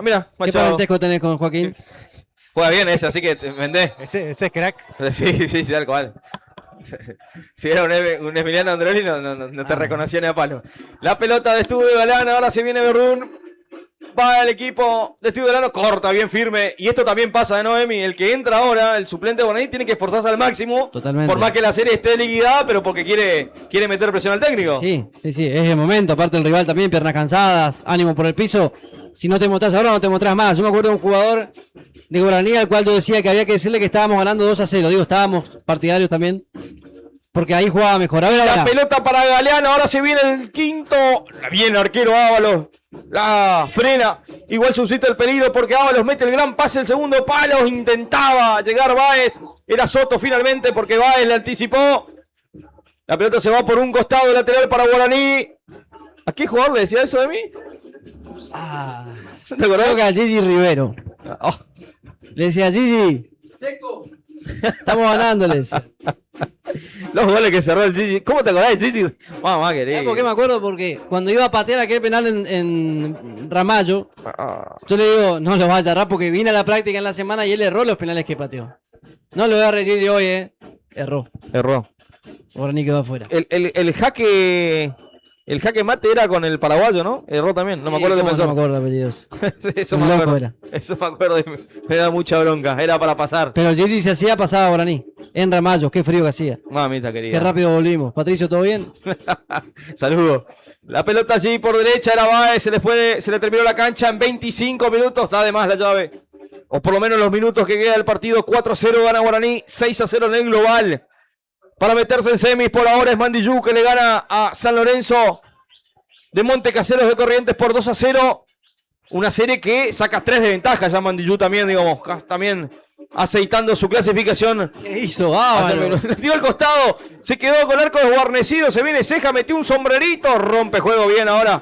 Mira, Machado. ¿Qué parentesco tenés con Joaquín? Juega bien ese, así que te vendé. Ese es crack. Sí, tal cual. Si era un Emiliano Androli no te reconocía ni a palo. La pelota de Estudio Galeano, ahora se viene Berrún. Va el equipo de Estudio Verano, corta bien firme. Y esto también pasa, ¿no, Emi? El que entra ahora, el suplente de Guaraní, tiene que esforzarse al máximo. Totalmente. Por más que la serie esté liquidada, pero porque quiere meter presión al técnico. Sí, es el momento. Aparte el rival también, piernas cansadas, ánimo por el piso. Si no te mostrás ahora, no te mostrás más. Yo me acuerdo de un jugador de Guaraní al cual yo decía que había que decirle que estábamos ganando 2-0. Digo, estábamos partidarios también. Porque ahí jugaba mejor. A ver, La ahora. pelota para Galeano, ahora se viene el quinto. Bien arquero Ábalos. La frena. Igual suscita el peligro porque Ábalos mete el gran pase, el segundo palo. Intentaba llegar Báez. Era Soto finalmente porque Báez le anticipó. La pelota se va por un costado lateral para Guaraní. ¿A qué jugador le decía eso de mí? ¿Te acordás? Creo que a Gigi Rivero. Oh. Le decía, Gigi. Seco. Estamos ganando, le decía. Los goles que cerró el Gigi. ¿Cómo te acordás de Gigi? Mamá querida. ¿Sabes por qué me acuerdo? Porque cuando iba a patear aquel penal en Ramallo, yo le digo, no lo vaya a agarrar porque vine a la práctica en la semana y él erró los penales que pateó. No lo agarre Gigi hoy, Erró. Guaraní quedó afuera. El jaque mate era con el paraguayo, ¿no? Erró también. No me acuerdo de pensar. No me acuerdo de apellidos. Eso me acuerdo. Eso me acuerdo. Me da mucha bronca. Era para pasar. Pero el Gigi se hacía, pasaba a Guaraní. En Ramallo, qué frío que hacía. Mamita querida. Qué rápido volvimos. Patricio, ¿todo bien? Saludos. La pelota allí por derecha era Báez. Se le terminó la cancha en 25 minutos. Está de más la llave. O por lo menos los minutos que queda del partido. 4-0 gana Guaraní. 6-0 en el global. Para meterse en semis por ahora es Mandillú que le gana a San Lorenzo de Montecaseros de Corrientes por 2-0. Una serie que saca 3 de ventaja ya Mandillú también, digamos, también aceitando su clasificación. ¿Qué hizo? Le tiró al costado, se quedó con arco desguarnecido, se viene Ceja, metió un sombrerito, rompe juego bien ahora.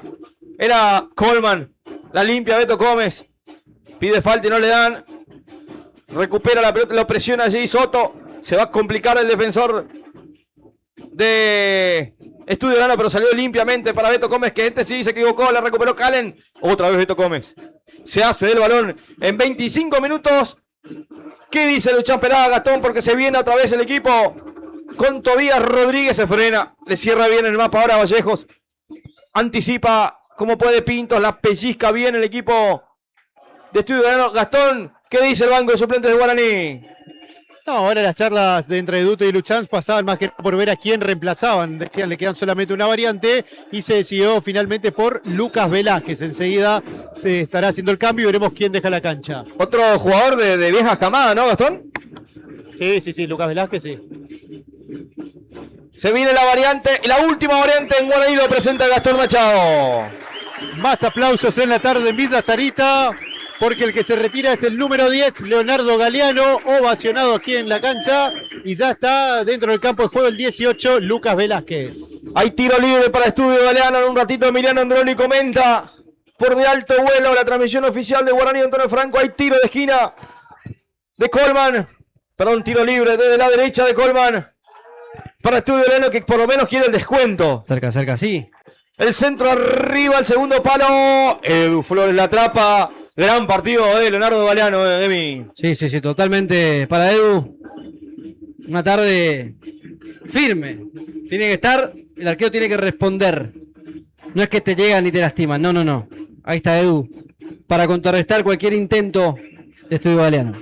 Era Coleman, la limpia Beto Gómez, pide falta y no le dan. Recupera la pelota, lo presiona allí Soto, se va a complicar el defensor de Estudio Verano, pero salió limpiamente para Beto Gómez, que este sí se equivocó, la recuperó Calen. Otra vez Beto Gómez. Se hace del balón en 25 minutos. ¿Qué dice Luchán Perada, Gastón? Porque se viene otra vez el equipo con Tobías Rodríguez, se frena, le cierra bien el mapa ahora Vallejos. Anticipa como puede Pintos, la pellizca bien el equipo de Estudio Verano. Gastón, ¿qué dice el banco de suplentes de Guaraní? No, ahora las charlas de entre Dute y Luchans pasaban más que nada por ver a quién reemplazaban. Decían, le quedan solamente una variante y se decidió finalmente por Lucas Velázquez. Enseguida se estará haciendo el cambio y veremos quién deja la cancha. Otro jugador de viejas camadas, ¿no, Gastón? Sí, Lucas Velázquez, sí. Se viene la variante, la última variante en Guaraní lo presenta Gastón Machado. Más aplausos en la tarde en Villa Sarita, porque el que se retira es el número 10, Leonardo Galeano, ovacionado aquí en la cancha, y ya está dentro del campo de juego el 18, Lucas Velázquez. Hay tiro libre para Estudio Galeano, en un ratito Emiliano Androli comenta por de alto vuelo la transmisión oficial de Guaraní Antonio Franco. Hay tiro de esquina de Coleman, perdón, tiro libre desde la derecha de Coleman para Estudio Galeano, que por lo menos quiere el descuento. Cerca, sí. El centro arriba, el segundo palo, Edu Flores la atrapa. Gran partido de Leonardo Galeano, Emi. Sí, totalmente para Edu. Una tarde firme. Tiene que estar, el arquero tiene que responder. No es que te llegan ni te lastiman, no. Ahí está Edu, para contrarrestar cualquier intento de Estudio Galeano.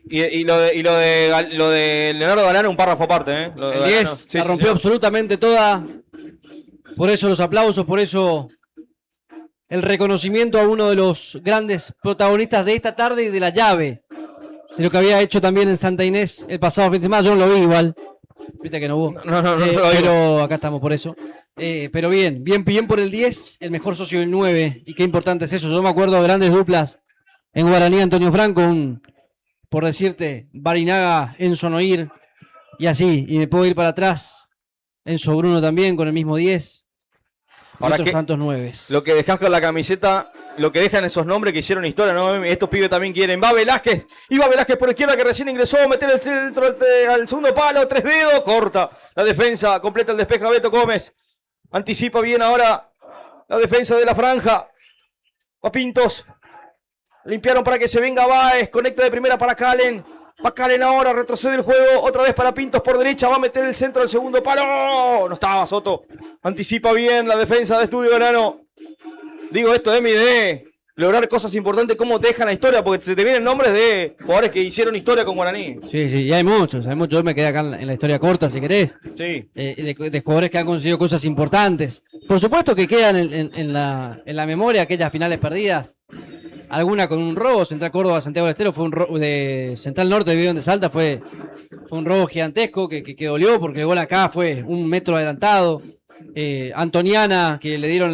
Y lo de Leonardo Galeano, un párrafo aparte, ¿eh? El 10 la rompió absolutamente toda. Por eso los aplausos, por eso el reconocimiento a uno de los grandes protagonistas de esta tarde y de la llave. De lo que había hecho también en Santa Inés el pasado fin de semana. Yo no lo vi igual. Viste que no hubo. No, pero acá estamos por eso. Pero bien por el 10, el mejor socio del 9. Y qué importante es eso. Yo me acuerdo de grandes duplas en Guaraní, Antonio Franco, por decirte, Barinaga, Enzo Noir, y así. Y me puedo ir para atrás. Enzo Bruno también con el mismo 10. Ahora otros que tantos 9. Lo que dejás con la camiseta, lo que dejan esos nombres que hicieron historia, ¿no? Estos pibes también quieren. Va Velázquez por izquierda que recién ingresó, meter el centro al segundo palo, 3 dedos, corta la defensa, completa el despeje a Beto Gómez. Anticipa bien ahora la defensa de la franja. Va Pintos. Limpiaron para que se venga Báez, conecta de primera para Calen. Va Calen ahora, retrocede el juego, otra vez para Pintos por derecha, va a meter el centro del segundo palo. No estaba Soto. Anticipa bien la defensa de Estudio Verano. Digo esto, Emi, de lograr cosas importantes, ¿cómo te dejan la historia? Porque se te vienen nombres de jugadores que hicieron historia con Guaraní. Sí, y hay muchos. Yo me quedé acá en la historia corta, si querés. Sí. De jugadores que han conseguido cosas importantes. Por supuesto que quedan en la memoria aquellas finales perdidas. Alguna con un robo. Central Córdoba, Santiago del Estero fue un robo de Central Norte de Bidón de Salta. Fue un robo gigantesco que dolió porque el gol acá fue 1 metro adelantado. Antoniana, que le dieron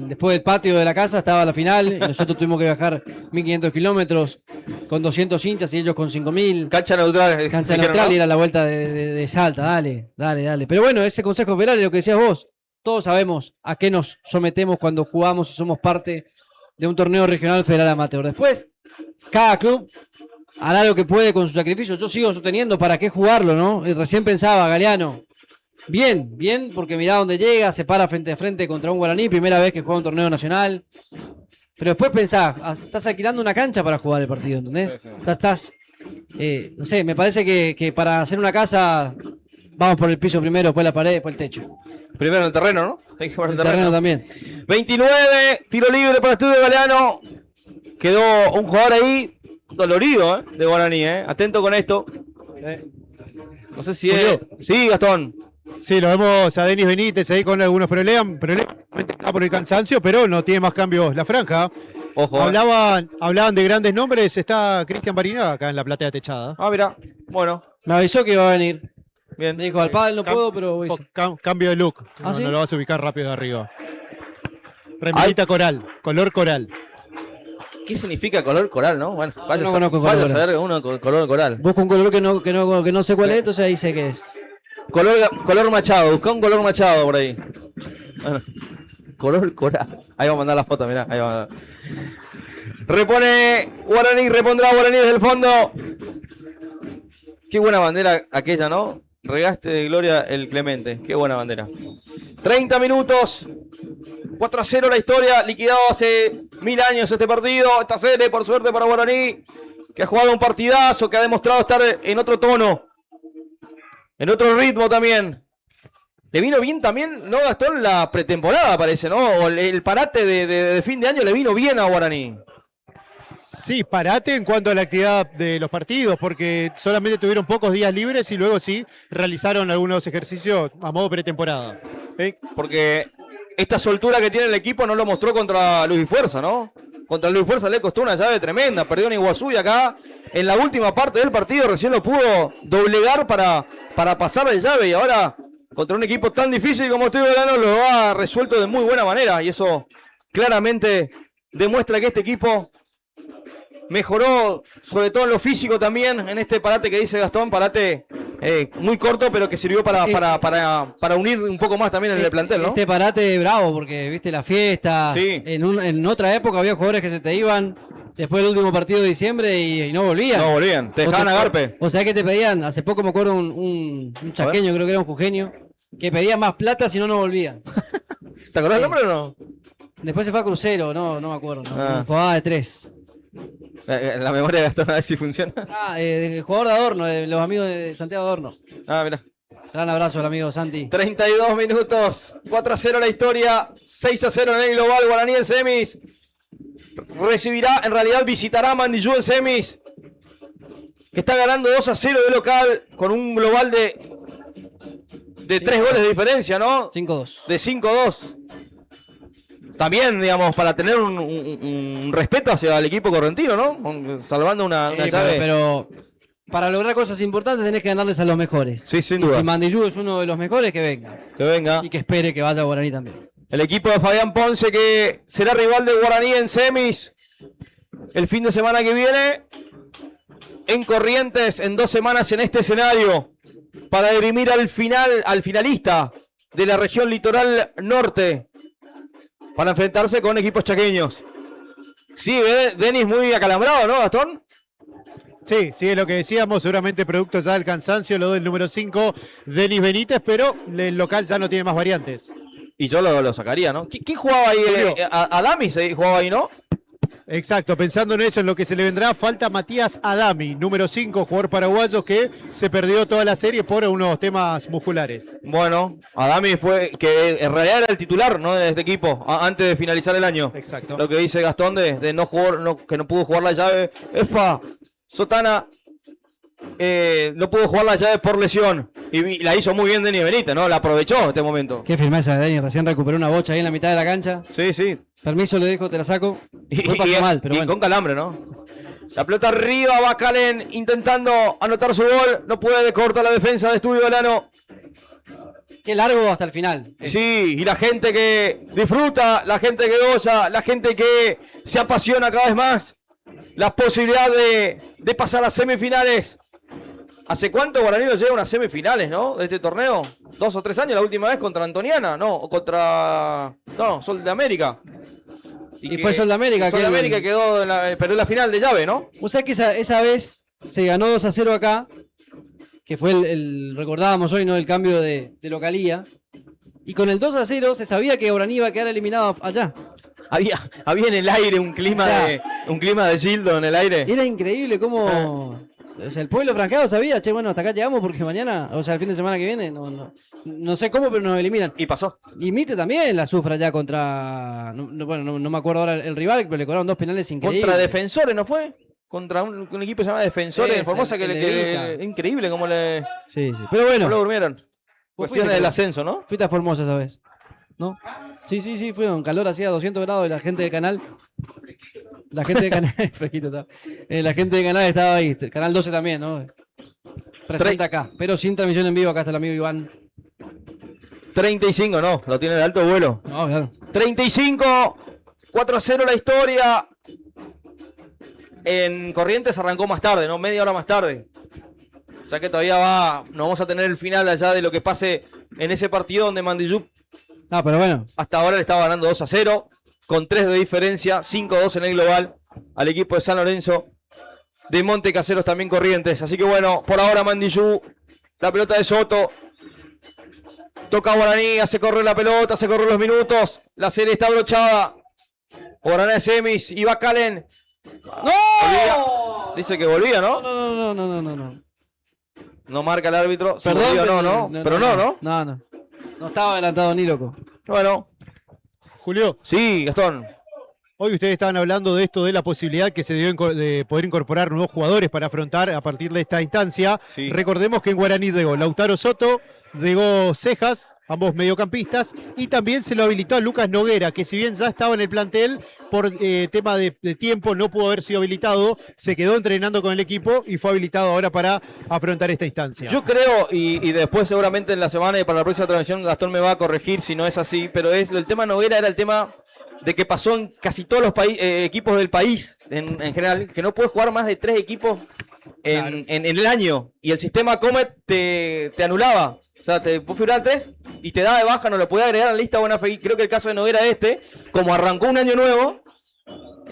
después del patio de la casa, estaba a la final. Y nosotros tuvimos que viajar 1500 kilómetros con 200 hinchas y ellos con 5000. Cancha neutral. Cancha neutral, y era la vuelta de Salta. Dale. Pero bueno, ese consejo federal es lo que decías vos. Todos sabemos a qué nos sometemos cuando jugamos y somos parte de un torneo regional federal amateur. Después, cada club hará lo que puede con su sacrificio. Yo sigo sosteniendo para qué jugarlo, ¿no? Y recién pensaba, Galeano. Bien, porque mirá dónde llega, se para frente a frente contra un Guaraní, primera vez que juega un torneo nacional. Pero después pensá, estás alquilando una cancha para jugar el partido, ¿entendés? Sí. No sé, me parece que para hacer una casa, vamos por el piso primero, después la pared, después el techo. Primero el terreno, ¿no? Hay que jugar el terreno también. 29, tiro libre para Estudio Galeano. Quedó un jugador ahí dolorido, de Guaraní, Atento con esto. No sé si es... Sí, Gastón. Sí, lo vemos a Denis Benítez ahí con algunos problemas, está por el cansancio, pero no tiene más cambios la franja. Ojo. Hablaban de grandes nombres, está Cristian Barinaga acá en la platea techada. Ah, mira, bueno. Me avisó que iba a venir. Bien. Me dijo, al pádel no puedo, pero voy. Cambio de look, ¿Sí? no lo vas a ubicar rápido de arriba. Remerita coral, color coral. ¿Qué significa color coral, no? Bueno, vaya no conozco a color. saber uno con color coral. Busco un color que no sé cuál es, entonces ahí sé qué es. Color machado, busca un color machado por ahí. Bueno, color coral. Ahí va a mandar la foto, mirá. Ahí va. Repone Guaraní, repondrá Guaraní desde el fondo. Qué buena bandera aquella, ¿no? Regaste de gloria el Clemente. Qué buena bandera. 30 minutos. 4-0 la historia. Liquidado hace 1000 años este partido. Esta serie, por suerte para Guaraní, que ha jugado un partidazo, que ha demostrado estar en otro tono. En otro ritmo también. Le vino bien también, ¿no, Gastón? La pretemporada, parece, ¿no? O el parate de fin de año le vino bien a Guaraní. Sí, parate en cuanto a la actividad de los partidos, porque solamente tuvieron pocos días libres y luego sí realizaron algunos ejercicios a modo pretemporada. ¿Sí? Porque esta soltura que tiene el equipo no lo mostró contra Luis y Fuerza, ¿no? Contra Luis Fuerza le costó una llave tremenda. Perdió en Iguazú y acá, en la última parte del partido, recién lo pudo doblegar para pasar de llave. Y ahora, contra un equipo tan difícil como Estudio Galeano, lo ha resuelto de muy buena manera. Y eso claramente demuestra que este equipo mejoró, sobre todo en lo físico también, en este parate que dice Gastón, parate muy corto, pero que sirvió para unir un poco más también en el plantel, ¿no? Este parate bravo, porque viste la fiesta. Sí. En otra época había jugadores que se te iban después del último partido de diciembre y no volvían. No volvían, te dejaban a Garpe. O sea que te pedían, hace poco me acuerdo un chaqueño, creo que era un jujeño, que pedía más plata si no volvía. ¿Te acordás el nombre o no? Después se fue a Crucero, no me acuerdo. Ah. Jugaba de 3. La memoria de Gastón, a ver si funciona. Jugador de Adorno, de los amigos de Santiago Adorno. Ah, mira. Gran abrazo al amigo Santi. 32 minutos, 4-0 la historia, 6-0 en el global. Guaraní en semis. Recibirá, en realidad visitará a Mandillú en semis, que está ganando 2-0 de local con un global de 3 goles de diferencia, ¿no? 5-2. De 5-2. También, digamos, para tener un respeto hacia el equipo correntino, ¿no? Salvando una llave. Pero para lograr cosas importantes tenés que ganarles a los mejores. Sí, sin y duda. si Mandillú es uno de los mejores, que venga. Que venga. Y que espere que vaya a Guaraní también. El equipo de Fabián Ponce, que será rival de Guaraní en semis el fin de semana que viene en Corrientes, en 2 semanas en este escenario, para dirimir al finalista de la región litoral norte, para enfrentarse con equipos chaqueños. Sí, Denis muy acalambrado, ¿no, Gastón? Sí, es lo que decíamos, seguramente producto ya del cansancio, lo del número 5, Denis Benítez, pero el local ya no tiene más variantes. Y yo lo sacaría, ¿no? ¿Quién jugaba ahí? Adamis jugaba ahí, ¿no? Exacto, pensando en eso, en lo que se le vendrá, falta Matías Adami, número 5, jugador paraguayo que se perdió toda la serie por unos temas musculares. Bueno, Adami fue, que en realidad era el titular, ¿no?, de este equipo, antes de finalizar el año. Exacto. Lo que dice Gastón de no jugar, que no pudo jugar la llave. Espa, Sotana no pudo jugar la llave por lesión. Y la hizo muy bien Denis Benítez, ¿no? La aprovechó en este momento. Qué firmeza de Denis, recién recuperó una bocha ahí en la mitad de la cancha. Sí, sí. Permiso le dejo, te la saco. Fue pasó mal, pero y bueno. con calambre, ¿no? La pelota arriba, va Calen intentando anotar su gol. No puede, corta la defensa de Estudio Delano. Qué largo hasta el final. Sí, y la gente que disfruta, la gente que goza, la gente que se apasiona cada vez más. La posibilidad de pasar a semifinales. ¿Hace cuánto Guaraní no llega a unas semifinales, no? De este torneo. 2 o 3 años, la última vez contra Antoniana, ¿no? O contra... No, Sol de América. Y fue Sol de América. Sol de América quedó perdió la final de llave, ¿no? O sea que esa vez se ganó 2-0 acá, que fue recordábamos hoy, ¿no?, el cambio de localía. Y con el 2-0 se sabía que Guaraní iba a quedar eliminado allá. Había en el aire un clima, un clima de Gildo en el aire. Era increíble cómo... O sea, el pueblo franjeado sabía, che, bueno, hasta acá llegamos porque mañana, o sea, el fin de semana que viene, no sé cómo, pero nos eliminan. Y pasó. Y Mite también la sufra ya contra... No me acuerdo ahora el rival, pero le cobraron 2 penales increíbles. Contra Defensores, ¿no fue? Contra un equipo que se llama Defensores de Formosa, que increíble cómo le... Sí, pero bueno. ¿Cómo lo durmieron? Cuestiones del ascenso, ¿no? Fuiste a Formosa esa vez, ¿no? Sí, fue un calor así a 200 grados y la gente de Canal... La gente de Canal... fresquito estaba. La gente de Canal estaba ahí. Canal 12 también, ¿no? Presente acá, pero sin transmisión en vivo. Acá está el amigo Iván. 35, no, lo tiene de alto vuelo. No, claro. 35, 4-0 la historia. En Corrientes arrancó más tarde, ¿no? Media hora más tarde. O sea que todavía no vamos a tener el final allá de lo que pase en ese partido donde Mandillú. No, pero bueno. Hasta ahora le estaba ganando 2-0. Con 3 de diferencia, 5-2 en el global. Al equipo de San Lorenzo. De Monte Caseros también Corrientes. Así que bueno, por ahora Mandillú. La pelota de Soto. Toca Guaraní, hace correr la pelota, hace correr los minutos. La serie está abrochada. Guaraní de semis y va Calen. ¡No! Volvía. Dice que volvía, ¿no? No. No marca el árbitro. Si Perdón, volvía, no. Pero no. No estaba adelantado ni loco. Bueno. Julio. Sí, Gastón. Hoy ustedes estaban hablando de esto, de la posibilidad que se dio de poder incorporar nuevos jugadores para afrontar a partir de esta instancia. Sí. Recordemos que en Guaraní llegó Lautaro Soto, llegó Cejas, ambos mediocampistas, y también se lo habilitó a Lucas Noguera, que si bien ya estaba en el plantel, por tema de tiempo no pudo haber sido habilitado, se quedó entrenando con el equipo y fue habilitado ahora para afrontar esta instancia. Yo creo, y después seguramente en la semana y para la próxima transmisión Gastón me va a corregir si no es así, pero el tema Noguera era el tema de que pasó en casi todos los equipos del país en general, que no puedes jugar más de 3 equipos en el año, y el sistema Comet te anulaba. O sea, te figurar 3 y te daba de baja, no lo podía agregar a la lista buena fe. Creo que el caso de Noguera como arrancó un año nuevo,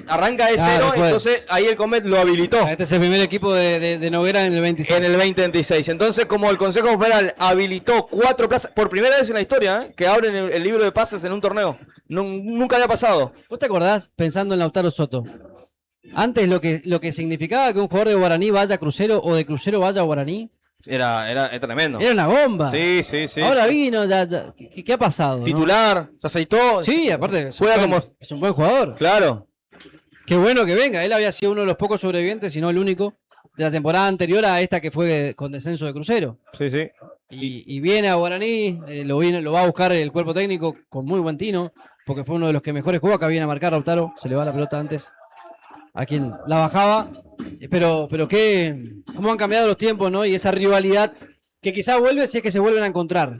arranca de cero, entonces ahí el Comet lo habilitó. Este es el primer equipo de Noguera en el 26. En el 2026. Entonces, como el Consejo Federal habilitó 4 plazas, por primera vez en la historia, que abren el libro de pases en un torneo. Nunca había pasado. ¿Vos te acordás, pensando en Lautaro Soto? Antes lo que significaba que un jugador de Guaraní vaya a Crucero o de Crucero vaya a Guaraní. Era tremendo. Era una bomba. Sí. Ahora vino, ya. ¿Qué ha pasado? Titular, se aceitó. Sí, aparte, es un buen jugador. Claro. Qué bueno que venga. Él había sido uno de los pocos sobrevivientes, si no el único, de la temporada anterior a esta que fue con descenso de Crucero. Sí. Y viene a Guaraní, lo va a buscar el cuerpo técnico con muy buen tino, porque fue uno de los que mejores jugó. Acá viene a marcar Lautaro, se le va la pelota antes a quien la bajaba. Pero cómo han cambiado los tiempos, ¿no? Y esa rivalidad que quizá vuelve si es que se vuelven a encontrar.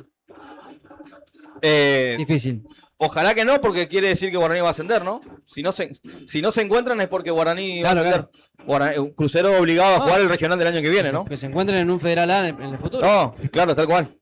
Difícil. Ojalá que no, porque quiere decir que Guaraní va a ascender, ¿no? Si no se encuentran es porque Guaraní va a ascender. Claro. Crucero obligado a jugar el regional del año que viene, ¿no? Que se encuentren en un Federal A en el futuro. No, claro, tal cual.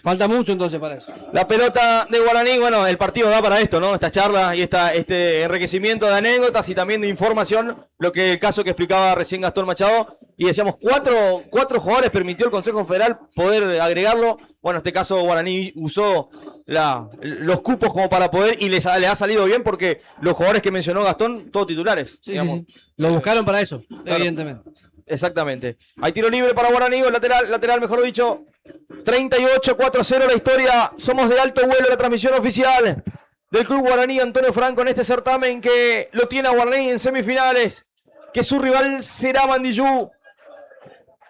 Falta mucho entonces para eso. La pelota de Guaraní, bueno, el partido da para esto, ¿no? Esta charla y este enriquecimiento de anécdotas y también de información, el caso que explicaba recién Gastón Machado. Y Y decíamos, cuatro jugadores permitió el Consejo Federal poder agregarlo. Bueno, en este caso Guaraní usó los cupos como para poder y le ha salido bien porque los jugadores que mencionó Gastón, todos titulares. Sí. Lo buscaron para eso, claro. Evidentemente. Exactamente. Hay tiro libre para Guaraní, lateral mejor dicho. 38-4-0 la historia. Somos de alto vuelo, la transmisión oficial del Club Guaraní Antonio Franco en este certamen que lo tiene a Guaraní en semifinales. Que su rival será Mandillú.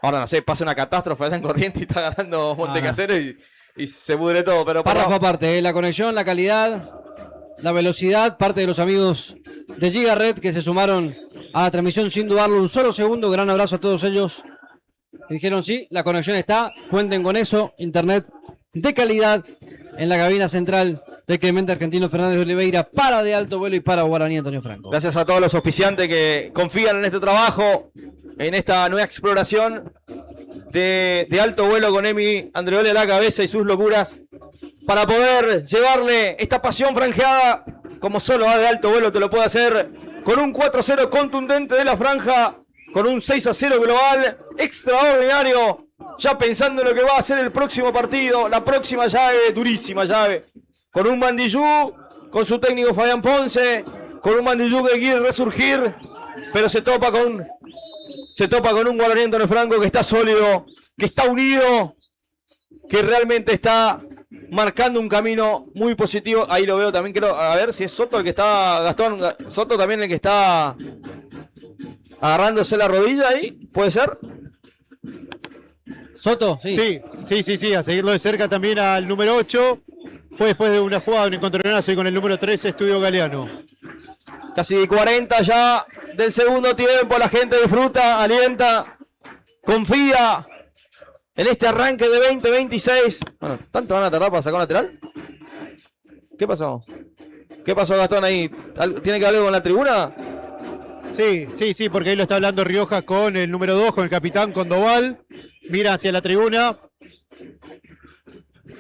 Ahora no sé, pasa una catástrofe allá en Corrientes y está ganando Montecasero y se pudre todo. Pero párrafo aparte, la conexión, la calidad, la velocidad, parte de los amigos de Gigaret que se sumaron a la transmisión sin dudarlo un solo segundo. Gran abrazo a todos ellos. Dijeron sí, la conexión está, cuenten con eso. Internet de calidad en la cabina central de Clemente Argentino Fernández de Oliveira para De Alto Vuelo y para Guaraní Antonio Franco. Gracias a todos los auspiciantes que confían en este trabajo, en esta nueva exploración de alto vuelo con Emi Andreoli a la cabeza y sus locuras para poder llevarle esta pasión franjeada como solo va De Alto Vuelo te lo puede hacer con un 4-0 contundente de la franja, con un 6-0 global extraordinario, ya pensando en lo que va a ser el próximo partido, la próxima llave, durísima llave, con un Mandillú, con su técnico Fabián Ponce, con un Mandillú que quiere resurgir, pero se topa con un Guaraní Antonio Franco que está sólido, que está unido, que realmente está marcando un camino muy positivo. Ahí lo veo también, creo, a ver si es Soto el que está, Gastón, Soto también el que está agarrándose la rodilla ahí, ¿puede ser? Soto, sí. Sí, a seguirlo de cerca también al número 8. Fue después de una jugada, un encontronazo y con el número 13, Estudio Galeano. Casi 40 ya del segundo tiempo, la gente disfruta, alienta, confía en este arranque de 2026. Bueno, ¿tanto van a tardar para sacar un lateral? ¿Qué pasó? ¿Qué pasó, Gastón, ahí? ¿Tiene que ver algo con la tribuna? Sí, porque ahí lo está hablando Rioja con el número 2, con el capitán, con Doval. Mira hacia la tribuna.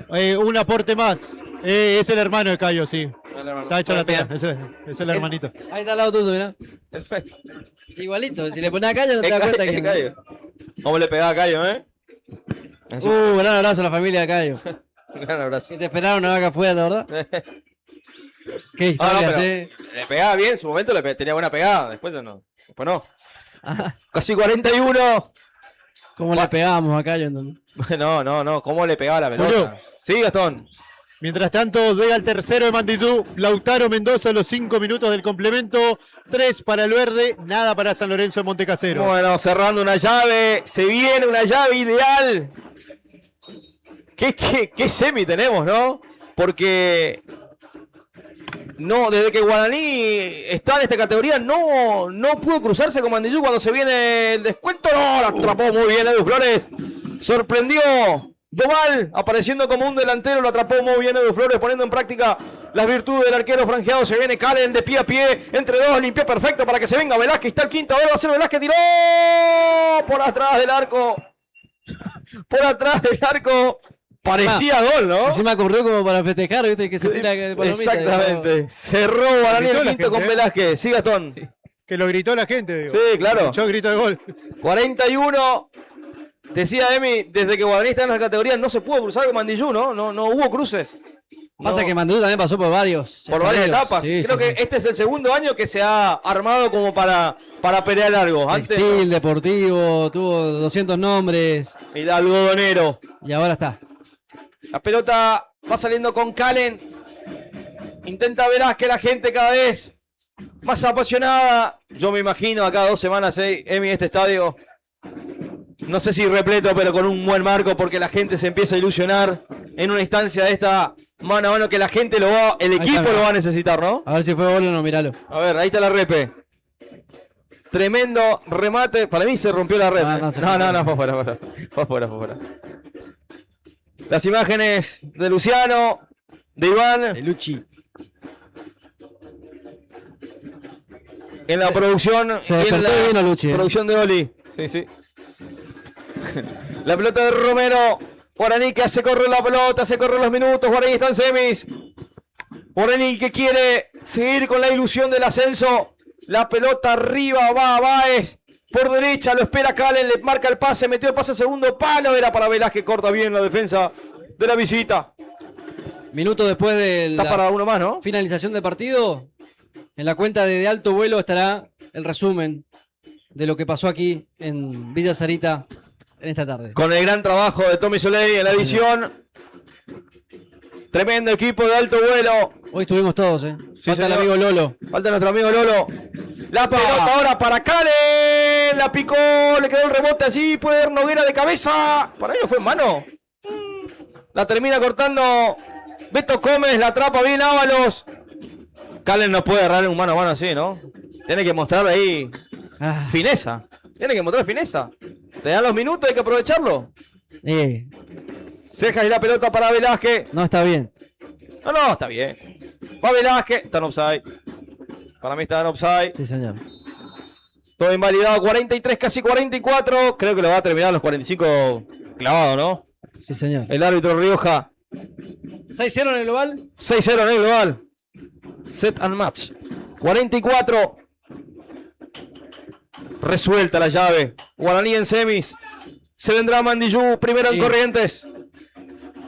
Un aporte más. Es el hermano de Cayo, sí. Está hecha la tela. Es el hermanito. Ahí está al lado tuyo, mirá. Perfecto. Igualito, si le pones a Cayo no te das cuenta que... Cayo. ¿Cómo le pegaba a Cayo, Gran abrazo a la familia de Cayo. Gran abrazo. Que te esperaron una vaca afuera, ¿verdad? Qué historias, Le pegaba bien, en su momento tenía buena pegada, después no. Casi 41. ¿Cómo le pegábamos a Cayo entonces? No, ¿cómo le pegaba la pelota? Julio. Sí, Gastón. Mientras tanto, llega el tercero de Mandillú, Lautaro Mendoza a los 5 minutos del complemento. 3 para el verde, nada para San Lorenzo de Montecasero. Bueno, cerrando una llave, se viene una llave ideal. ¿Qué semi tenemos, no? Porque no, desde que Guaraní está en esta categoría, no pudo cruzarse con Mandillú cuando se viene el descuento. No, la atrapó muy bien Edu Flores. Sorprendió Doval, apareciendo como un delantero, lo atrapó muy bien Edu Flores, poniendo en práctica las virtudes del arquero franjeado. Se viene Calen de pie a pie, entre dos, limpió perfecto para que se venga Velázquez. Está el quinto, ahora va a ser Velázquez, tiró por atrás del arco. Por atrás del arco. Parecía gol, ¿no? Así me ocurrió como para festejar, ¿viste? Que se tira de palomita. Exactamente. Cerró Guaraní el quinto con Velázquez. Sí, Gastón. Sí. Que lo gritó la gente, digo. Sí, claro. Yo grito de gol. 41. Decía Emi, desde que Guaraní está en la categoría no se pudo cruzar con Mandillú, ¿no? No hubo cruces. Pasa que Mandillú también pasó por varias etapas. Sí, Creo que este es el segundo año que se ha armado como para pelear largo. Textil, Deportivo, tuvo 200 nombres. El algodonero. Y ahora está. La pelota va saliendo con Calen. Intenta Velázquez, la gente cada vez más apasionada. Yo me imagino acá 2 semanas, Emi, este estadio. No sé si repleto, pero con un buen marco, porque la gente se empieza a ilusionar en una instancia de esta mano a mano que la gente el equipo lo va a necesitar, ¿no? A ver si fue gol o no, míralo. A ver, ahí está la repe. Tremendo remate. Para mí se rompió la repe. No, fue fuera. Las imágenes de Luciano, de Iván. De Luchi. En la producción. Se despertó bien a Luchi. Producción de Oli. Sí. La pelota de Romero. Guaraní que hace correr la pelota, hace correr los minutos. Guaraní está en semis. Guaraní que quiere seguir con la ilusión del ascenso. La pelota arriba va a Báez. Por derecha lo espera Calen, le marca el pase, metió el pase segundo palo. Era para Velázquez, corta bien la defensa de la visita. Minuto después de Está la para uno más, ¿no? finalización del partido, en la cuenta de Alto Vuelo estará el resumen de lo que pasó aquí en Villa Sarita en esta tarde. Con el gran trabajo de Tommy Soleil en la edición. Tremendo equipo de Alto Vuelo. Hoy estuvimos todos, ¿eh? Sí, Falta el señor. amigo Lolo. Falta nuestro amigo Lolo. La pelota ahora para Calen. La picó, le quedó el rebote así. Puede dar Noguera de cabeza. Para ahí no fue en mano. La termina cortando Beto Gómez. La atrapa bien Ábalos. Calen no puede agarrar un mano a mano así, ¿no? Tiene que mostrar ahí Ah, fineza. Tiene que mostrar fineza. Te dan los minutos, hay que aprovecharlo. Cejas y la pelota para Velázquez. no está bien. No, está bien. Va Velázquez. Está en offside. Para mí está en offside. Sí, señor. Todo invalidado. 43, casi 44. Creo que lo va a terminar a los 45 clavado, ¿no? Sí, señor. El árbitro Rioja. 6-0 en el global. 6-0 en el global. Set and match. 44. Resuelta la llave. Guaraní en semis. Se vendrá Mandillú primero en Sí. Corrientes.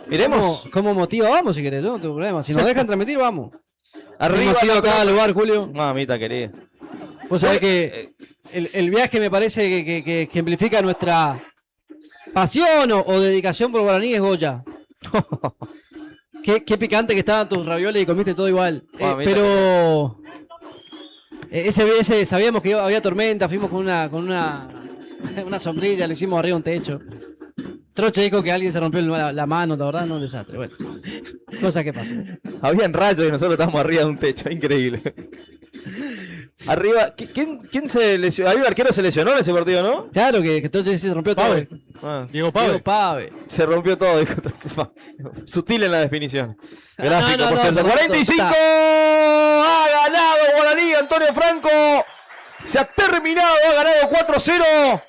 Miremos. ¿Cómo motiva? Vamos si querés, yo no tengo problema. Si nos dejan transmitir, vamos. Arriba Hemos ido la a cada pelota. lugar, Julio. Mamita querida. Vos sabés que el viaje me parece que ejemplifica nuestra pasión o dedicación por Guaraní es Goya. Qué picante que estaban tus ravioles y comiste todo igual. Pero ese sabíamos que había tormenta, fuimos con una sombrilla, lo hicimos arriba de un techo. Troche dijo que alguien se rompió la mano, la verdad, no, un desastre. Bueno, cosas que pasan. Habían rayos y nosotros estábamos arriba de un techo, increíble. Arriba, ¿quién se lesionó? Ahí el arquero se lesionó en ese partido, ¿no? Claro que Troche se rompió todo. Pave. Ah, Diego Pave. Diego Pave. se rompió todo, dijo. Sutil en la definición. Gráfico, no, por no, cierto. se rompió 45. todo. Ha ganado Guaraní, Antonio Franco. Se ha terminado, ha ganado 4-0.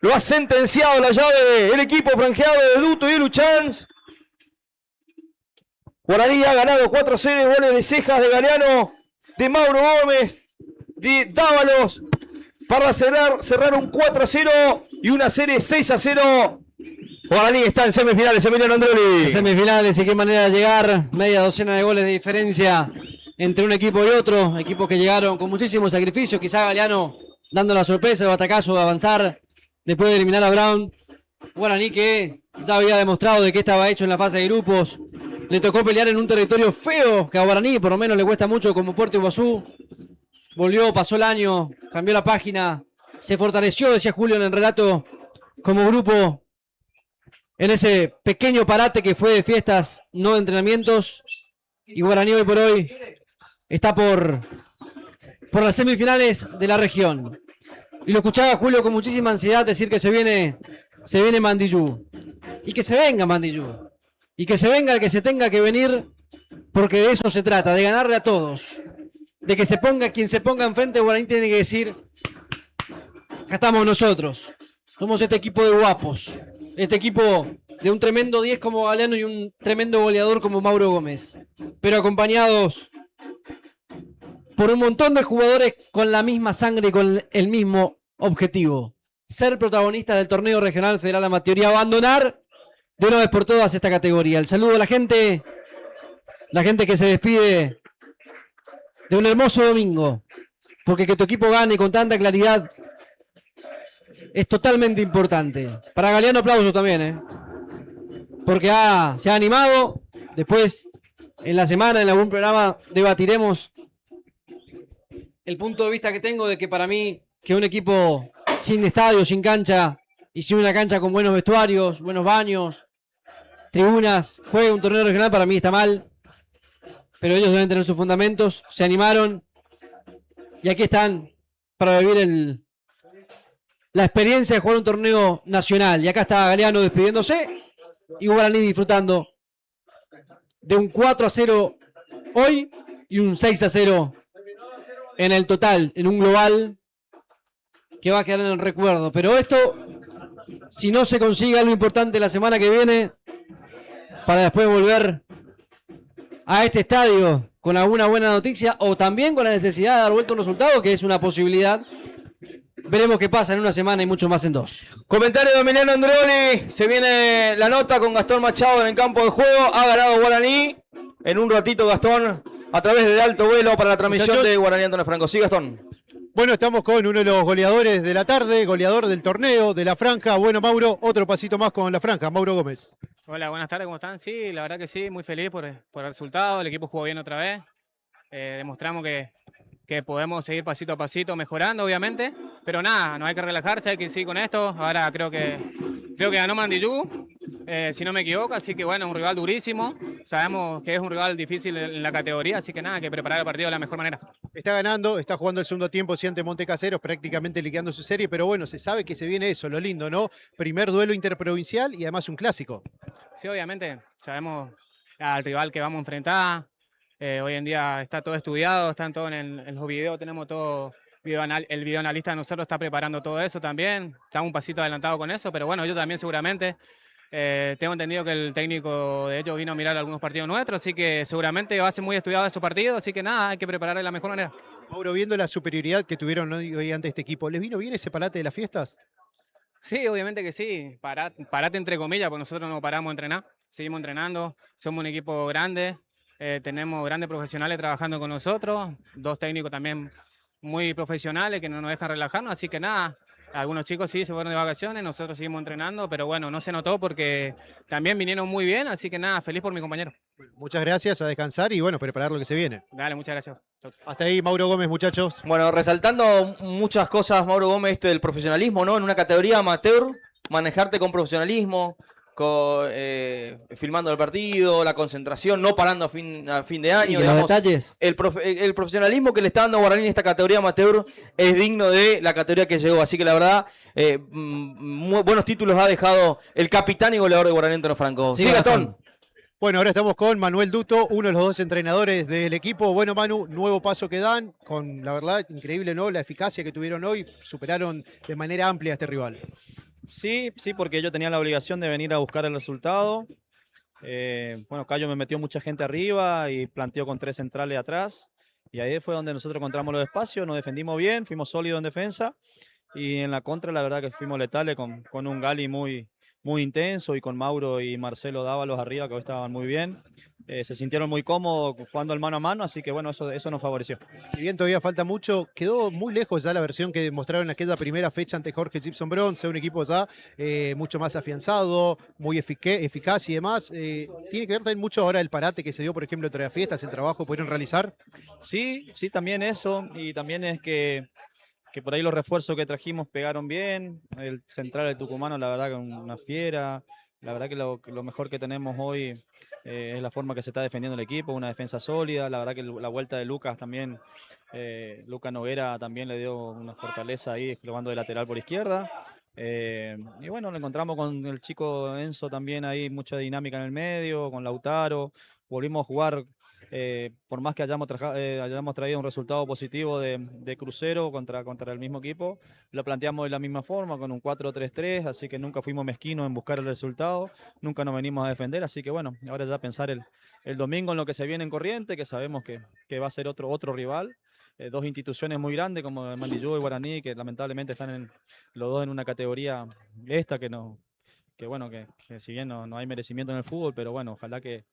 Lo ha sentenciado la llave del equipo franjeado de Duto y de Luchans. Guaraní ha ganado 4-0, goles de Cejas, de Galeano, de Mauro Gómez, de Dávalos, para cerrar un 4-0 y una serie 6-0. Guaraní está en semifinales, Emiliano Androli. Semifinales y qué manera de llegar, media docena de goles de diferencia entre un equipo y otro, equipos que llegaron con muchísimo sacrificio, quizá Galeano dando la sorpresa, el batacazo de avanzar después de eliminar a Brown. Guaraní que ya había demostrado de que estaba hecho en la fase de grupos, le tocó pelear en un territorio feo que a Guaraní por lo menos le cuesta mucho como Puerto Iguazú. Volvió, pasó el año, cambió la página, se fortaleció, decía Julio en el relato, como grupo en ese pequeño parate que fue de fiestas, no de entrenamientos. Y Guaraní hoy por hoy está por las semifinales de la región. Y lo escuchaba Julio con muchísima ansiedad decir que se viene Mandillú. Y que se venga Mandillú. Y que se venga el que se tenga que venir, porque de eso se trata, de ganarle a todos. De que se ponga quien se ponga enfrente, Guaraní tiene que decir: acá estamos nosotros. Somos este equipo de guapos. Este equipo de un tremendo 10 como Galeano y un tremendo goleador como Mauro Gómez. Pero acompañados por un montón de jugadores con la misma sangre y con el mismo objetivo: ser protagonistas del torneo regional federal amateur y abandonar de una vez por todas esta categoría. El saludo a la gente que se despide de un hermoso domingo, porque que tu equipo gane con tanta claridad es totalmente importante. Para Galeano aplauso también, porque se ha animado. Después, en la semana, en algún programa, debatiremos el punto de vista que tengo de que para mí, que un equipo sin estadio, sin cancha, y sin una cancha con buenos vestuarios, buenos baños, tribunas, juegue un torneo regional, para mí está mal. Pero ellos deben tener sus fundamentos, se animaron, y aquí están para vivir la experiencia de jugar un torneo nacional. Y acá está Galeano despidiéndose, y Guaraní disfrutando de un 4-0 hoy y un 6-0 en el total, en un global que va a quedar en el recuerdo. Pero esto, si no se consigue algo importante la semana que viene, para después volver a este estadio con alguna buena noticia, o también con la necesidad de dar vuelta a un resultado, que es una posibilidad, veremos qué pasa en una semana y mucho más en 2. Comentario de Emiliano Andreoli. Se viene la nota con Gastón Machado en el campo de juego. Ha ganado Guaraní. En un ratito, Gastón, a través de Alto Vuelo para la transmisión Muchachos. de Guaraní Antonio Franco. Sí, Gastón. Bueno, estamos con uno de los goleadores de la tarde, goleador del torneo, de la franja. Bueno, Mauro, otro pasito más con la franja. Mauro Gómez. Hola, buenas tardes, ¿cómo están? Sí, la verdad que sí, muy feliz por el resultado. El equipo jugó bien otra vez. Demostramos que podemos seguir pasito a pasito mejorando, obviamente. Pero nada, no hay que relajarse, hay que seguir con esto. Ahora creo que ganó Mandillú, si no me equivoco. Así que bueno, un rival durísimo. Sabemos que es un rival difícil en la categoría, así que nada, hay que preparar el partido de la mejor manera. Está ganando, está jugando el segundo tiempo, sí, ante Montecaseros, prácticamente liquidando su serie, pero bueno, se sabe que se viene eso, lo lindo, ¿no? Primer duelo interprovincial y además un clásico. Sí, obviamente, sabemos al rival que vamos a enfrentar. Hoy en día está todo estudiado, están todos en los videos, tenemos todo, el videoanalista de nosotros está preparando todo eso también. Estamos un pasito adelantado con eso, pero bueno, yo también seguramente. Tengo entendido que el técnico de ellos vino a mirar algunos partidos nuestros, así que seguramente va a ser muy estudiado esos partidos, así que nada, hay que preparar de la mejor manera. Mauro, viendo la superioridad que tuvieron hoy ante este equipo, ¿les vino bien ese parate de las fiestas? Sí, obviamente que sí, parate entre comillas, porque nosotros no paramos de entrenar, seguimos entrenando, somos un equipo grande, tenemos grandes profesionales trabajando con nosotros, 2 técnicos también muy profesionales que no nos dejan relajarnos, así que nada, algunos chicos sí se fueron de vacaciones, nosotros seguimos entrenando, pero bueno, no se notó porque también vinieron muy bien, así que nada, feliz por mi compañero. Muchas gracias, a descansar y bueno, preparar lo que se viene. Dale, muchas gracias. Chau. Hasta ahí, Mauro Gómez, muchachos. Bueno, resaltando muchas cosas, Mauro Gómez, del profesionalismo, ¿no? En una categoría amateur, manejarte con profesionalismo, filmando el partido, la concentración, no parando a fin de año. ¿Y los detalles? El profesionalismo que le está dando Guaraní en esta categoría amateur es digno de la categoría que llegó. Así que la verdad, muy buenos títulos ha dejado el capitán y goleador de Guaraní Antonio Franco. Sí, Gastón. Bueno, ahora estamos con Manuel Duto, uno de los 2 entrenadores del equipo. Bueno, Manu, nuevo paso que dan, con la verdad, increíble, ¿no? La eficacia que tuvieron hoy, superaron de manera amplia a este rival. Sí, porque yo tenía la obligación de venir a buscar el resultado. Bueno, Cayo me metió mucha gente arriba y planteó con 3 centrales atrás. Y ahí fue donde nosotros encontramos los espacios, nos defendimos bien, fuimos sólidos en defensa. Y en la contra, la verdad que fuimos letales con un Gali muy intenso y con Mauro y Marcelo Dávalos arriba, que hoy estaban muy bien. Se sintieron muy cómodos jugando el mano a mano, así que bueno, eso nos favoreció. Si bien todavía falta mucho, quedó muy lejos ya la versión que mostraron en aquella primera fecha ante Jorge Gibson Bronze, un equipo ya mucho más afianzado, muy eficaz y demás. ¿Tiene que ver también mucho ahora el parate que se dio, por ejemplo, entre las fiestas, el trabajo que pudieron realizar? Sí, también eso, y también es que por ahí los refuerzos que trajimos pegaron bien. El central de tucumano, la verdad que una fiera. La verdad que lo mejor que tenemos hoy es la forma que se está defendiendo el equipo, una defensa sólida. La verdad que la vuelta de Lucas también, Lucas Noguera también le dio una fortaleza ahí, jugando de lateral por izquierda. Y bueno, lo encontramos con el chico Enzo también ahí, mucha dinámica en el medio, con Lautaro. Volvimos a jugar. Por más que hayamos traído un resultado positivo de crucero contra el mismo equipo, lo planteamos de la misma forma, con un 4-3-3, así que nunca fuimos mezquinos en buscar el resultado, nunca nos venimos a defender, así que bueno, ahora ya pensar el domingo en lo que se viene en Corriente, que sabemos que va a ser otro rival. 2 instituciones muy grandes como Mandillú y Guaraní, que lamentablemente están los 2 en una categoría que si bien no hay merecimiento en el fútbol, pero bueno, ojalá que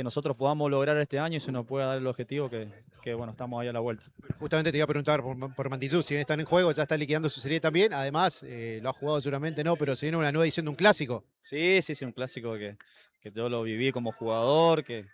nosotros podamos lograr este año y se nos pueda dar el objetivo que bueno, estamos ahí a la vuelta. Justamente te iba a preguntar por Mandillú, si bien están en juego, ya está liquidando su serie también, además lo ha jugado seguramente no, pero se viene una nueva edición de un clásico. Sí, un clásico que yo lo viví como jugador, que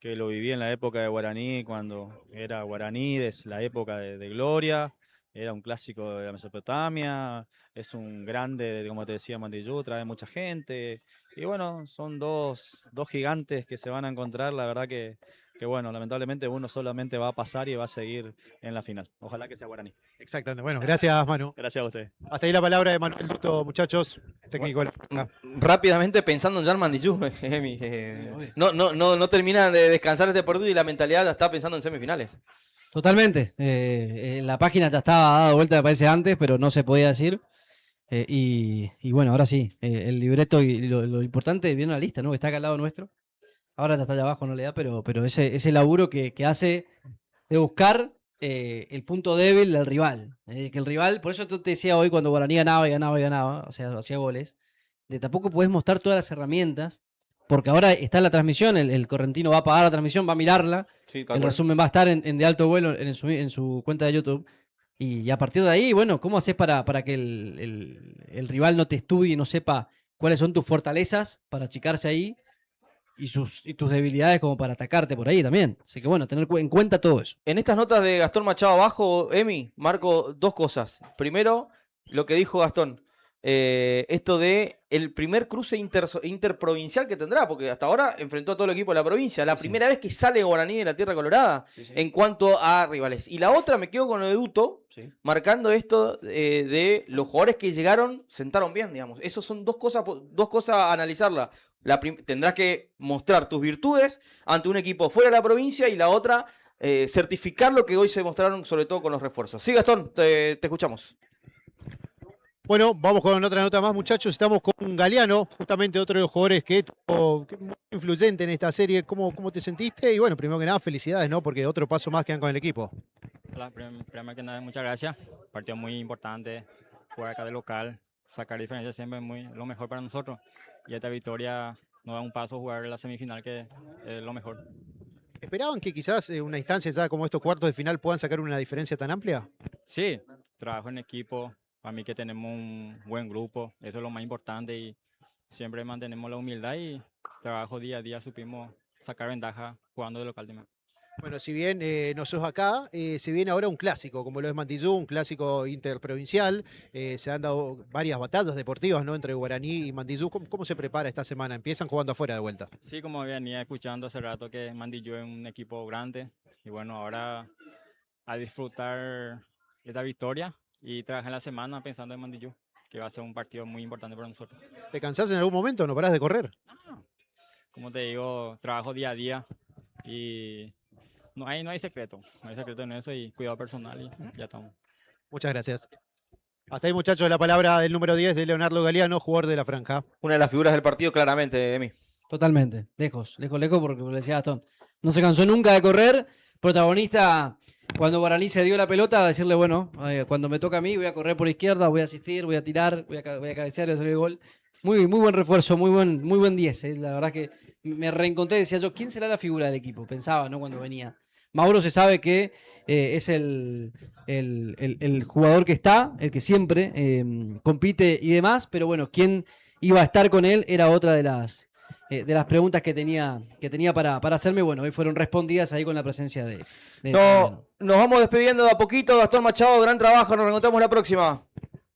lo viví en la época de Guaraní, cuando era Guaraní, es la época de gloria. Era un clásico de la Mesopotamia, es un grande, como te decía, Mandillú, trae mucha gente. Y bueno, son dos gigantes que se van a encontrar. La verdad que bueno, lamentablemente uno solamente va a pasar y va a seguir en la final. Ojalá que sea Guaraní. Exactamente. Bueno, gracias, Manu. Gracias a ustedes. Hasta ahí la palabra de Manuel Duto, muchachos, técnico de la... Rápidamente pensando en Jan Mandillú, no termina de descansar este partido y la mentalidad ya está pensando en semifinales. Totalmente. La página ya estaba dada vuelta, me parece, antes, pero no se podía decir. Y bueno, ahora sí, el libreto y lo importante viene la lista, ¿no? Que está acá al lado nuestro. Ahora ya está allá abajo, no le da, pero ese laburo que hace de buscar el punto débil del rival. Que el rival, por eso te decía hoy cuando Guaraní ganaba, o sea, hacía goles, de tampoco podés mostrar todas las herramientas, porque ahora está la transmisión, el correntino va a pagar la transmisión, va a mirarla, Sí, el resumen va a estar en De Alto Vuelo en su cuenta de YouTube. Y a partir de ahí, bueno, ¿cómo haces para que el rival no te estudie y no sepa cuáles son tus fortalezas para achicarse ahí y tus debilidades como para atacarte por ahí también? Así que bueno, tener en cuenta todo eso. En estas notas de Gastón Machado abajo, Emi, marco dos cosas. Primero, lo que dijo Gastón. Esto de el primer cruce interprovincial que tendrá, porque hasta ahora enfrentó a todo el equipo de la provincia. La primera vez que sale Guaraní de la Tierra Colorada en cuanto a rivales. Y la otra, me quedo con lo de Duto, marcando esto de los jugadores que llegaron, sentaron bien, digamos. Esas son dos cosas a analizarla. Tendrás que mostrar tus virtudes ante un equipo fuera de la provincia y la otra, certificar lo que hoy se mostraron, sobre todo con los refuerzos. Sí, Gastón, te escuchamos. Bueno, vamos con otra nota más, muchachos. Estamos con Galeano, justamente otro de los jugadores que es muy influyente en esta serie. ¿Cómo te sentiste? Y bueno, primero que nada, felicidades, ¿no? Porque otro paso más quedan con el equipo. Hola, primero que nada, muchas gracias. Partido muy importante, jugar acá de local, sacar diferencia siempre es lo mejor para nosotros. Y esta victoria nos da un paso a jugar la semifinal, que es lo mejor. ¿Esperaban que quizás una instancia ya como estos cuartos de final puedan sacar una diferencia tan amplia? Sí, trabajo en equipo. Para mí que tenemos un buen grupo, eso es lo más importante y siempre mantenemos la humildad y trabajo día a día, supimos sacar ventaja jugando de local también. Bueno, si bien no sos acá, se viene ahora un clásico, como lo es Mandillú, un clásico interprovincial. Se han dado varias batallas deportivas, ¿no? Entre Guaraní y Mandillú. ¿Cómo se prepara esta semana? ¿Empiezan jugando afuera de vuelta? Sí, como venía escuchando hace rato que Mandillú es un equipo grande y bueno, ahora a disfrutar esta victoria y trabajar en la semana pensando en Mandillú, que va a ser un partido muy importante para nosotros. ¿Te cansás en algún momento? ¿No parás de correr? Como te digo, trabajo día a día y no hay secreto en eso y cuidado personal y ya estamos. Muchas gracias. Hasta ahí, muchachos, la palabra del número 10 de Leonardo Galeano, jugador de la franja. Una de las figuras del partido, claramente, Emi. Totalmente, lejos, porque como le decía Gastón, no se cansó nunca de correr, protagonista cuando Guaraní se dio la pelota, a decirle, bueno, cuando me toca a mí voy a correr por izquierda, voy a asistir, voy a tirar, voy a cabecear y hacer el gol. Muy buen refuerzo, muy buen 10. La verdad que me reencontré, decía yo, ¿quién será la figura del equipo? Pensaba, ¿no? Cuando venía. Mauro se sabe que es el jugador que está, el que siempre compite y demás, pero bueno, quién iba a estar con él era otra de las preguntas que tenía para hacerme. Bueno, hoy fueron respondidas ahí con la presencia de nos vamos despidiendo de a poquito. Gastón Machado, gran trabajo, nos reencontramos la próxima.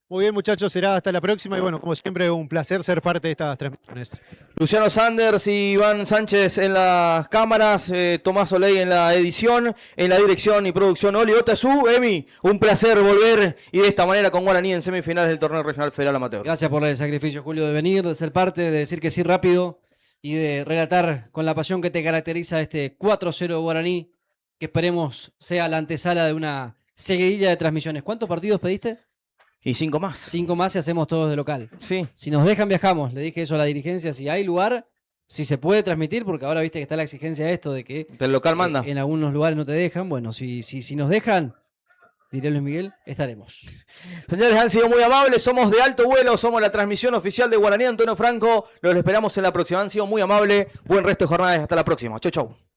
Muy bien, muchachos, será hasta la próxima y bueno, como siempre, un placer ser parte de estas transmisiones. Luciano Sanders y Iván Sánchez en las cámaras, Tomás Oley en la edición, en la dirección y producción Oli Otazú. Emi, un placer volver y de esta manera con Guaraní en semifinales del torneo regional federal amateur. Gracias por el sacrificio, Julio, de venir, de ser parte, de decir que sí rápido y de relatar con la pasión que te caracteriza este 4-0 Guaraní, que esperemos sea la antesala de una seguidilla de transmisiones. ¿Cuántos partidos pediste? Y 5 más. 5 más y hacemos todos de local. Sí. Si nos dejan, viajamos. Le dije eso a la dirigencia. Si hay lugar, si se puede transmitir, porque ahora viste que está la exigencia de esto de que del local manda. En algunos lugares no te dejan. Bueno, si nos dejan, diré Luis Miguel, estaremos. Señores, han sido muy amables. Somos De Alto Vuelo. Somos la transmisión oficial de Guaraní Antonio Franco. Los esperamos en la próxima. Han sido muy amables. Buen resto de jornada. Hasta la próxima. Chau, chau.